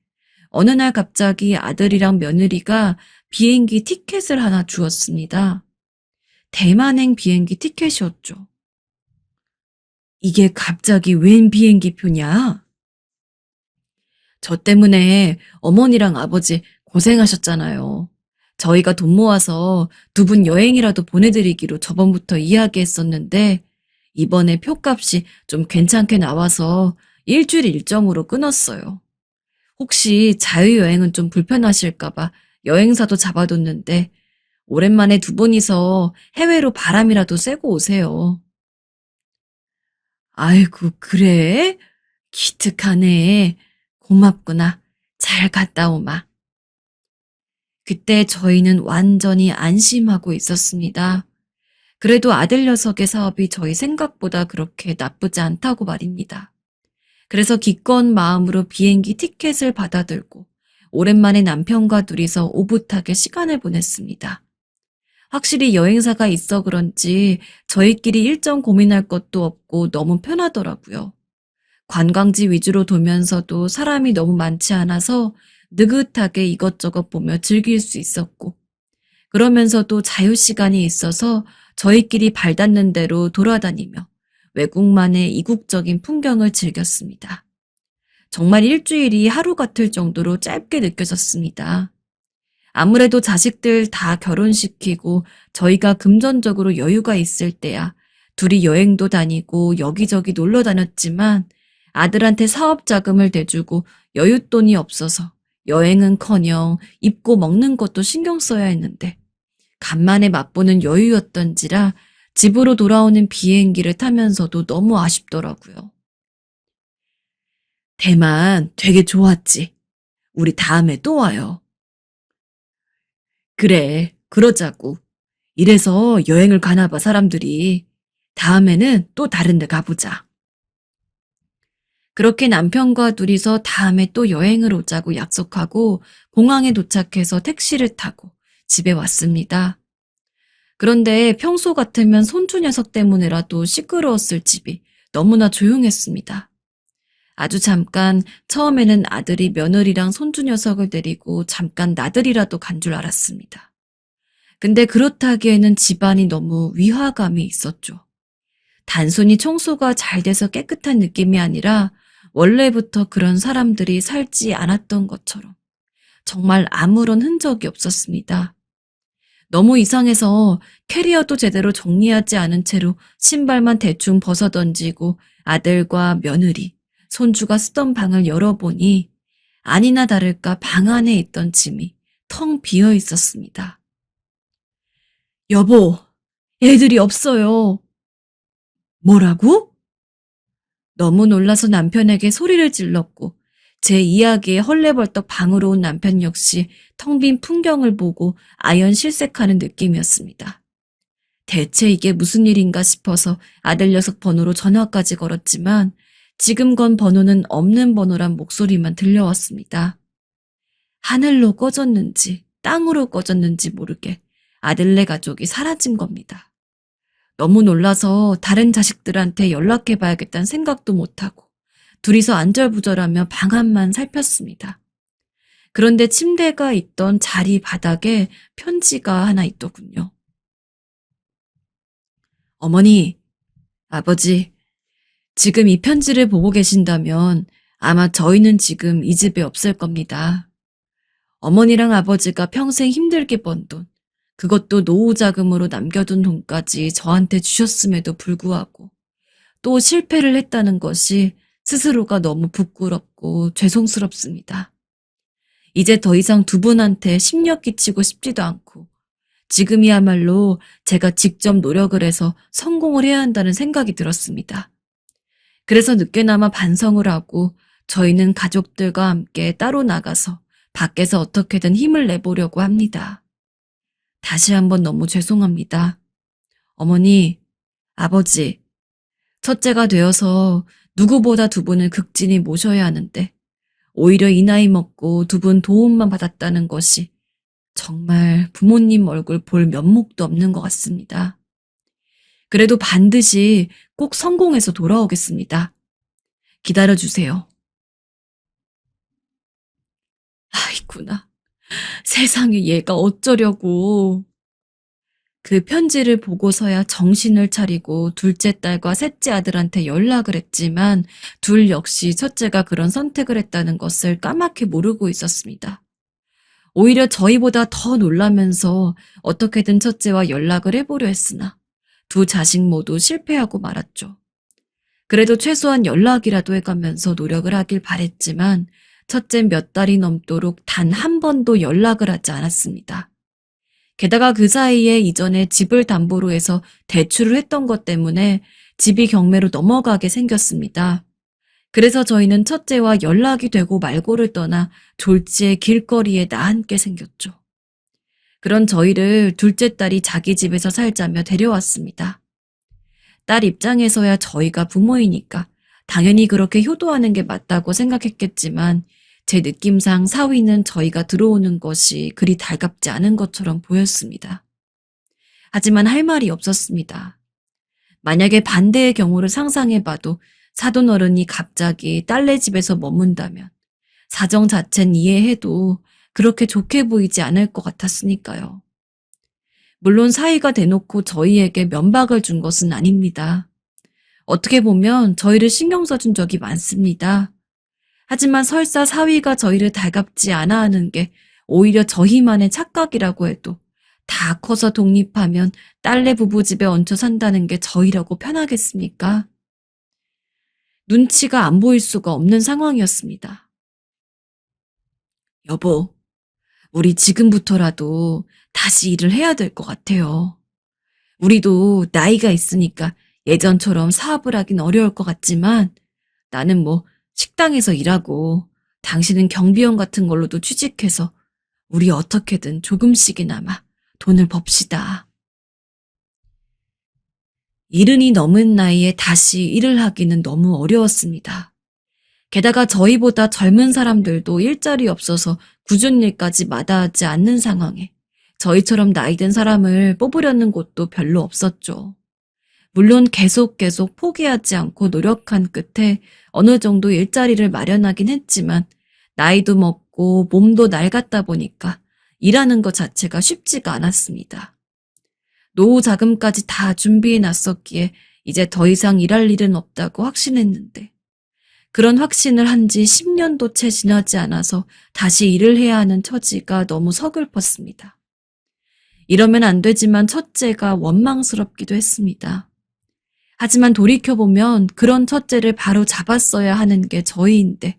어느 날 갑자기 아들이랑 며느리가 비행기 티켓을 하나 주었습니다. 대만행 비행기 티켓이었죠. 이게 갑자기 웬 비행기 표냐? 저 때문에 어머니랑 아버지 고생하셨잖아요. 저희가 돈 모아서 두 분 여행이라도 보내드리기로 저번부터 이야기했었는데 이번에 표값이 좀 괜찮게 나와서 일주일 일정으로 끊었어요. 혹시 자유여행은 좀 불편하실까봐 여행사도 잡아뒀는데 오랜만에 두 분이서 해외로 바람이라도 쐬고 오세요. 아이고, 그래? 기특하네. 고맙구나. 잘 갔다 오마. 그때 저희는 완전히 안심하고 있었습니다. 그래도 아들 녀석의 사업이 저희 생각보다 그렇게 나쁘지 않다고 말입니다. 그래서 기꺼운 마음으로 비행기 티켓을 받아들고 오랜만에 남편과 둘이서 오붓하게 시간을 보냈습니다. 확실히 여행사가 있어 그런지 저희끼리 일정 고민할 것도 없고 너무 편하더라고요. 관광지 위주로 돌면서도 사람이 너무 많지 않아서 느긋하게 이것저것 보며 즐길 수 있었고, 그러면서도 자유시간이 있어서 저희끼리 발닿는 대로 돌아다니며 외국만의 이국적인 풍경을 즐겼습니다. 정말 일주일이 하루 같을 정도로 짧게 느껴졌습니다. 아무래도 자식들 다 결혼시키고 저희가 금전적으로 여유가 있을 때야 둘이 여행도 다니고 여기저기 놀러 다녔지만 아들한테 사업 자금을 대주고 여윳돈이 없어서 여행은커녕 입고 먹는 것도 신경 써야 했는데 간만에 맛보는 여유였던지라 집으로 돌아오는 비행기를 타면서도 너무 아쉽더라고요. 대만 되게 좋았지. 우리 다음에 또 와요. 그래, 그러자고. 이래서 여행을 가나 봐, 사람들이. 다음에는 또 다른 데 가보자. 그렇게 남편과 둘이서 다음에 또 여행을 오자고 약속하고 공항에 도착해서 택시를 타고 집에 왔습니다. 그런데 평소 같으면 손주 녀석 때문에라도 시끄러웠을 집이 너무나 조용했습니다. 아주 잠깐 처음에는 아들이 며느리랑 손주 녀석을 데리고 잠깐 나들이라도 간 줄 알았습니다. 근데 그렇다기에는 집안이 너무 위화감이 있었죠. 단순히 청소가 잘 돼서 깨끗한 느낌이 아니라 원래부터 그런 사람들이 살지 않았던 것처럼 정말 아무런 흔적이 없었습니다. 너무 이상해서 캐리어도 제대로 정리하지 않은 채로 신발만 대충 벗어던지고 아들과 며느리, 손주가 쓰던 방을 열어보니 아니나 다를까 방 안에 있던 짐이 텅 비어 있었습니다. 여보, 애들이 없어요. 뭐라고? 너무 놀라서 남편에게 소리를 질렀고 제 이야기에 헐레벌떡 방으로 온 남편 역시 텅 빈 풍경을 보고 아연실색하는 느낌이었습니다. 대체 이게 무슨 일인가 싶어서 아들 녀석 번호로 전화까지 걸었지만 지금 건 번호는 없는 번호란 목소리만 들려왔습니다. 하늘로 꺼졌는지 땅으로 꺼졌는지 모르게 아들네 가족이 사라진 겁니다. 너무 놀라서 다른 자식들한테 연락해봐야겠다는 생각도 못하고 둘이서 안절부절하며 방 안만 살폈습니다. 그런데 침대가 있던 자리 바닥에 편지가 하나 있더군요. 어머니, 아버지, 지금 이 편지를 보고 계신다면 아마 저희는 지금 이 집에 없을 겁니다. 어머니랑 아버지가 평생 힘들게 번 돈, 그것도 노후 자금으로 남겨둔 돈까지 저한테 주셨음에도 불구하고 또 실패를 했다는 것이 스스로가 너무 부끄럽고 죄송스럽습니다. 이제 더 이상 두 분한테 심려 끼치고 싶지도 않고 지금이야말로 제가 직접 노력을 해서 성공을 해야 한다는 생각이 들었습니다. 그래서 늦게나마 반성을 하고 저희는 가족들과 함께 따로 나가서 밖에서 어떻게든 힘을 내보려고 합니다. 다시 한번 너무 죄송합니다. 어머니, 아버지, 첫째가 되어서 누구보다 두 분을 극진히 모셔야 하는데 오히려 이 나이 먹고 두 분 도움만 받았다는 것이 정말 부모님 얼굴 볼 면목도 없는 것 같습니다. 그래도 반드시 꼭 성공해서 돌아오겠습니다. 기다려주세요. 아이구나. 세상에 얘가 어쩌려고. 그 편지를 보고서야 정신을 차리고 둘째 딸과 셋째 아들한테 연락을 했지만 둘 역시 첫째가 그런 선택을 했다는 것을 까맣게 모르고 있었습니다. 오히려 저희보다 더 놀라면서 어떻게든 첫째와 연락을 해보려 했으나 두 자식 모두 실패하고 말았죠. 그래도 최소한 연락이라도 해가면서 노력을 하길 바랬지만 첫째는 몇 달이 넘도록 단 한 번도 연락을 하지 않았습니다. 게다가 그 사이에 이전에 집을 담보로 해서 대출을 했던 것 때문에 집이 경매로 넘어가게 생겼습니다. 그래서 저희는 첫째와 연락이 되고 말고를 떠나 졸지에 길거리에 나앉게 생겼죠. 그런 저희를 둘째 딸이 자기 집에서 살자며 데려왔습니다. 딸 입장에서야 저희가 부모이니까 당연히 그렇게 효도하는 게 맞다고 생각했겠지만 제 느낌상 사위는 저희가 들어오는 것이 그리 달갑지 않은 것처럼 보였습니다. 하지만 할 말이 없었습니다. 만약에 반대의 경우를 상상해봐도 사돈어른이 갑자기 딸네 집에서 머문다면 사정 자체는 이해해도 그렇게 좋게 보이지 않을 것 같았으니까요. 물론 사위가 대놓고 저희에게 면박을 준 것은 아닙니다. 어떻게 보면 저희를 신경 써준 적이 많습니다. 하지만 설사 사위가 저희를 달갑지 않아 하는 게 오히려 저희만의 착각이라고 해도 다 커서 독립하면 딸내 부부 집에 얹혀 산다는 게 저희라고 편하겠습니까? 눈치가 안 보일 수가 없는 상황이었습니다. 여보, 우리 지금부터라도 다시 일을 해야 될 것 같아요. 우리도 나이가 있으니까 예전처럼 사업을 하긴 어려울 것 같지만 나는 뭐 식당에서 일하고 당신은 경비원 같은 걸로도 취직해서 우리 어떻게든 조금씩이나마 돈을 법시다. 이른이 넘은 나이에 다시 일을 하기는 너무 어려웠습니다. 게다가 저희보다 젊은 사람들도 일자리 없어서 꾸준 일까지 마다하지 않는 상황에 저희처럼 나이 든 사람을 뽑으려는 곳도 별로 없었죠. 물론 계속 포기하지 않고 노력한 끝에 어느 정도 일자리를 마련하긴 했지만 나이도 먹고 몸도 낡았다 보니까 일하는 것 자체가 쉽지가 않았습니다. 노후 자금까지 다 준비해 놨었기에 이제 더 이상 일할 일은 없다고 확신했는데 그런 확신을 한 지 10년도 채 지나지 않아서 다시 일을 해야 하는 처지가 너무 서글펐습니다. 이러면 안 되지만 첫째가 원망스럽기도 했습니다. 하지만 돌이켜보면 그런 첫째를 바로 잡았어야 하는 게 저희인데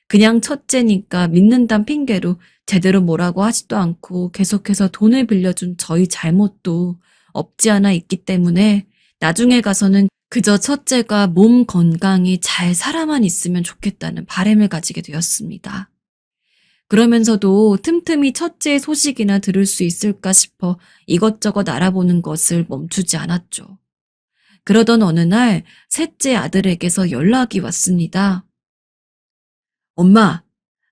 그냥 첫째니까 믿는단 핑계로 제대로 뭐라고 하지도 않고 계속해서 돈을 빌려준 저희 잘못도 없지 않아 있기 때문에 나중에 가서는 그저 첫째가 몸 건강히 잘 살아만 있으면 좋겠다는 바람을 가지게 되었습니다. 그러면서도 틈틈이 첫째의 소식이나 들을 수 있을까 싶어 이것저것 알아보는 것을 멈추지 않았죠. 그러던 어느 날 셋째 아들에게서 연락이 왔습니다. 엄마,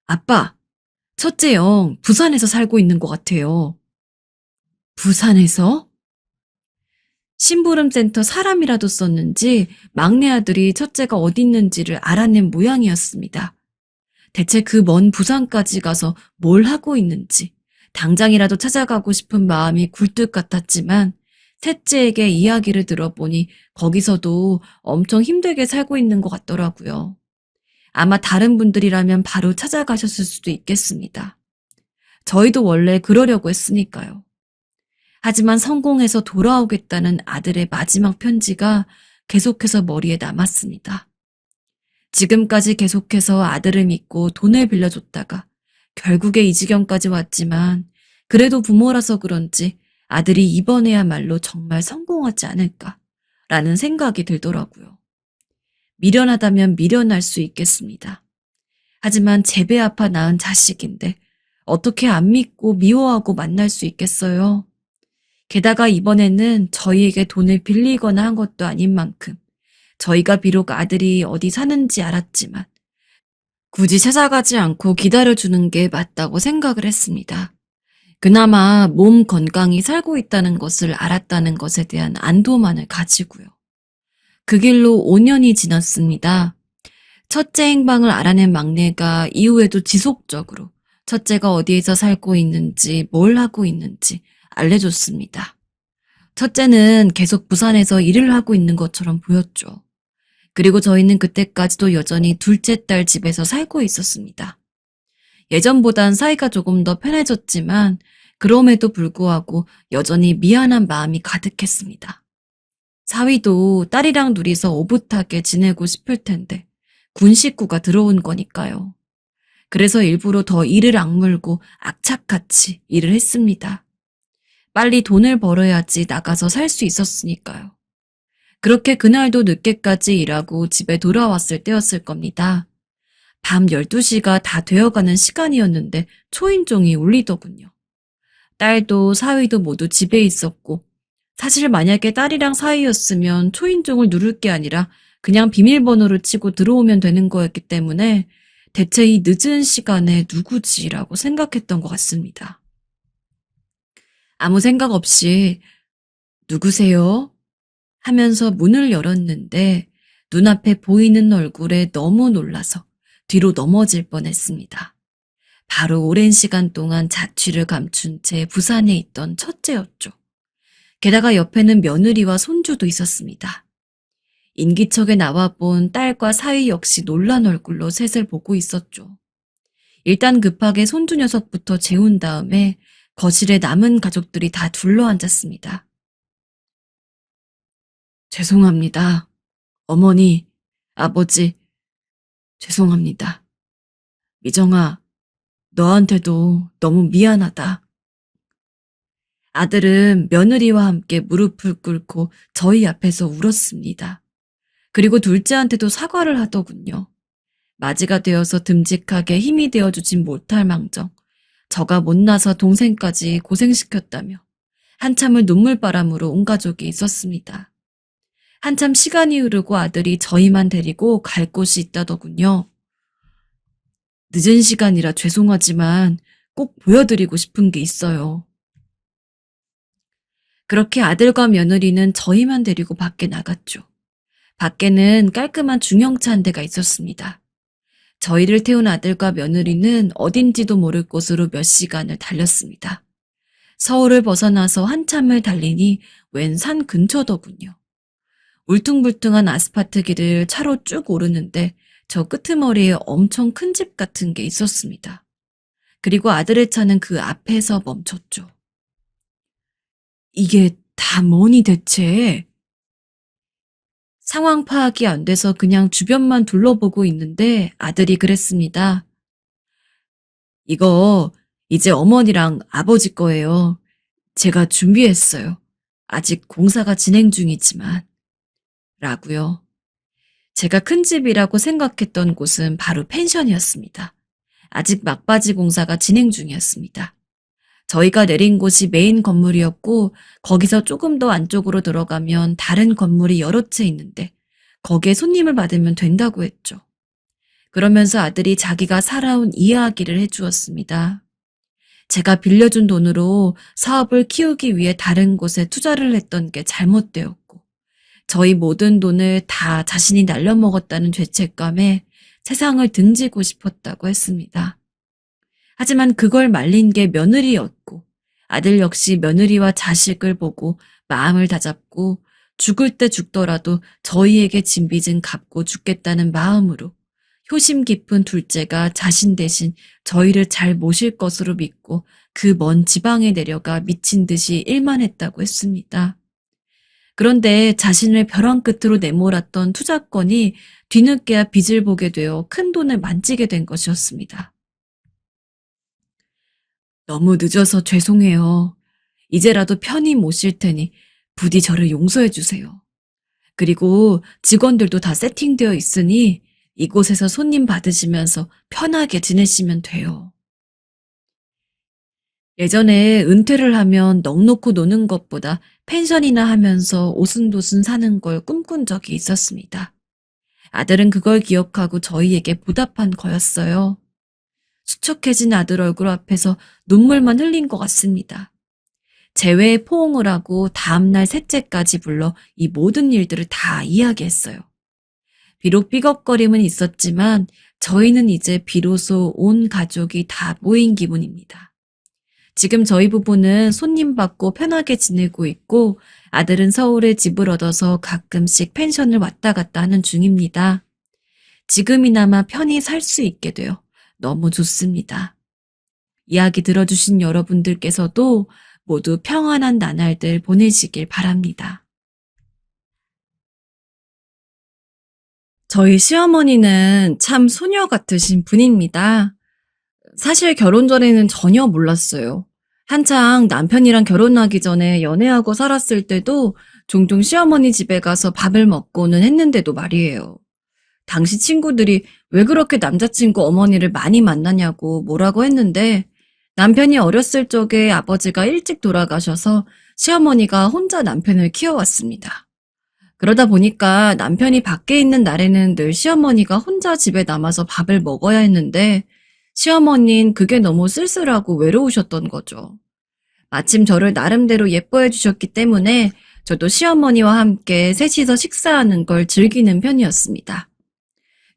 아빠, 첫째 형 부산에서 살고 있는 것 같아요. 부산에서? 심부름센터 사람이라도 썼는지 막내 아들이 첫째가 어디 있는지를 알아낸 모양이었습니다. 대체 그 먼 부산까지 가서 뭘 하고 있는지 당장이라도 찾아가고 싶은 마음이 굴뚝 같았지만 셋째에게 이야기를 들어보니 거기서도 엄청 힘들게 살고 있는 것 같더라고요. 아마 다른 분들이라면 바로 찾아가셨을 수도 있겠습니다. 저희도 원래 그러려고 했으니까요. 하지만 성공해서 돌아오겠다는 아들의 마지막 편지가 계속해서 머리에 남았습니다. 지금까지 계속해서 아들을 믿고 돈을 빌려줬다가 결국에 이 지경까지 왔지만 그래도 부모라서 그런지 아들이 이번에야말로 정말 성공하지 않을까라는 생각이 들더라고요. 미련하다면 미련할 수 있겠습니다. 하지만 제 배 아파 낳은 자식인데 어떻게 안 믿고 미워하고 만날 수 있겠어요? 게다가 이번에는 저희에게 돈을 빌리거나 한 것도 아닌 만큼 저희가 비록 아들이 어디 사는지 알았지만 굳이 찾아가지 않고 기다려주는 게 맞다고 생각을 했습니다. 그나마 몸 건강히 살고 있다는 것을 알았다는 것에 대한 안도만을 가지고요. 그 길로 5년이 지났습니다. 첫째 행방을 알아낸 막내가 이후에도 지속적으로 첫째가 어디에서 살고 있는지 뭘 하고 있는지 알려줬습니다. 첫째는 계속 부산에서 일을 하고 있는 것처럼 보였죠. 그리고 저희는 그때까지도 여전히 둘째 딸 집에서 살고 있었습니다. 예전보단 사이가 조금 더 편해졌지만 그럼에도 불구하고 여전히 미안한 마음이 가득했습니다. 사위도 딸이랑 둘이서 오붓하게 지내고 싶을 텐데 군 식구가 들어온 거니까요. 그래서 일부러 더 이를 악물고 악착같이 일을 했습니다. 빨리 돈을 벌어야지 나가서 살 수 있었으니까요. 그렇게 그날도 늦게까지 일하고 집에 돌아왔을 때였을 겁니다. 밤 12시가 다 되어가는 시간이었는데 초인종이 울리더군요. 딸도 사위도 모두 집에 있었고, 사실 만약에 딸이랑 사위였으면 초인종을 누를 게 아니라 그냥 비밀번호를 치고 들어오면 되는 거였기 때문에 대체 이 늦은 시간에 누구지라고 생각했던 것 같습니다. 아무 생각 없이 누구세요? 하면서 문을 열었는데 눈앞에 보이는 얼굴에 너무 놀라서 뒤로 넘어질 뻔했습니다. 바로 오랜 시간 동안 자취를 감춘 채 부산에 있던 첫째였죠. 게다가 옆에는 며느리와 손주도 있었습니다. 인기척에 나와본 딸과 사위 역시 놀란 얼굴로 셋을 보고 있었죠. 일단 급하게 손주 녀석부터 재운 다음에 거실에 남은 가족들이 다 둘러앉았습니다. 죄송합니다. 어머니, 아버지, 죄송합니다. 미정아, 너한테도 너무 미안하다. 아들은 며느리와 함께 무릎을 꿇고 저희 앞에서 울었습니다. 그리고 둘째한테도 사과를 하더군요. 맞이가 되어서 듬직하게 힘이 되어주진 못할 망정 저가 못나서 동생까지 고생시켰다며 한참을 눈물바람으로 온 가족이 있었습니다. 한참 시간이 흐르고 아들이 저희만 데리고 갈 곳이 있다더군요. 늦은 시간이라 죄송하지만 꼭 보여드리고 싶은 게 있어요. 그렇게 아들과 며느리는 저희만 데리고 밖에 나갔죠. 밖에는 깔끔한 중형차 한 대가 있었습니다. 저희를 태운 아들과 며느리는 어딘지도 모를 곳으로 몇 시간을 달렸습니다. 서울을 벗어나서 한참을 달리니 웬 산 근처더군요. 울퉁불퉁한 아스팔트 길을 차로 쭉 오르는데 저 끄트머리에 엄청 큰 집 같은 게 있었습니다. 그리고 아들의 차는 그 앞에서 멈췄죠. 이게 다 뭐니 대체? 상황 파악이 안 돼서 그냥 주변만 둘러보고 있는데 아들이 그랬습니다. 이거 이제 어머니랑 아버지 거예요. 제가 준비했어요. 아직 공사가 진행 중이지만. 라고요. 제가 큰 집이라고 생각했던 곳은 바로 펜션이었습니다. 아직 막바지 공사가 진행 중이었습니다. 저희가 내린 곳이 메인 건물이었고 거기서 조금 더 안쪽으로 들어가면 다른 건물이 여러 채 있는데 거기에 손님을 받으면 된다고 했죠. 그러면서 아들이 자기가 살아온 이야기를 해주었습니다. 제가 빌려준 돈으로 사업을 키우기 위해 다른 곳에 투자를 했던 게 잘못되었고 저희 모든 돈을 다 자신이 날려먹었다는 죄책감에 세상을 등지고 싶었다고 했습니다. 하지만 그걸 말린 게 며느리였고 아들 역시 며느리와 자식을 보고 마음을 다잡고 죽을 때 죽더라도 저희에게 진 빚은 갚고 죽겠다는 마음으로 효심 깊은 둘째가 자신 대신 저희를 잘 모실 것으로 믿고 그 먼 지방에 내려가 미친 듯이 일만 했다고 했습니다. 그런데 자신을 벼랑 끝으로 내몰았던 투자권이 뒤늦게야 빚을 보게 되어 큰 돈을 만지게 된 것이었습니다. 너무 늦어서 죄송해요. 이제라도 편히 모실 테니 부디 저를 용서해 주세요. 그리고 직원들도 다 세팅되어 있으니 이곳에서 손님 받으시면서 편하게 지내시면 돼요. 예전에 은퇴를 하면 넋 놓고 노는 것보다 펜션이나 하면서 오순도순 사는 걸 꿈꾼 적이 있었습니다. 아들은 그걸 기억하고 저희에게 보답한 거였어요. 수척해진 아들 얼굴 앞에서 눈물만 흘린 것 같습니다. 재회에 포옹을 하고 다음날 셋째까지 불러 이 모든 일들을 다 이야기했어요. 비록 삐걱거림은 있었지만 저희는 이제 비로소 온 가족이 다 모인 기분입니다. 지금 저희 부부는 손님 받고 편하게 지내고 있고 아들은 서울에 집을 얻어서 가끔씩 펜션을 왔다 갔다 하는 중입니다. 지금이나마 편히 살 수 있게 되어 너무 좋습니다. 이야기 들어주신 여러분들께서도 모두 평안한 나날들 보내시길 바랍니다. 저희 시어머니는 참 소녀 같으신 분입니다. 사실 결혼 전에는 전혀 몰랐어요. 한창 남편이랑 결혼하기 전에 연애하고 살았을 때도 종종 시어머니 집에 가서 밥을 먹고는 했는데도 말이에요. 당시 친구들이 왜 그렇게 남자친구 어머니를 많이 만나냐고 뭐라고 했는데 남편이 어렸을 적에 아버지가 일찍 돌아가셔서 시어머니가 혼자 남편을 키워왔습니다. 그러다 보니까 남편이 밖에 있는 날에는 늘 시어머니가 혼자 집에 남아서 밥을 먹어야 했는데 시어머니는 그게 너무 쓸쓸하고 외로우셨던 거죠. 마침 저를 나름대로 예뻐해 주셨기 때문에 저도 시어머니와 함께 셋이서 식사하는 걸 즐기는 편이었습니다.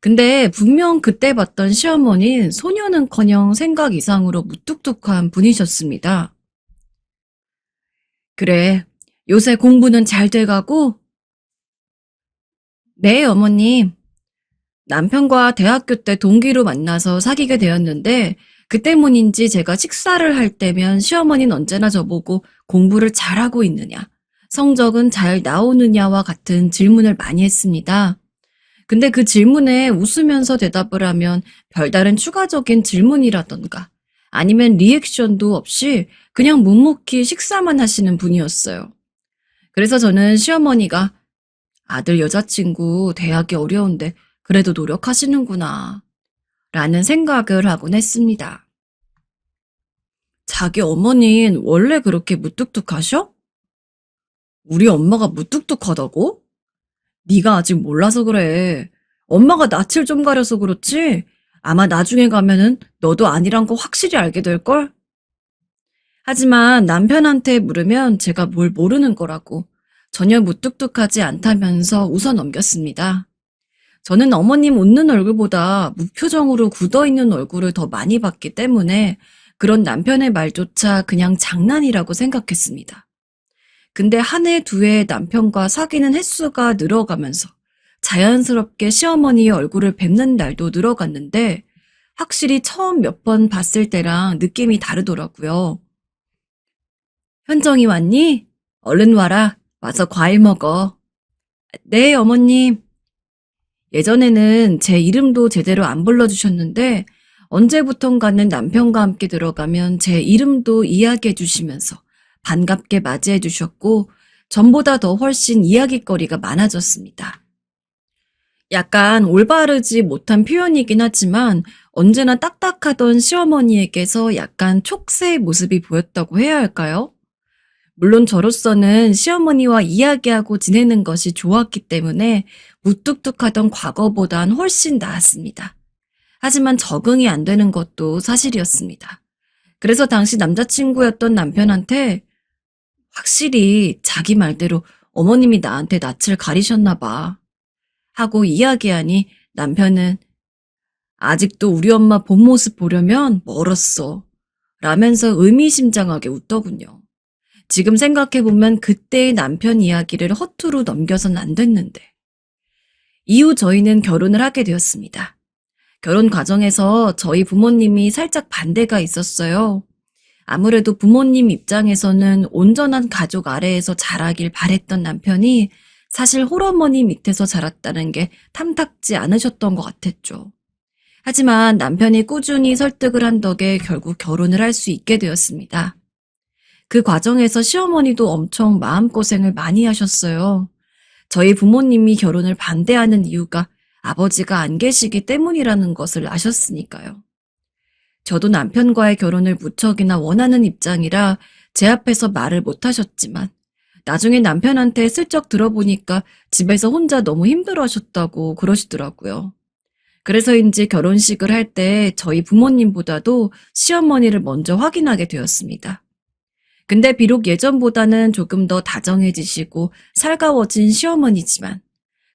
근데 분명 그때 봤던 시어머니는 소녀는커녕 생각 이상으로 무뚝뚝한 분이셨습니다. 그래, 요새 공부는 잘 돼가고? 네, 어머님. 남편과 대학교 때 동기로 만나서 사귀게 되었는데 그 때문인지 제가 식사를 할 때면 시어머니는 언제나 저보고 공부를 잘하고 있느냐, 성적은 잘 나오느냐와 같은 질문을 많이 했습니다. 근데 그 질문에 웃으면서 대답을 하면 별다른 추가적인 질문이라던가 아니면 리액션도 없이 그냥 묵묵히 식사만 하시는 분이었어요. 그래서 저는 시어머니가 아들 여자친구 대학이 어려운데 그래도 노력하시는구나 라는 생각을 하곤 했습니다. 자기 어머니는 원래 그렇게 무뚝뚝하셔? 우리 엄마가 무뚝뚝하다고? 네가 아직 몰라서 그래. 엄마가 낯을 좀 가려서 그렇지. 아마 나중에 가면은 너도 아니란 거 확실히 알게 될걸? 하지만 남편한테 물으면 제가 뭘 모르는 거라고 전혀 무뚝뚝하지 않다면서 웃어 넘겼습니다. 저는 어머님 웃는 얼굴보다 무표정으로 굳어있는 얼굴을 더 많이 봤기 때문에 그런 남편의 말조차 그냥 장난이라고 생각했습니다. 근데 한 해, 두 해 남편과 사귀는 횟수가 늘어가면서 자연스럽게 시어머니의 얼굴을 뵙는 날도 늘어갔는데 확실히 처음 몇 번 봤을 때랑 느낌이 다르더라고요. 현정이 왔니? 얼른 와라. 와서 과일 먹어. 네, 어머님. 예전에는 제 이름도 제대로 안 불러주셨는데 언제부턴가는 남편과 함께 들어가면 제 이름도 이야기해 주시면서 반갑게 맞이해 주셨고 전보다 더 훨씬 이야깃거리가 많아졌습니다. 약간 올바르지 못한 표현이긴 하지만 언제나 딱딱하던 시어머니에게서 약간 촉새의 모습이 보였다고 해야 할까요? 물론 저로서는 시어머니와 이야기하고 지내는 것이 좋았기 때문에 무뚝뚝하던 과거보단 훨씬 나았습니다. 하지만 적응이 안 되는 것도 사실이었습니다. 그래서 당시 남자친구였던 남편한테 확실히 자기 말대로 어머님이 나한테 낯을 가리셨나 봐 하고 이야기하니 남편은 아직도 우리 엄마 본 모습 보려면 멀었어 라면서 의미심장하게 웃더군요. 지금 생각해보면 그때의 남편 이야기를 허투루 넘겨선 안 됐는데. 이후 저희는 결혼을 하게 되었습니다. 결혼 과정에서 저희 부모님이 살짝 반대가 있었어요. 아무래도 부모님 입장에서는 온전한 가족 아래에서 자라길 바랬던 남편이 사실 홀어머니 밑에서 자랐다는 게 탐탁지 않으셨던 것 같았죠. 하지만 남편이 꾸준히 설득을 한 덕에 결국 결혼을 할 수 있게 되었습니다. 그 과정에서 시어머니도 엄청 마음고생을 많이 하셨어요. 저희 부모님이 결혼을 반대하는 이유가 아버지가 안 계시기 때문이라는 것을 아셨으니까요. 저도 남편과의 결혼을 무척이나 원하는 입장이라 제 앞에서 말을 못 하셨지만 나중에 남편한테 슬쩍 들어보니까 집에서 혼자 너무 힘들어 하셨다고 그러시더라고요. 그래서인지 결혼식을 할 때 저희 부모님보다도 시어머니를 먼저 확인하게 되었습니다. 근데 비록 예전보다는 조금 더 다정해지시고 살가워진 시어머니지만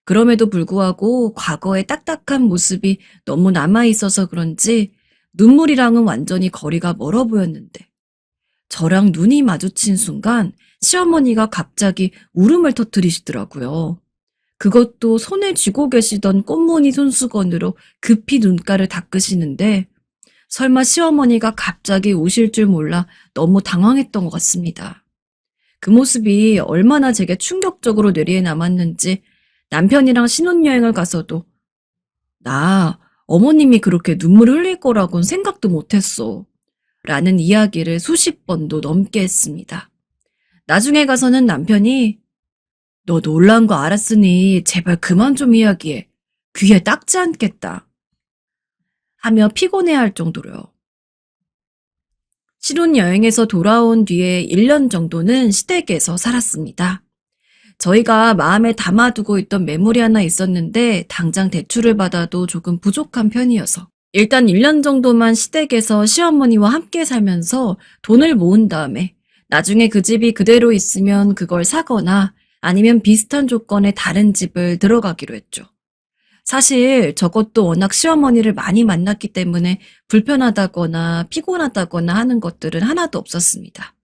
그럼에도 불구하고 과거의 딱딱한 모습이 너무 남아있어서 그런지 눈물이랑은 완전히 거리가 멀어 보였는데 저랑 눈이 마주친 순간 시어머니가 갑자기 울음을 터뜨리시더라고요. 그것도 손에 쥐고 계시던 꽃무늬 손수건으로 급히 눈가를 닦으시는데 설마 시어머니가 갑자기 우실 줄 몰라 너무 당황했던 것 같습니다. 그 모습이 얼마나 제게 충격적으로 뇌리에 남았는지 남편이랑 신혼여행을 가서도 나 어머님이 그렇게 눈물을 흘릴 거라고는 생각도 못했어 라는 이야기를 수십 번도 넘게 했습니다. 나중에 가서는 남편이 너 놀란 거 알았으니 제발 그만 좀 이야기해. 귀에 닦지 않겠다. 하며 피곤해할 정도로요. 신혼여행에서 돌아온 뒤에 1년 정도는 시댁에서 살았습니다. 저희가 마음에 담아두고 있던 매물이 하나 있었는데 당장 대출을 받아도 조금 부족한 편이어서 일단 1년 정도만 시댁에서 시어머니와 함께 살면서 돈을 모은 다음에 나중에 그 집이 그대로 있으면 그걸 사거나 아니면 비슷한 조건의 다른 집을 들어가기로 했죠. 사실 저것도 워낙 시어머니를 많이 만났기 때문에 불편하다거나 피곤하다거나 하는 것들은 하나도 없었습니다.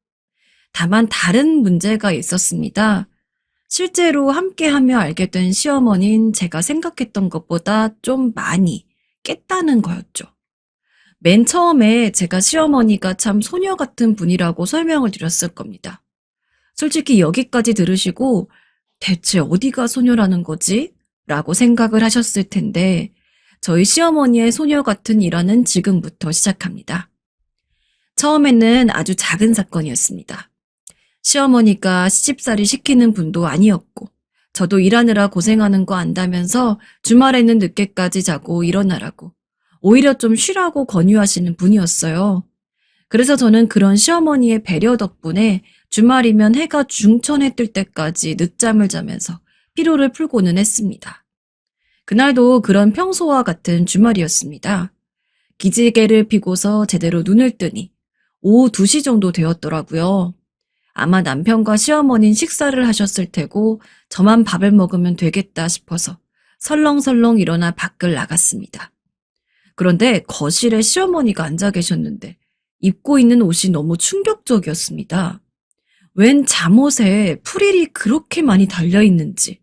다만 다른 문제가 있었습니다. 실제로 함께하며 알게 된 시어머니는 제가 생각했던 것보다 좀 많이 깼다는 거였죠. 맨 처음에 제가 시어머니가 참 소녀 같은 분이라고 설명을 드렸을 겁니다. 솔직히 여기까지 들으시고 대체 어디가 소녀라는 거지? 라고 생각을 하셨을 텐데 저희 시어머니의 소녀 같은 일화는 지금부터 시작합니다. 처음에는 아주 작은 사건이었습니다. 시어머니가 시집살이 시키는 분도 아니었고 저도 일하느라 고생하는 거 안다면서 주말에는 늦게까지 자고 일어나라고 오히려 좀 쉬라고 권유하시는 분이었어요. 그래서 저는 그런 시어머니의 배려 덕분에 주말이면 해가 중천에 뜰 때까지 늦잠을 자면서 피로를 풀고는 했습니다. 그날도 그런 평소와 같은 주말이었습니다. 기지개를 피고서 제대로 눈을 뜨니 오후 2시 정도 되었더라고요. 아마 남편과 시어머니는 식사를 하셨을 테고 저만 밥을 먹으면 되겠다 싶어서 설렁설렁 일어나 밖을 나갔습니다. 그런데 거실에 시어머니가 앉아 계셨는데 입고 있는 옷이 너무 충격적이었습니다. 웬 잠옷에 프릴이 그렇게 많이 달려있는지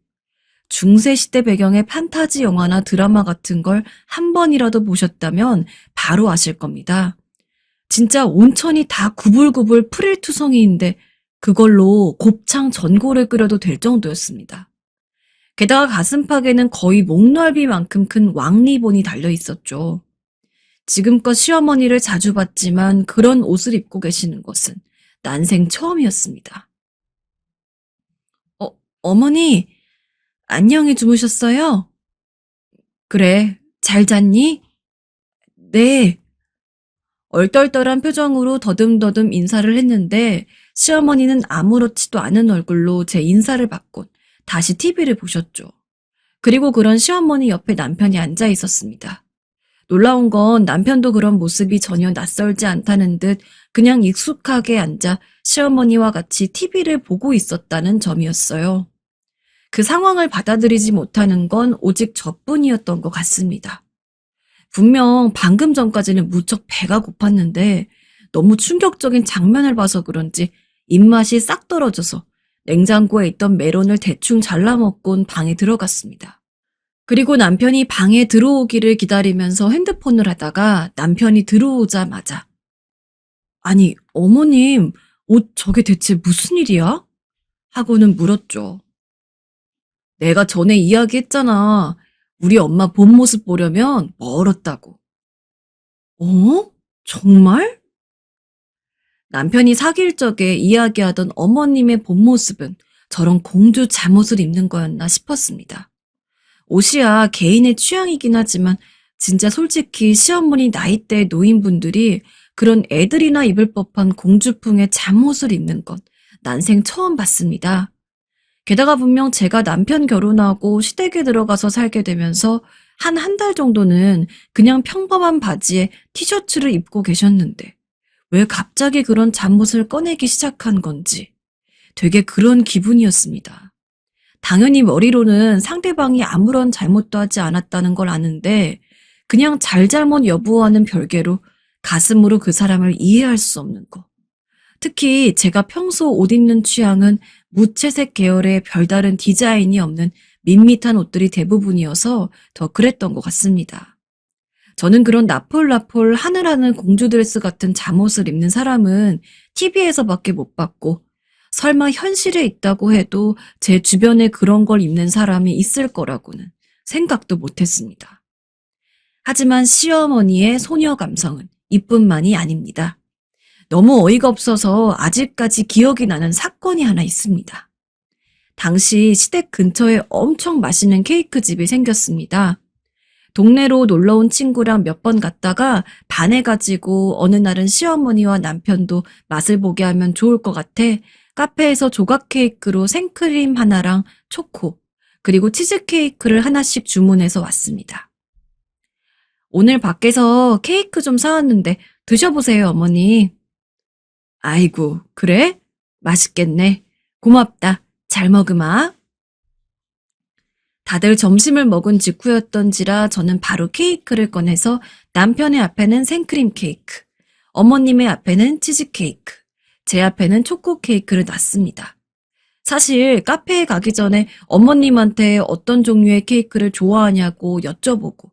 중세시대 배경의 판타지 영화나 드라마 같은 걸 한 번이라도 보셨다면 바로 아실 겁니다. 진짜 온천이 다 구불구불 프릴투성이인데 그걸로 곱창 전골을 끓여도 될 정도였습니다. 게다가 가슴팍에는 거의 목넓이만큼 큰 왕리본이 달려 있었죠. 지금껏 시어머니를 자주 봤지만 그런 옷을 입고 계시는 것은 난생 처음이었습니다. 어머니, 안녕히 주무셨어요? 그래, 잘 잤니? 네. 얼떨떨한 표정으로 더듬더듬 인사를 했는데 시어머니는 아무렇지도 않은 얼굴로 제 인사를 받곤 다시 TV를 보셨죠. 그리고 그런 시어머니 옆에 남편이 앉아 있었습니다. 놀라운 건 남편도 그런 모습이 전혀 낯설지 않다는 듯 그냥 익숙하게 앉아 시어머니와 같이 TV를 보고 있었다는 점이었어요. 그 상황을 받아들이지 못하는 건 오직 저뿐이었던 것 같습니다. 분명 방금 전까지는 무척 배가 고팠는데 너무 충격적인 장면을 봐서 그런지 입맛이 싹 떨어져서 냉장고에 있던 메론을 대충 잘라먹곤 방에 들어갔습니다. 그리고 남편이 방에 들어오기를 기다리면서 핸드폰을 하다가 남편이 들어오자마자 아니, 어머님, 옷 저게 대체 무슨 일이야? 하고는 물었죠. 내가 전에 이야기했잖아. 우리 엄마 본 모습 보려면 멀었다고. 어? 정말? 남편이 사귈 적에 이야기하던 어머님의 본 모습은 저런 공주 잠옷을 입는 거였나 싶었습니다. 옷이야 개인의 취향이긴 하지만 진짜 솔직히 시어머니 나이대 노인분들이 그런 애들이나 입을 법한 공주풍의 잠옷을 입는 건 난생 처음 봤습니다. 게다가 분명 제가 남편 결혼하고 시댁에 들어가서 살게 되면서 한 달 정도는 그냥 평범한 바지에 티셔츠를 입고 계셨는데 왜 갑자기 그런 잠옷을 꺼내기 시작한 건지 되게 그런 기분이었습니다. 당연히 머리로는 상대방이 아무런 잘못도 하지 않았다는 걸 아는데 그냥 잘잘못 여부와는 별개로 가슴으로 그 사람을 이해할 수 없는 거. 특히 제가 평소 옷 입는 취향은 무채색 계열의 별다른 디자인이 없는 밋밋한 옷들이 대부분이어서 더 그랬던 것 같습니다. 저는 그런 나폴나폴 하늘하늘 공주 드레스 같은 잠옷을 입는 사람은 TV에서밖에 못 봤고 설마 현실에 있다고 해도 제 주변에 그런 걸 입는 사람이 있을 거라고는 생각도 못했습니다. 하지만 시어머니의 소녀 감성은 이뿐만이 아닙니다. 너무 어이가 없어서 아직까지 기억이 나는 사건이 하나 있습니다. 당시 시댁 근처에 엄청 맛있는 케이크 집이 생겼습니다. 동네로 놀러 온 친구랑 몇 번 갔다가 반해가지고 어느 날은 시어머니와 남편도 맛을 보게 하면 좋을 것 같아 카페에서 조각 케이크로 생크림 하나랑 초코, 그리고 치즈케이크를 하나씩 주문해서 왔습니다. 오늘 밖에서 케이크 좀 사왔는데 드셔보세요, 어머니. 아이고, 그래? 맛있겠네. 고맙다. 잘 먹으마. 다들 점심을 먹은 직후였던지라 저는 바로 케이크를 꺼내서 남편의 앞에는 생크림 케이크, 어머님의 앞에는 치즈케이크, 제 앞에는 초코 케이크를 놨습니다. 사실 카페에 가기 전에 어머님한테 어떤 종류의 케이크를 좋아하냐고 여쭤보고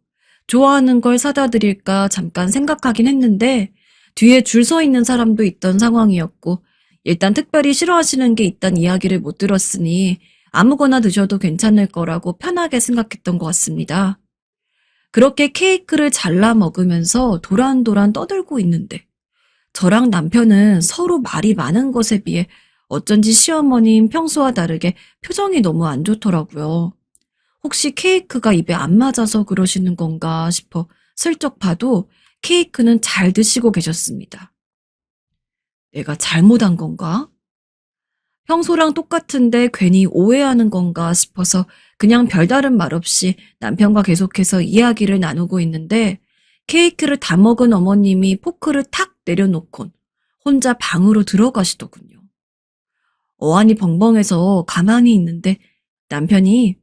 좋아하는 걸 사다 드릴까 잠깐 생각하긴 했는데 뒤에 줄 서 있는 사람도 있던 상황이었고 일단 특별히 싫어하시는 게 있단 이야기를 못 들었으니 아무거나 드셔도 괜찮을 거라고 편하게 생각했던 것 같습니다. 그렇게 케이크를 잘라 먹으면서 도란도란 떠들고 있는데 저랑 남편은 서로 말이 많은 것에 비해 어쩐지 시어머님 평소와 다르게 표정이 너무 안 좋더라고요. 혹시 케이크가 입에 안 맞아서 그러시는 건가 싶어 슬쩍 봐도 케이크는 잘 드시고 계셨습니다. 내가 잘못한 건가? 평소랑 똑같은데 괜히 오해하는 건가 싶어서 그냥 별다른 말 없이 남편과 계속해서 이야기를 나누고 있는데 케이크를 다 먹은 어머님이 포크를 탁 내려놓곤 혼자 방으로 들어가시더군요. 어안이 벙벙해서 가만히 있는데 남편이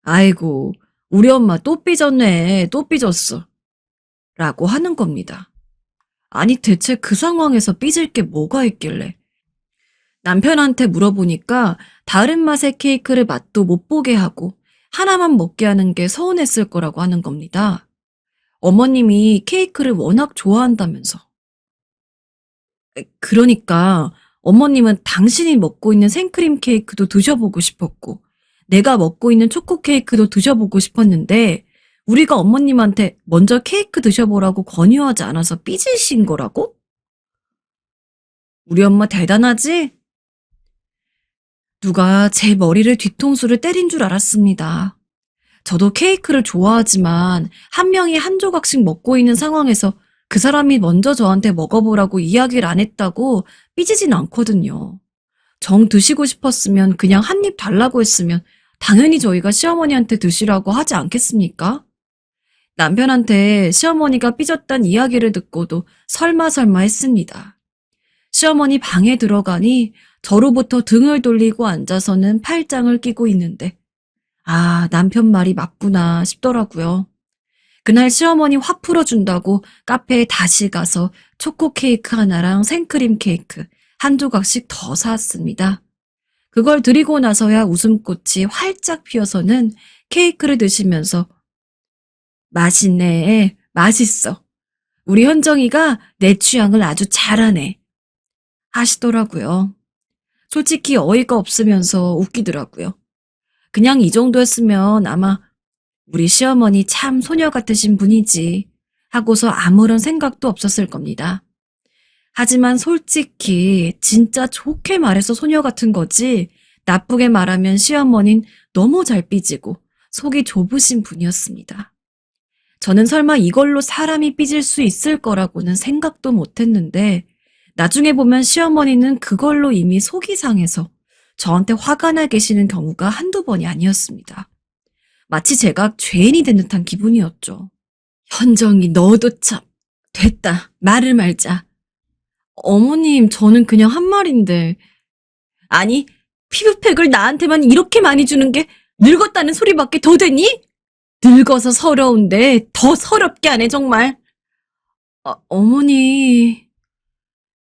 아이고, 우리 엄마 또 삐졌네, 또 삐졌어 라고 하는 겁니다. 아니 대체 그 상황에서 삐질 게 뭐가 있길래. 남편한테 물어보니까 다른 맛의 케이크를 맛도 못 보게 하고 하나만 먹게 하는 게 서운했을 거라고 하는 겁니다. 어머님이 케이크를 워낙 좋아한다면서. 그러니까 어머님은 당신이 먹고 있는 생크림 케이크도 드셔보고 싶었고 내가 먹고 있는 초코 케이크도 드셔보고 싶었는데 우리가 어머님한테 먼저 케이크 드셔보라고 권유하지 않아서 삐지신 거라고? 우리 엄마 대단하지? 누가 제 머리를 뒤통수를 때린 줄 알았습니다. 저도 케이크를 좋아하지만 한 명이 한 조각씩 먹고 있는 상황에서 그 사람이 먼저 저한테 먹어보라고 이야기를 안 했다고 삐지진 않거든요. 정 드시고 싶었으면 그냥 한 입 달라고 했으면 당연히 저희가 시어머니한테 드시라고 하지 않겠습니까? 남편한테 시어머니가 삐졌단 이야기를 듣고도 설마 했습니다. 시어머니 방에 들어가니 저로부터 등을 돌리고 앉아서는 팔짱을 끼고 있는데 아, 남편 말이 맞구나 싶더라고요. 그날 시어머니 화 풀어준다고 카페에 다시 가서 초코 케이크 하나랑 생크림 케이크 한 조각씩 더 사왔습니다. 그걸 드리고 나서야 웃음꽃이 활짝 피어서는 케이크를 드시면서 맛있네, 맛있어. 우리 현정이가 내 취향을 아주 잘하네 하시더라고요. 솔직히 어이가 없으면서 웃기더라고요. 그냥 이 정도였으면 아마 우리 시어머니 참 소녀 같으신 분이지 하고서 아무런 생각도 없었을 겁니다. 하지만 솔직히 진짜 좋게 말해서 소녀 같은 거지 나쁘게 말하면 시어머니는 너무 잘 삐지고 속이 좁으신 분이었습니다. 저는 설마 이걸로 사람이 삐질 수 있을 거라고는 생각도 못했는데 나중에 보면 시어머니는 그걸로 이미 속이 상해서 저한테 화가 나 계시는 경우가 한두 번이 아니었습니다. 마치 제가 죄인이 된 듯한 기분이었죠. 현정이 너도 참 됐다. 말을 말자. 어머님 저는 그냥 한 말인데. 아니 피부팩을 나한테만 이렇게 많이 주는 게 늙었다는 소리밖에 더 되니? 늙어서 서러운데 더 서럽게 하네 정말. 어머니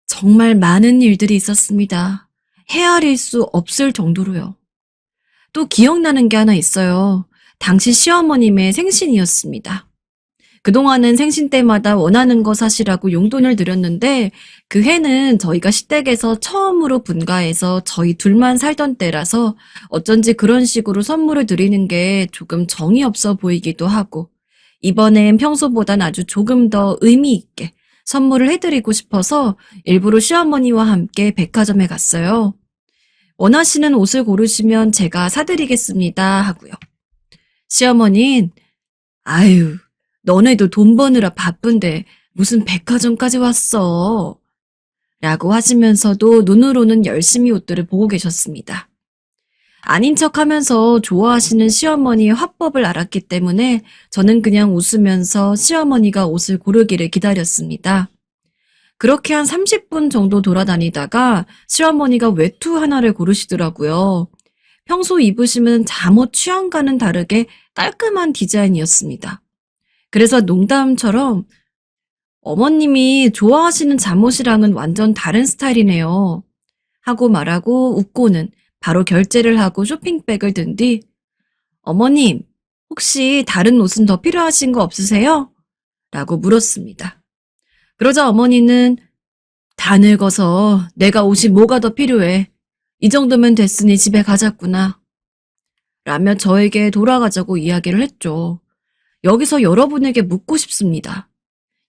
정말 많은 일들이 있었습니다. 헤아릴 수 없을 정도로요. 또 기억나는 게 하나 있어요. 당시 시어머님의 생신이었습니다. 그동안은 생신 때마다 원하는 거 사시라고 용돈을 드렸는데 그 해는 저희가 시댁에서 처음으로 분가해서 저희 둘만 살던 때라서 어쩐지 그런 식으로 선물을 드리는 게 조금 정이 없어 보이기도 하고 이번엔 평소보단 아주 조금 더 의미 있게 선물을 해드리고 싶어서 일부러 시어머니와 함께 백화점에 갔어요. 원하시는 옷을 고르시면 제가 사드리겠습니다 하고요. 시어머니는 아유, 너네도 돈 버느라 바쁜데 무슨 백화점까지 왔어. 라고 하시면서도 눈으로는 열심히 옷들을 보고 계셨습니다. 아닌 척 하면서 좋아하시는 시어머니의 화법을 알았기 때문에 저는 그냥 웃으면서 시어머니가 옷을 고르기를 기다렸습니다. 그렇게 한 30분 정도 돌아다니다가 시어머니가 외투 하나를 고르시더라고요. 평소 입으시는 잠옷 취향과는 다르게 깔끔한 디자인이었습니다. 그래서 농담처럼 어머님이 좋아하시는 잠옷이랑은 완전 다른 스타일이네요. 하고 말하고 웃고는 바로 결제를 하고 쇼핑백을 든 뒤 어머님, 혹시 다른 옷은 더 필요하신 거 없으세요? 라고 물었습니다. 그러자 어머니는 다 늙어서 내가 옷이 뭐가 더 필요해. 이 정도면 됐으니 집에 가자꾸나. 라며 저에게 돌아가자고 이야기를 했죠. 여기서 여러분에게 묻고 싶습니다.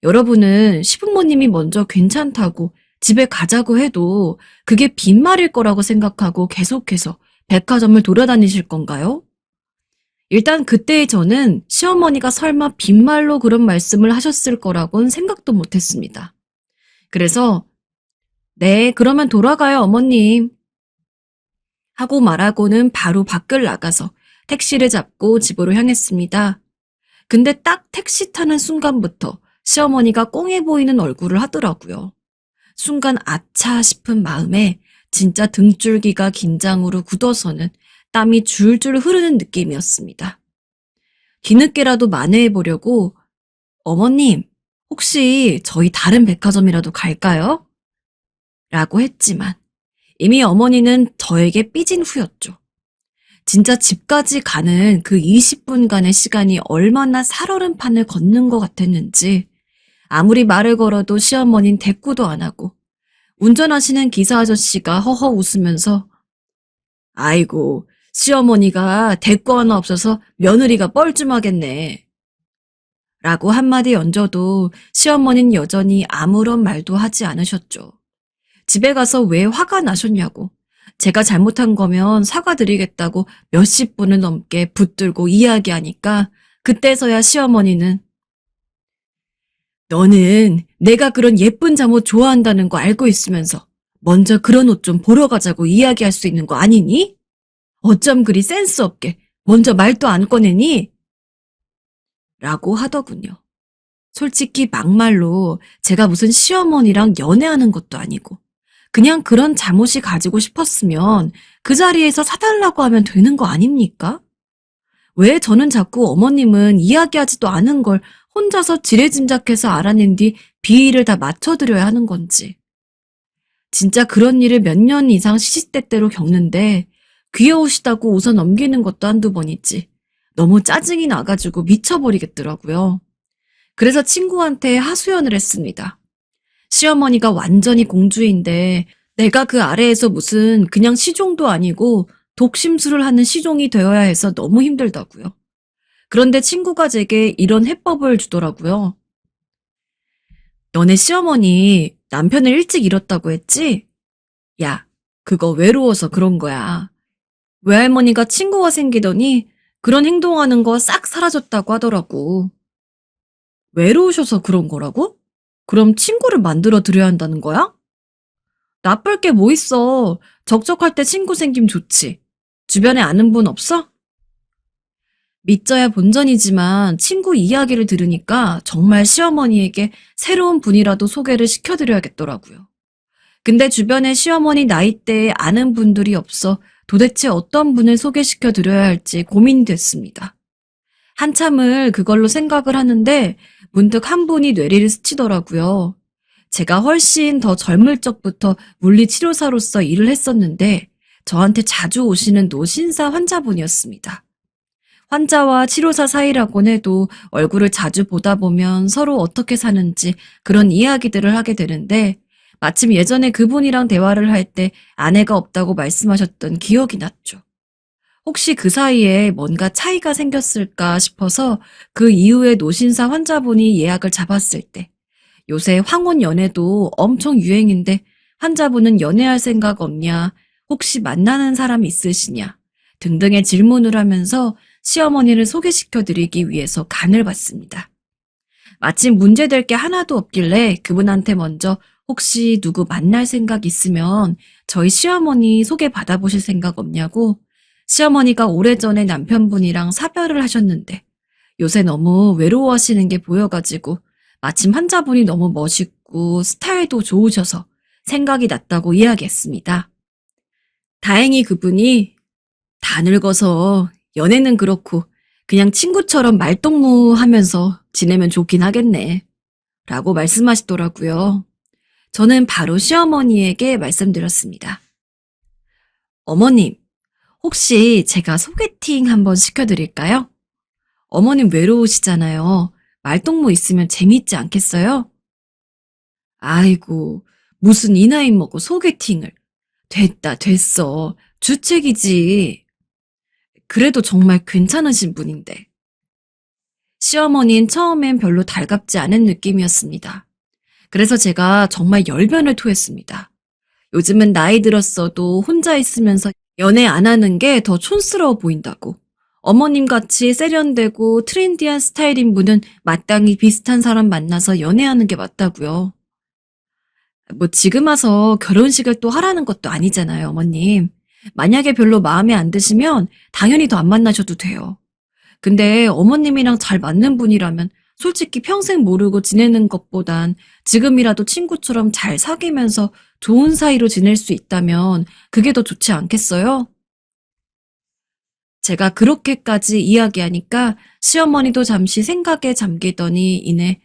여러분은 시부모님이 먼저 괜찮다고 집에 가자고 해도 그게 빈말일 거라고 생각하고 계속해서 백화점을 돌아다니실 건가요? 일단 그때의 저는 시어머니가 설마 빈말로 그런 말씀을 하셨을 거라고는 생각도 못했습니다. 그래서 네, 그러면 돌아가요, 어머님. 하고 말하고는 바로 밖을 나가서 택시를 잡고 집으로 향했습니다. 근데 딱 택시 타는 순간부터 시어머니가 꽁해 보이는 얼굴을 하더라고요. 순간 아차 싶은 마음에 진짜 등줄기가 긴장으로 굳어서는 땀이 줄줄 흐르는 느낌이었습니다. 뒤늦게라도 만회해보려고 어머님, 혹시 저희 다른 백화점이라도 갈까요? 라고 했지만 이미 어머니는 저에게 삐진 후였죠. 진짜 집까지 가는 그 20분간의 시간이 얼마나 살얼음 판을 걷는 것 같았는지 아무리 말을 걸어도 시어머니는 대꾸도 안 하고 운전하시는 기사 아저씨가 허허 웃으면서 아이고 시어머니가 대꾸 하나 없어서 며느리가 뻘쭘하겠네. 라고 한마디 얹어도 시어머니는 여전히 아무런 말도 하지 않으셨죠. 집에 가서 왜 화가 나셨냐고 제가 잘못한 거면 사과드리겠다고 몇십 분을 넘게 붙들고 이야기하니까 그때서야 시어머니는 너는 내가 그런 예쁜 잠옷 좋아한다는 거 알고 있으면서 먼저 그런 옷 좀 보러 가자고 이야기할 수 있는 거 아니니? 어쩜 그리 센스 없게 먼저 말도 안 꺼내니? 라고 하더군요. 솔직히 막말로 제가 무슨 시어머니랑 연애하는 것도 아니고 그냥 그런 잠옷이 가지고 싶었으면 그 자리에서 사달라고 하면 되는 거 아닙니까? 왜 저는 자꾸 어머님은 이야기하지도 않은 걸 혼자서 지레짐작해서 알아낸 뒤 비위를 다 맞춰드려야 하는 건지. 진짜 그런 일을 몇 년 이상 시시때때로 겪는데 귀여우시다고 웃어 넘기는 것도 한두 번이지. 너무 짜증이 나가지고 미쳐버리겠더라고요. 그래서 친구한테 하소연을 했습니다. 시어머니가 완전히 공주인데 내가 그 아래에서 무슨 그냥 시종도 아니고 독심술을 하는 시종이 되어야 해서 너무 힘들다고요. 그런데 친구가 제게 이런 해법을 주더라고요. 너네 시어머니 남편을 일찍 잃었다고 했지? 야, 그거 외로워서 그런 거야. 외할머니가 친구가 생기더니 그런 행동하는 거 싹 사라졌다고 하더라고. 외로우셔서 그런 거라고? 그럼 친구를 만들어 드려야 한다는 거야? 나쁠 게 뭐 있어. 적적할 때 친구 생김 좋지. 주변에 아는 분 없어? 믿져야 본전이지만 친구 이야기를 들으니까 정말 시어머니에게 새로운 분이라도 소개를 시켜드려야겠더라고요. 근데 주변에 시어머니 나이대에 아는 분들이 없어 도대체 어떤 분을 소개시켜드려야 할지 고민이 됐습니다. 한참을 그걸로 생각을 하는데 문득 한 분이 뇌리를 스치더라고요. 제가 훨씬 더 젊을 적부터 물리치료사로서 일을 했었는데 저한테 자주 오시는 노신사 환자분이었습니다. 환자와 치료사 사이라곤 해도 얼굴을 자주 보다 보면 서로 어떻게 사는지 그런 이야기들을 하게 되는데 마침 예전에 그분이랑 대화를 할 때 아내가 없다고 말씀하셨던 기억이 났죠. 혹시 그 사이에 뭔가 차이가 생겼을까 싶어서 그 이후에 노신사 환자분이 예약을 잡았을 때 요새 황혼 연애도 엄청 유행인데 환자분은 연애할 생각 없냐, 혹시 만나는 사람 있으시냐 등등의 질문을 하면서 시어머니를 소개시켜드리기 위해서 간을 봤습니다. 마침 문제될 게 하나도 없길래 그분한테 먼저 혹시 누구 만날 생각 있으면 저희 시어머니 소개 받아보실 생각 없냐고. 시어머니가 오래전에 남편분이랑 사별을 하셨는데 요새 너무 외로워하시는 게 보여가지고 마침 환자분이 너무 멋있고 스타일도 좋으셔서 생각이 났다고 이야기했습니다. 다행히 그분이 다 늙어서 연애는 그렇고 그냥 친구처럼 말동무하면서 지내면 좋긴 하겠네 라고 말씀하시더라고요. 저는 바로 시어머니에게 말씀드렸습니다. 어머님, 혹시 제가 소개팅 한번 시켜드릴까요? 어머님 외로우시잖아요. 말동무 있으면 재밌지 않겠어요? 아이고, 무슨 이 나이 먹고 소개팅을. 됐다, 됐어. 주책이지. 그래도 정말 괜찮으신 분인데. 시어머니는 처음엔 별로 달갑지 않은 느낌이었습니다. 그래서 제가 정말 열변을 토했습니다. 요즘은 나이 들었어도 혼자 있으면서 연애 안 하는 게 더 촌스러워 보인다고. 어머님같이 세련되고 트렌디한 스타일인 분은 마땅히 비슷한 사람 만나서 연애하는 게 맞다고요. 뭐 지금 와서 결혼식을 또 하라는 것도 아니잖아요, 어머님. 만약에 별로 마음에 안 드시면 당연히 더 안 만나셔도 돼요. 근데 어머님이랑 잘 맞는 분이라면 솔직히 평생 모르고 지내는 것보단 지금이라도 친구처럼 잘 사귀면서 좋은 사이로 지낼 수 있다면 그게 더 좋지 않겠어요? 제가 그렇게까지 이야기하니까 시어머니도 잠시 생각에 잠기더니 이내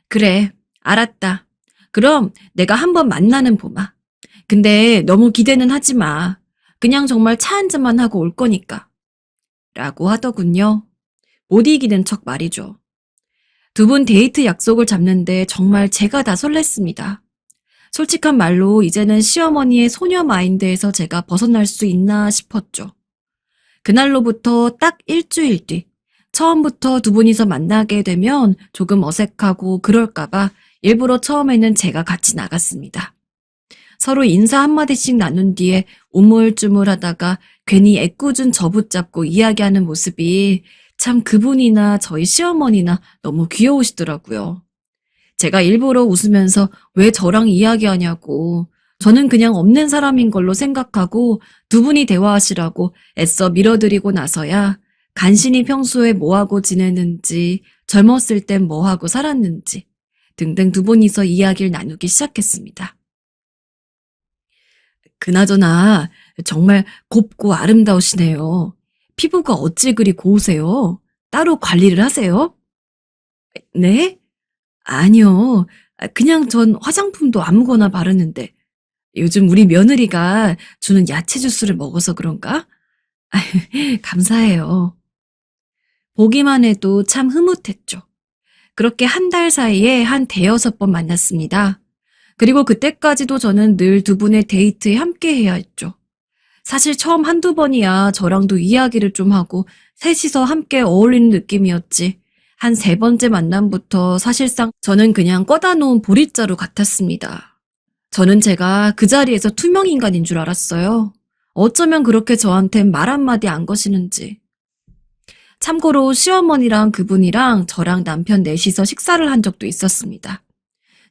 그래, 알았다. 그럼 내가 한번 만나는 보마. 근데 너무 기대는 하지 마. 그냥 정말 차 한잔만 하고 올 거니까. 라고 하더군요. 못 이기는 척 말이죠. 두 분 데이트 약속을 잡는데 정말 제가 다 설렜습니다. 솔직한 말로 이제는 시어머니의 소녀 마인드에서 제가 벗어날 수 있나 싶었죠. 그날로부터 딱 일주일 뒤, 처음부터 두 분이서 만나게 되면 조금 어색하고 그럴까봐 일부러 처음에는 제가 같이 나갔습니다. 서로 인사 한마디씩 나눈 뒤에 우물쭈물하다가 괜히 애꿎은 저 붙잡고 이야기하는 모습이 참 그분이나 저희 시어머니나 너무 귀여우시더라고요. 제가 일부러 웃으면서 왜 저랑 이야기하냐고, 저는 그냥 없는 사람인 걸로 생각하고 두 분이 대화하시라고 애써 밀어드리고 나서야 간신히 평소에 뭐하고 지내는지, 젊었을 땐 뭐하고 살았는지 등등 두 분이서 이야기를 나누기 시작했습니다. 그나저나 정말 곱고 아름다우시네요. 피부가 어찌 그리 고우세요? 따로 관리를 하세요? 네? 아니요. 그냥 전 화장품도 아무거나 바르는데 요즘 우리 며느리가 주는 야채 주스를 먹어서 그런가? 감사해요. 보기만 해도 참 흐뭇했죠. 그렇게 한 달 사이에 한 대여섯 번 만났습니다. 그리고 그때까지도 저는 늘 두 분의 데이트에 함께 해야 했죠. 사실 처음 한두 번이야 저랑도 이야기를 좀 하고 셋이서 함께 어울리는 느낌이었지. 한 세 번째 만남부터 사실상 저는 그냥 꺼다 놓은 보릿자루 같았습니다. 저는 제가 그 자리에서 투명인간인 줄 알았어요. 어쩌면 그렇게 저한텐 말 한마디 안 거시는지. 참고로 시어머니랑 그분이랑 저랑 남편 넷이서 식사를 한 적도 있었습니다.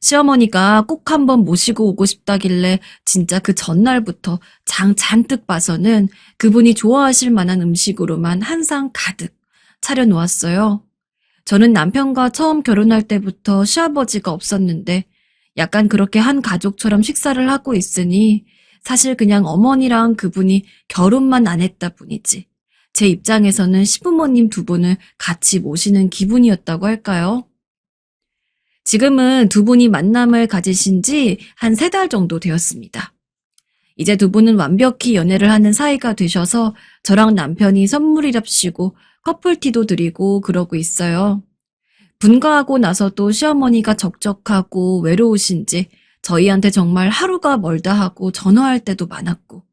시어머니가 꼭 한번 모시고 오고 싶다길래 진짜 그 전날부터 장 잔뜩 봐서는 그분이 좋아하실 만한 음식으로만 한 상 가득 차려놓았어요. 저는 남편과 처음 결혼할 때부터 시아버지가 없었는데 약간 그렇게 한 가족처럼 식사를 하고 있으니 사실 그냥 어머니랑 그분이 결혼만 안 했다 뿐이지. 제 입장에서는 시부모님 두 분을 같이 모시는 기분이었다고 할까요? 지금은 두 분이 만남을 가지신 지 한 3달 정도 되었습니다. 이제 두 분은 완벽히 연애를 하는 사이가 되셔서 저랑 남편이 선물이랍시고 커플티도 드리고 그러고 있어요. 분가하고 나서도 시어머니가 적적하고 외로우신지 저희한테 정말 하루가 멀다 하고 전화할 때도 많았고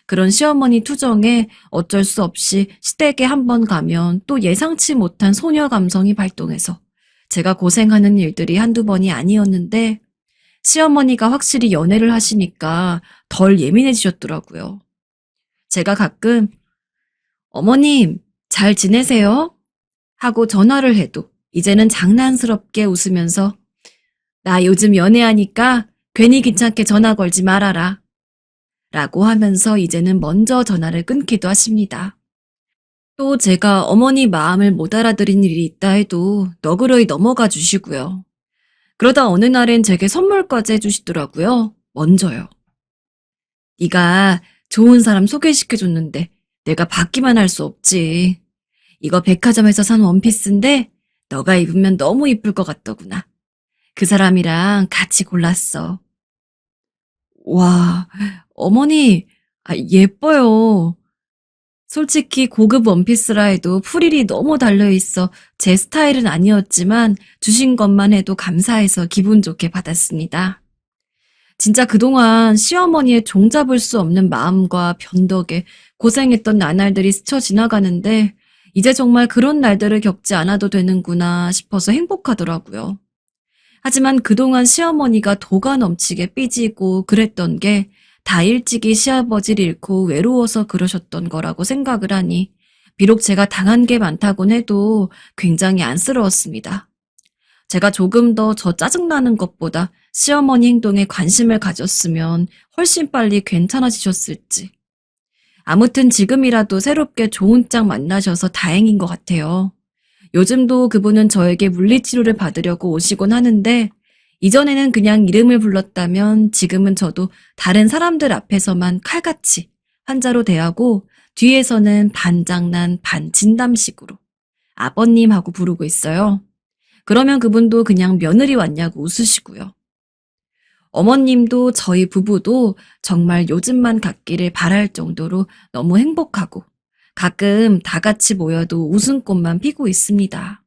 그런 시어머니 투정에 어쩔 수 없이 시댁에 한번 가면 또 예상치 못한 소녀 감성이 발동해서 제가 고생하는 일들이 한두 번이 아니었는데 시어머니가 확실히 연애를 하시니까 덜 예민해지셨더라고요. 제가 가끔 어머님, 잘 지내세요? 하고 전화를 해도 이제는 장난스럽게 웃으면서 나 요즘 연애하니까 괜히 귀찮게 전화 걸지 말아라. 라고 하면서 이제는 먼저 전화를 끊기도 하십니다. 또 제가 어머니 마음을 못 알아들인 일이 있다 해도 너그러이 넘어가 주시고요. 그러다 어느 날엔 제게 선물까지 해주시더라고요. 먼저요. 네가 좋은 사람 소개시켜줬는데 내가 받기만 할 수 없지. 이거 백화점에서 산 원피스인데 너가 입으면 너무 이쁠 것 같더구나. 그 사람이랑 같이 골랐어. 와, 어머니, 예뻐요. 솔직히 고급 원피스라 해도 프릴이 너무 달려있어 제 스타일은 아니었지만 주신 것만 해도 감사해서 기분 좋게 받았습니다. 진짜 그동안 시어머니의 종잡을 수 없는 마음과 변덕에 고생했던 나날들이 스쳐 지나가는데 이제 정말 그런 날들을 겪지 않아도 되는구나 싶어서 행복하더라고요. 하지만 그동안 시어머니가 도가 넘치게 삐지고 그랬던 게 다 일찍이 시아버지를 잃고 외로워서 그러셨던 거라고 생각을 하니 비록 제가 당한 게 많다곤 해도 굉장히 안쓰러웠습니다. 제가 조금 더 저 짜증나는 것보다 시어머니 행동에 관심을 가졌으면 훨씬 빨리 괜찮아지셨을지. 아무튼 지금이라도 새롭게 좋은 짝 만나셔서 다행인 것 같아요. 요즘도 그분은 저에게 물리치료를 받으려고 오시곤 하는데 이전에는 그냥 이름을 불렀다면 지금은 저도 다른 사람들 앞에서만 칼같이 환자로 대하고 뒤에서는 반장난 반진담식으로 아버님하고 부르고 있어요. 그러면 그분도 그냥 며느리 왔냐고 웃으시고요. 어머님도 저희 부부도 정말 요즘만 같기를 바랄 정도로 너무 행복하고 가끔 다 같이 모여도 웃음꽃만 피고 있습니다.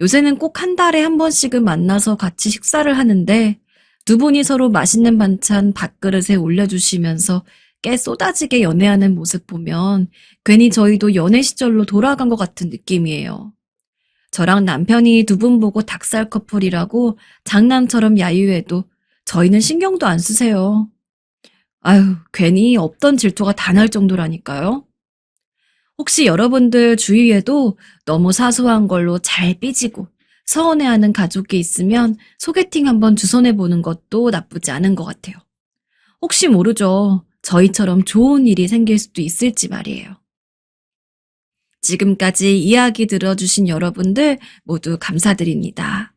요새는 꼭 한 달에 한 번씩은 만나서 같이 식사를 하는데 두 분이 서로 맛있는 반찬 밥그릇에 올려주시면서 깨 쏟아지게 연애하는 모습 보면 괜히 저희도 연애 시절로 돌아간 것 같은 느낌이에요. 저랑 남편이 두 분 보고 닭살 커플이라고 장난처럼 야유해도 저희는 신경도 안 쓰세요. 아유, 괜히 없던 질투가 다 날 정도라니까요. 혹시 여러분들 주위에도 너무 사소한 걸로 잘 삐지고 서운해하는 가족이 있으면 소개팅 한번 주선해보는 것도 나쁘지 않은 것 같아요. 혹시 모르죠. 저희처럼 좋은 일이 생길 수도 있을지 말이에요. 지금까지 이야기 들어주신 여러분들 모두 감사드립니다.